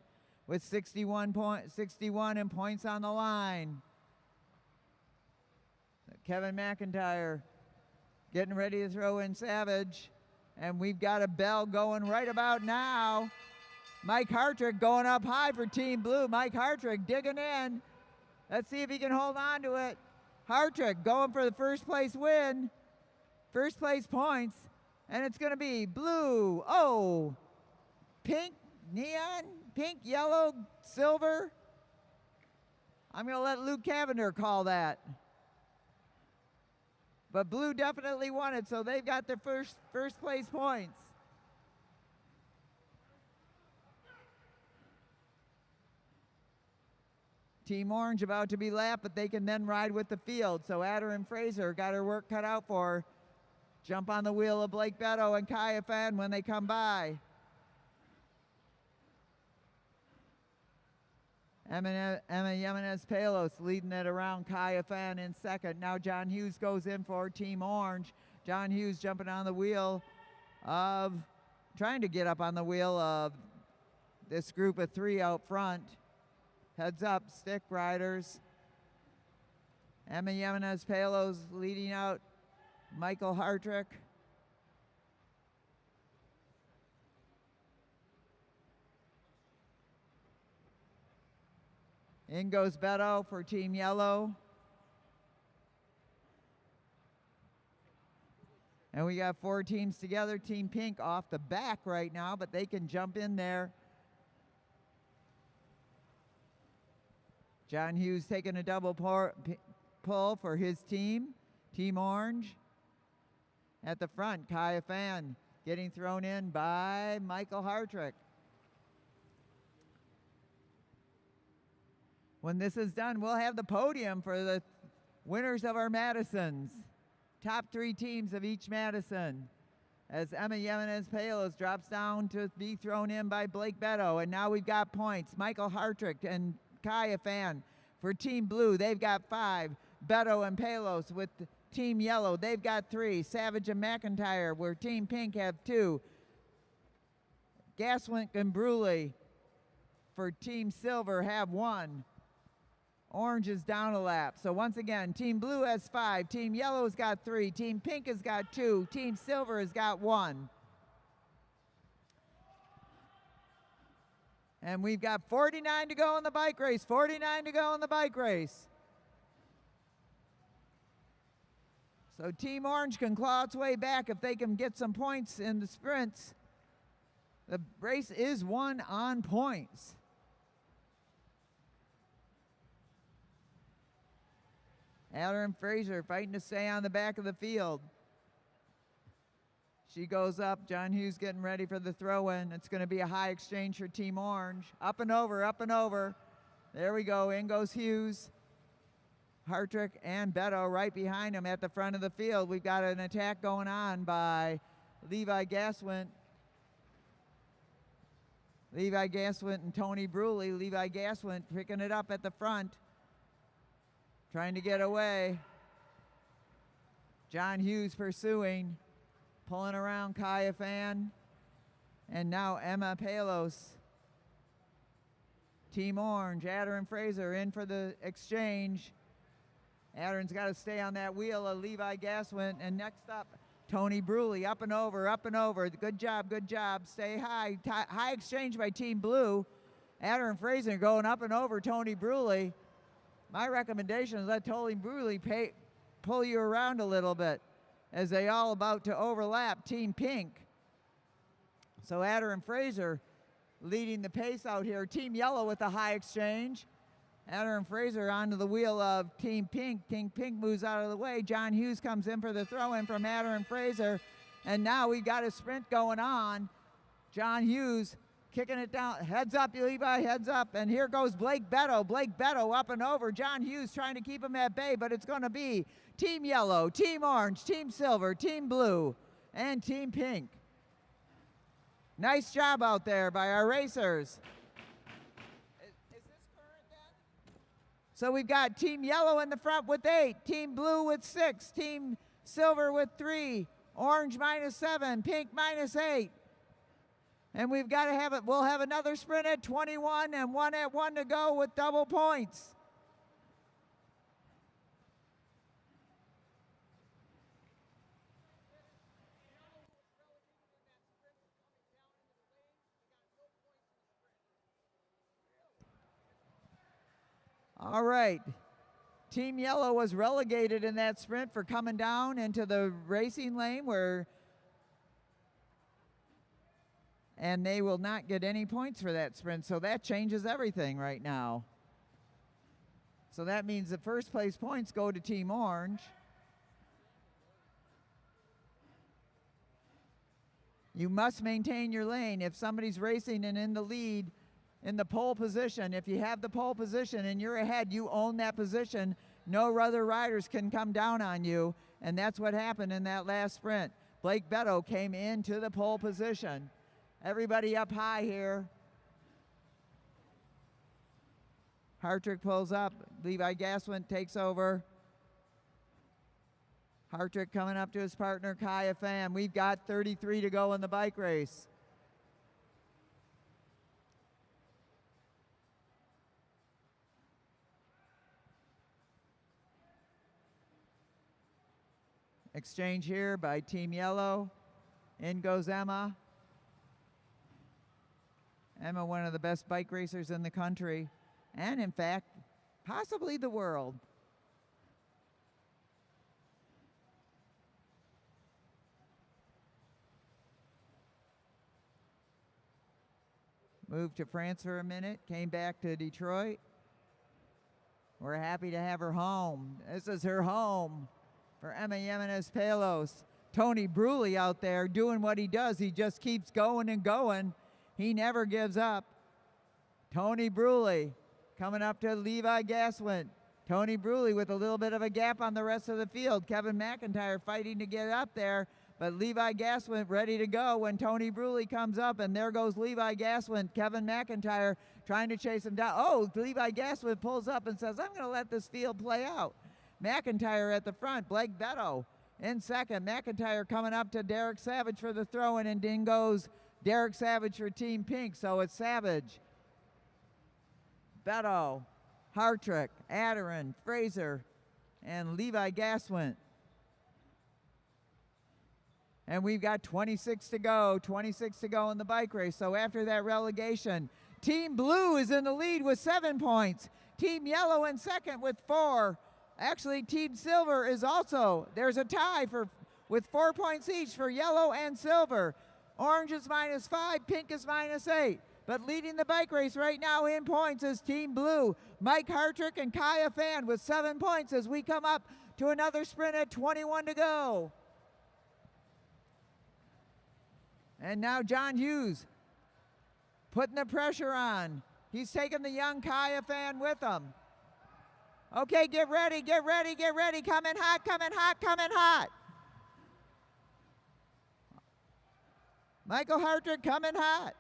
with 61 and points on the line. Kevin McIntyre getting ready to throw in Savage. And we've got a bell going right about now. Mike Hartrick going up high for Team Blue. Mike Hartrick digging in. Let's see if he can hold on to it. Hartrick going for the first place win. First place points. And it's going to be blue, pink, neon, pink, yellow, silver. I'm going to let Luke Cavender call that. But blue definitely won it, so they've got their first place points. Team Orange about to be lapped, but they can then ride with the field. So Adderin Fraser got her work cut out for her. Jump on the wheel of Blake Beto and Kaya Fan when they come by. Emma Yemenez Palos leading it around. Kaya Fan in second. Now John Hughes goes in for Team Orange. John Hughes jumping on the wheel of, trying to get up on the wheel of this group of three out front. Heads up, stick riders. Emma Yemenez Palos leading out Michael Hartrick. In goes Beto for Team Yellow. And we got four teams together. Team Pink off the back right now, but they can jump in there. John Hughes taking a double pull for his team. Team Orange. At the front, Kaya Fan getting thrown in by Michael Hartrick. When this is done, we'll have the podium for the winners of our Madisons. Top three teams of each Madison. As Emma Yemenez Palos drops down to be thrown in by Blake Beto. And now we've got points. Michael Hartrick and Kaya Fan for Team Blue. They've got 5. Beto and Palos with Team Yellow. They've got 3. Savage and McIntyre where Team Pink have 2. Gaswin and Bruley for Team Silver have 1. Orange is down a lap. So once again, Team Blue has 5. Team Yellow's got 3. Team Pink has got 2. Team Silver has got 1. And we've got 49 to go in the bike race. 49 to go in the bike race. So Team Orange can claw its way back if they can get some points in the sprints. The race is won on points. Adder Fraser fighting to stay on the back of the field. She goes up. John Hughes getting ready for the throw-in. It's going to be a high exchange for Team Orange. Up and over, up and over. There we go. In goes Hughes. Hartrick and Beto right behind him at the front of the field. We've got an attack going on by Levi Gaswint. Levi Gaswint and Tony Bruley. Levi Gaswint picking it up at the front. Trying to get away. John Hughes pursuing. Pulling around Kaya Fan. And now Emma Palos. Team Orange, Adder and Fraser in for the exchange. Adder's got to stay on that wheel of Levi Gaswint. And next up, Tony Bruley, up and over, up and over. Good job, good job. Stay high. High exchange by Team Blue. Adder and Fraser going up and over Tony Bruley. My recommendation is let Tony Bruley pull you around a little bit as they all about to overlap Team Pink. So Adder and Fraser leading the pace out here. Team Yellow with the high exchange. Adder and Fraser onto the wheel of Team Pink. Team Pink moves out of the way. John Hughes comes in for the throw-in from Adder and Fraser. And now we got a sprint going on. John Hughes kicking it down. Heads up, Levi, heads up. And here goes Blake Beto. Blake Beto up and over. John Hughes trying to keep him at bay, but it's going to be Team Yellow, Team Orange, Team Silver, Team Blue, and Team Pink. Nice job out there by our racers. So we've got Team Yellow in the front with 8, Team Blue with 6, Team Silver with 3, Orange -7, Pink -8. And we've got to have it. We'll have another sprint at 21 and one at 1 to go with double points. All right. Team Yellow was relegated in that sprint for coming down into the racing lane and they will not get any points for that sprint. So that changes everything right now. So that means the first place points go to Team Orange. You must maintain your lane. If somebody's racing and in the lead, in the pole position, if you have the pole position and you're ahead, you own that position. No other riders can come down on you, and that's what happened in that last sprint. Blake Beto came into the pole position. Everybody up high here. Hartrick pulls up. Levi Gaswint takes over. Hartrick coming up to his partner, Kaya Pham. We've got 33 to go in the bike race. Exchange here by Team Yellow. In goes Emma. Emma, one of the best bike racers in the country, and in fact, possibly the world. Moved to France for a minute, came back to Detroit. We're happy to have her home. This is her home for Emma Jimenez Palos. Tony Bruley out there doing what he does. He just keeps going and going. He never gives up. Tony Bruley coming up to Levi Gaswint. Tony Bruley with a little bit of a gap on the rest of the field. Kevin McIntyre fighting to get up there, but Levi Gaswint ready to go when Tony Bruley comes up, and there goes Levi Gaswint. Kevin McIntyre trying to chase him down. Oh, Levi Gaswint pulls up and says, I'm going to let this field play out. McIntyre at the front. Blake Beto in second. McIntyre coming up to Derek Savage for the throw-in, and in goes Derek Savage for Team Pink. So it's Savage, Beto, Hartrick, Adderin, Fraser, and Levi Gaswint. And we've got 26 to go. 26 to go in the bike race. So after that relegation, Team Blue is in the lead with 7 points. Team Yellow in second with 4. Actually, Team Silver is also, there's a tie with 4 points each for Yellow and Silver. Orange is -5, Pink is -8. But leading the bike race right now in points is Team Blue. Mike Hartrick and Kaya Fan with 7 points as we come up to another sprint at 21 to go. And now John Hughes putting the pressure on. He's taking the young Kaya Fan with him. Okay, get ready, get ready, get ready. Coming hot, coming hot, coming hot. Michael Hartrick coming hot.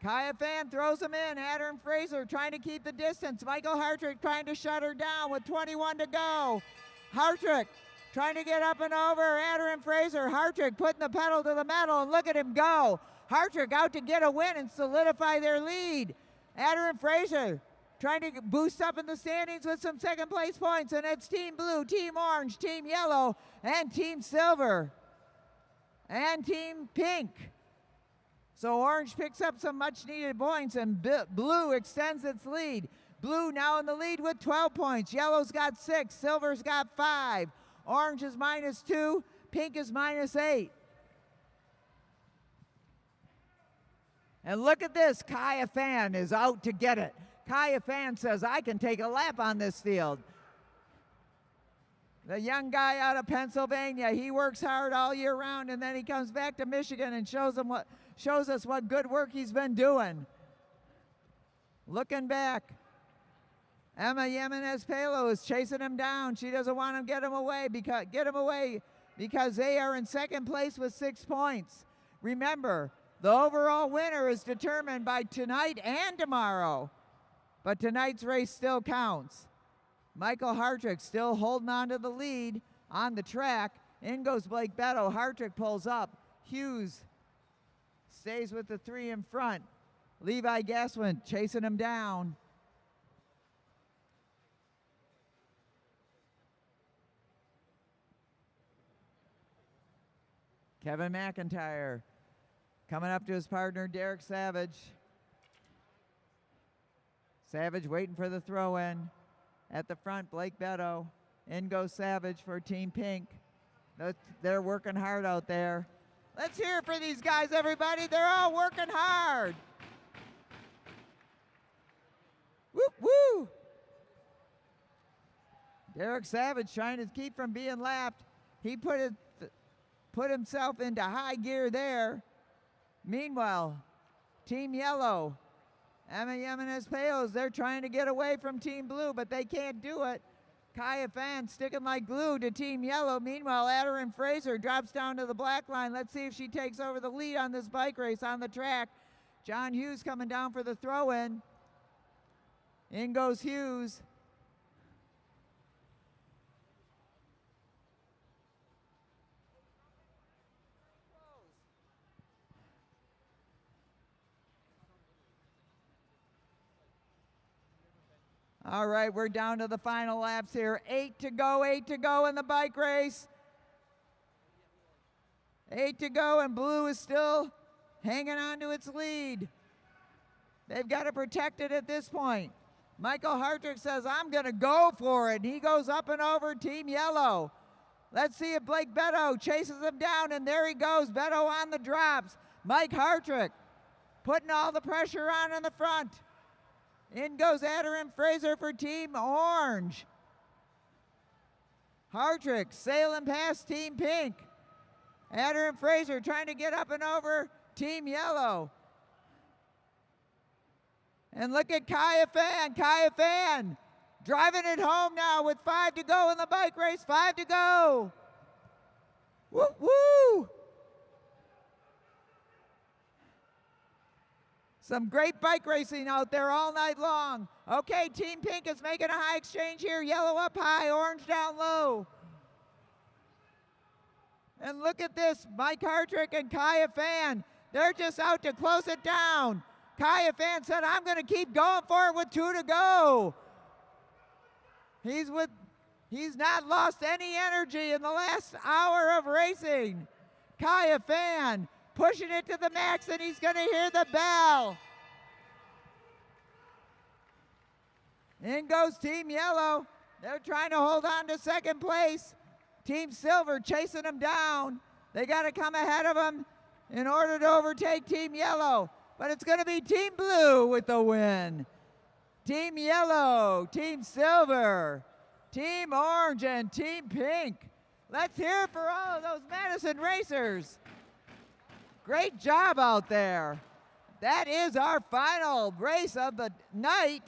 Kaya Fan throws him in. Adam Fraser trying to keep the distance. Michael Hartrick trying to shut her down with 21 to go. Hartrick trying to get up and over. Adam Fraser. Hartrick putting the pedal to the metal, and look at him go. Hartrick out to get a win and solidify their lead. Adam Fraser trying to boost up in the standings with some second place points, and it's Team Blue, Team Orange, Team Yellow, and Team Silver, and Team Pink. So Orange picks up some much needed points, and Blue extends its lead. Blue now in the lead with 12 points. Yellow's got 6, Silver's got 5. Orange is -2, Pink is -8. And look at this, Kaya Fan is out to get it. Kaya Fan says, I can take a lap on this field. The young guy out of Pennsylvania, he works hard all year round, and then he comes back to Michigan and shows us what good work he's been doing. Looking back, Emma Jimenez Palo is chasing him down. She doesn't want to get him away because they are in second place with 6 points. Remember, the overall winner is determined by tonight and tomorrow, but tonight's race still counts. Michael Hartrick still holding on to the lead on the track. In goes Blake Beto. Hartrick pulls up. Hughes stays with the 3 in front. Levi Gaswin chasing him down. Kevin McIntyre coming up to his partner, Derek Savage. Savage waiting for the throw-in. At the front, Blake Beto. In goes Savage for Team Pink. They're working hard out there. Let's hear it for these guys, everybody. They're all working hard. Woo, woo. Derek Savage trying to keep from being lapped. He put himself into high gear there. Meanwhile, Team Yellow, Emma Jimenez Payos, they're trying to get away from Team Blue, but they can't do it. Kaya Fan sticking like glue to Team Yellow. Meanwhile, Aderin Fraser drops down to the black line. Let's see if she takes over the lead on this bike race on the track. John Hughes coming down for the throw-in. In goes Hughes. All right, we're down to the final laps here. 8 to go in the bike race. 8 to go, and Blue is still hanging on to its lead. They've got to protect it at this point. Michael Hartrick says, I'm going to go for it. He goes up and over Team Yellow. Let's see if Blake Beto chases him down, and there he goes. Beto on the drops. Mike Hartrick putting all the pressure on in the front. In goes Aderin Fraser for Team Orange. Hartrick sailing past Team Pink. Aderin Fraser trying to get up and over Team Yellow. And look at Kaya Fan. Kaya Fan driving it home now with 5 to go in the bike race. 5 to go. Woo, woo. Some great bike racing out there all night long. Okay, Team Pink is making a high exchange here. Yellow up high, orange down low. And look at this, Mike Hartrick and Kaya Fan. They're just out to close it down. Kaya Fan said, I'm going to keep going for it with 2 to go. He's not lost any energy in the last hour of racing. Kaya Fan pushing it to the max, and he's going to hear the bell. In goes Team Yellow. They're trying to hold on to second place. Team Silver chasing them down. They got to come ahead of them. in order to overtake Team Yellow. But it's going to be Team Blue with the win. Team Yellow, Team Silver, Team Orange, and Team Pink. Let's hear it for all of those Madison racers. Great job out there. That is our final race of the night.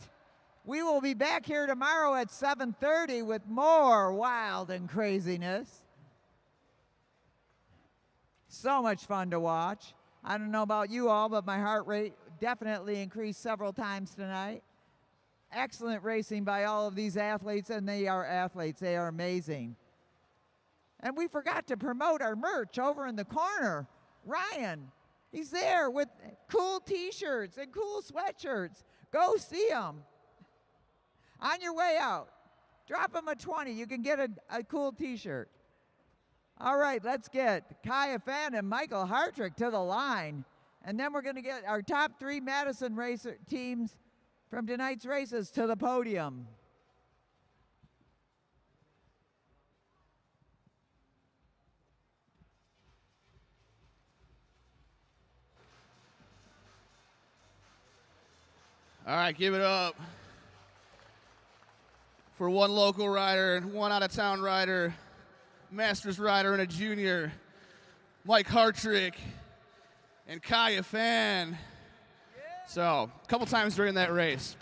We will be back here tomorrow at 7:30 with more wild and craziness. So much fun to watch. I don't know about you all, but my heart rate definitely increased several times tonight. Excellent racing by all of these athletes, and they are athletes. They are amazing. And we forgot to promote our merch over in the corner. Ryan, he's there with cool t-shirts and cool sweatshirts. Go see him. On your way out, drop him a 20. You can get a cool t-shirt. All right, let's get Kaya Fan and Michael Hartrick to the line. And then we're going to get our top 3 Madison racer teams from tonight's races to the podium. All right, give it up for one local rider, one out-of-town rider, Masters rider, and a junior, Mike Hartrick and Kaya Fan. So, a couple times during that race,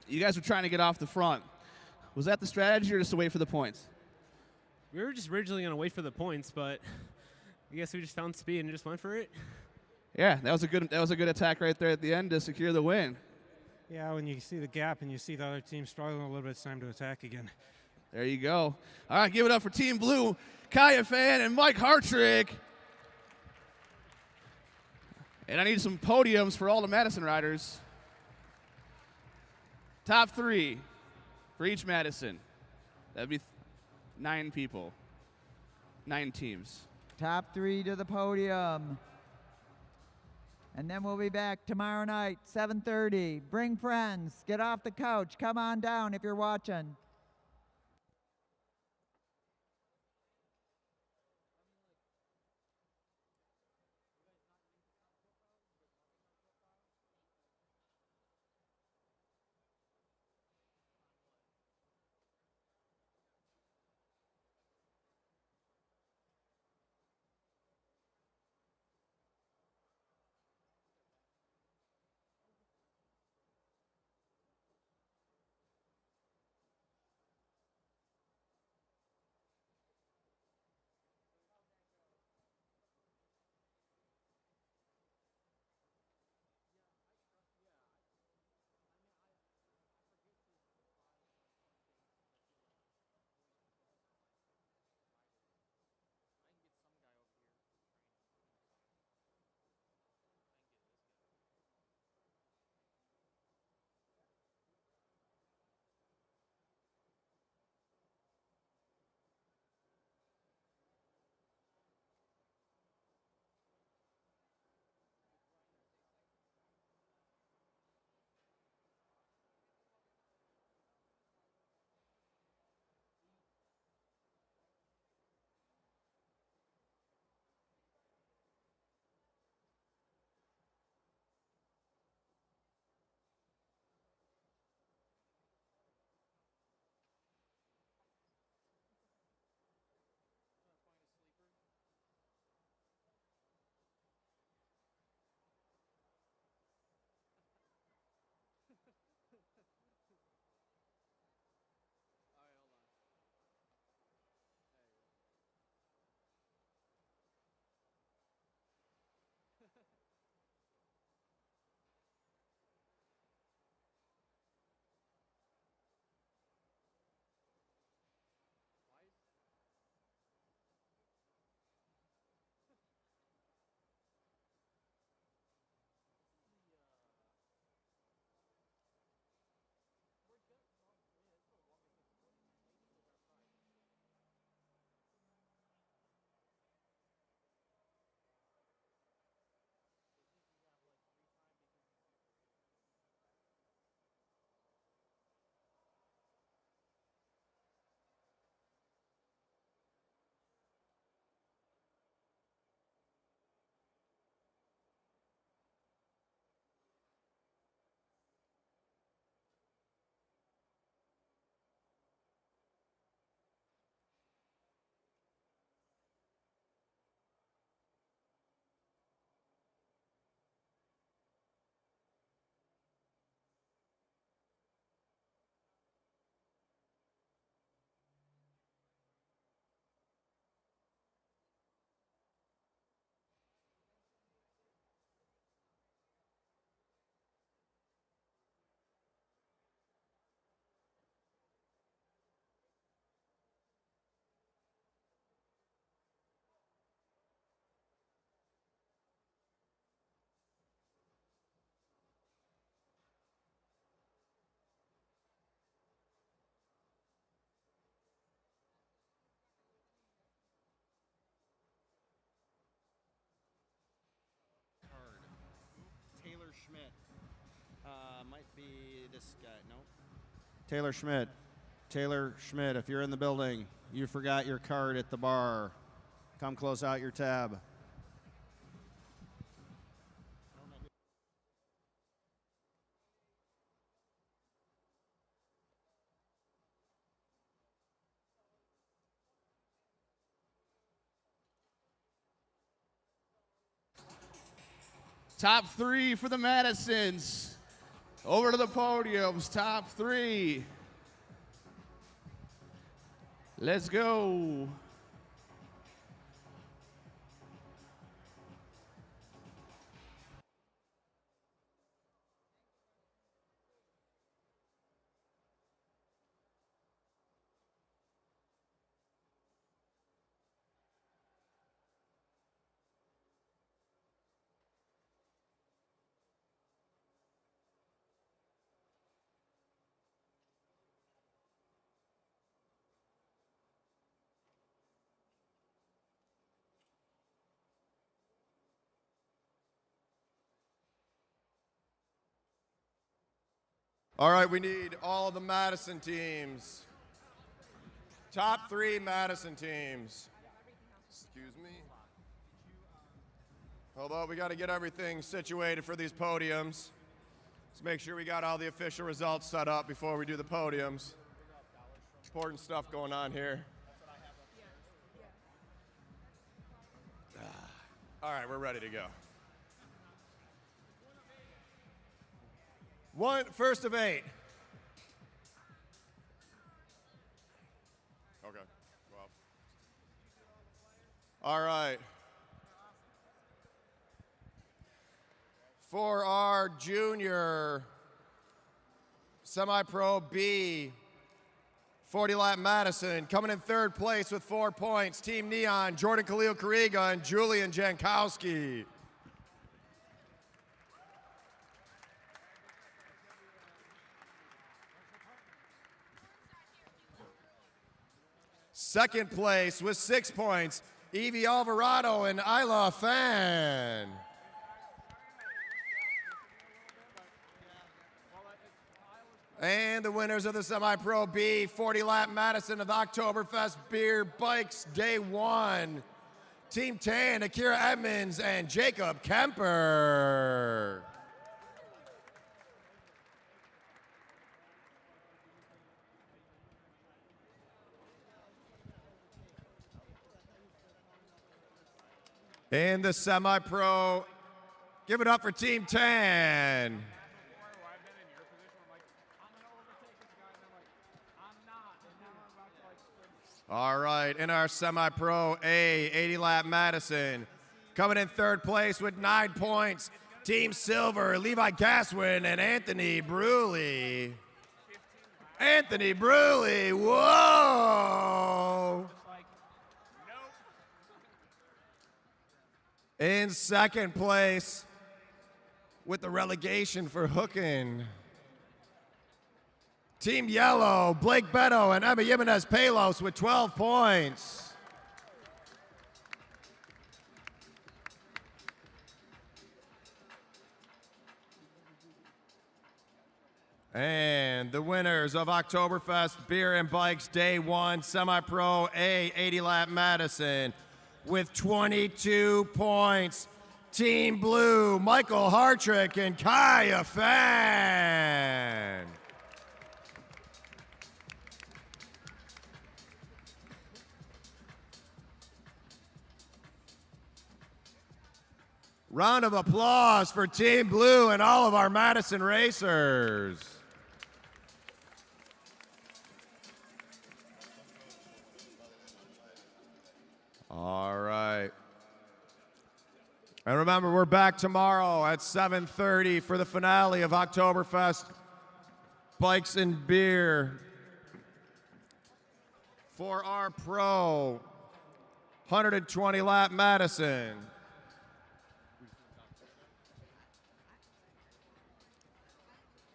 you guys were trying to get off the front. Was that the strategy or just to wait for the points? We were just originally going to wait for the points, but I guess we just found speed and just went for it. Yeah, that was a good attack right there at the end to secure the win. Yeah, when you see the gap and you see the other team struggling a little bit, it's time to attack again. There you go. All right, give it up for Team Blue, Kaya Fan and Mike Hartrick. And I need some podiums for all the Madison riders. Top 3 for each Madison. That'd be 9 people, 9 teams. Top 3 to the podium. And then we'll be back tomorrow night, 7:30. Bring friends. Get off the couch. Come on down if you're watching. Might be this guy. Nope. Taylor Schmidt. Taylor Schmidt, if you're in the building, you forgot your card at the bar. Come close out your tab. Top 3 for the Madisons. Over to the podiums, top 3. Let's go. All right, we need all of the Madison teams. Top 3 Madison teams. Excuse me. Hold on, we got to get everything situated for these podiums. Let's make sure we got all the official results set up before we do the podiums. Important stuff going on here. All right, we're ready to go. First of 8. Okay, well. All right. For our junior semi-pro B, 40-lap Madison, coming in 3rd place with 4 points, Team Neon, Jordan Khalil Kariga and Julian Jankowski. Second place with 6 points, Evie Alvarado and Isla Fan. And the winners of the Semi-Pro B 40-lap Madison of the Oktoberfest Beer Bikes Day 1, Team Tan, Akira Edmonds and Jacob Kemper. In the semi-pro, give it up for Team Tan. All right, in our semi-pro A, 80-lap Madison, coming in 3rd place with 9 points, Team Silver, Levi Gaswin and Anthony Bruley. Anthony Bruley, whoa! In 2nd place, with the relegation for hooking, Team Yellow, Blake Beto and Emma Jimenez Palos with 12 points. And the winners of Oktoberfest Beer and Bikes Day 1 Semi-Pro A 80-lap Madison with 22 points, Team Blue, Michael Hartrick and Kaya Fan. Round of applause for Team Blue and all of our Madison racers. All right. And remember, we're back tomorrow at 7:30 for the finale of Oktoberfest Bikes and Beer. For our pro 120-lap Madison.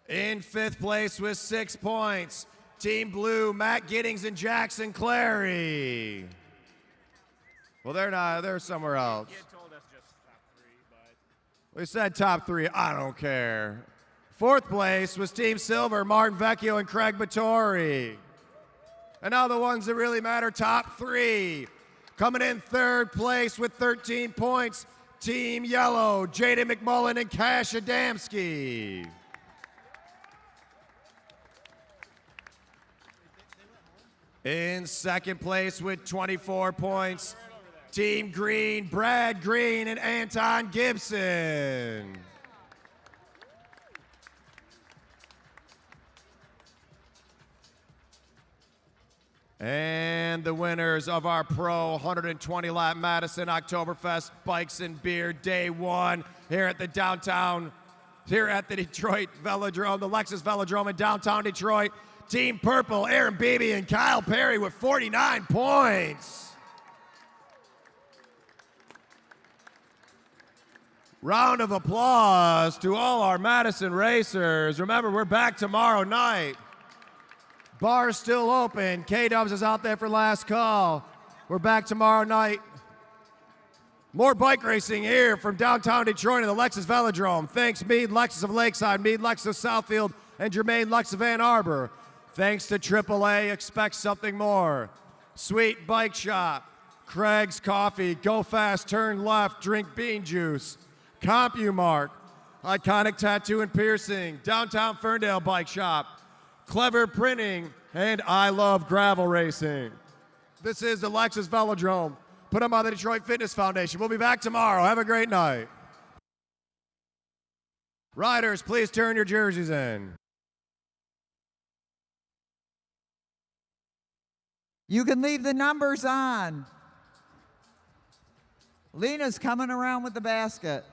In 5th place with 6 points, Team Blue, Matt Giddings and Jackson Clary. Well, they're not, they're somewhere else. He had told us just top 3, but We said top 3, I don't care. Fourth place was Team Silver, Martin Vecchio and Craig Battori. And now the ones that really matter, top three. Coming in third place with 13 points, Team Yellow, Jaden McMullen and Cash Adamski. In second place with 24 points, Team Green, Brad Green and Anton Gibson. And the winners of our Pro 120 lap Madison Oktoberfest Bikes and Beer Day 1 here at the Detroit Velodrome, the Lexus Velodrome in downtown Detroit. Team Purple, Aaron Beebe and Kyle Perry with 49 points. Round of applause to all our Madison racers. Remember, we're back tomorrow night. Bar's still open. K-Dubs is out there for last call. We're back tomorrow night. More bike racing here from downtown Detroit in the Lexus Velodrome. Thanks, Mead Lexus of Lakeside, Mead Lexus of Southfield, and Germain Lexus of Ann Arbor. Thanks to AAA, expect something more. Sweet Bike Shop, Craig's Coffee, Go Fast, Turn Left, Drink Bean Juice, CompuMark, Iconic Tattoo and Piercing, Downtown Ferndale Bike Shop, Clever Printing, and I Love Gravel Racing. This is the Lexus Velodrome, put on by the Detroit Fitness Foundation. We'll be back tomorrow. Have a great night. Riders, please turn your jerseys in. You can leave the numbers on. Lena's coming around with the basket.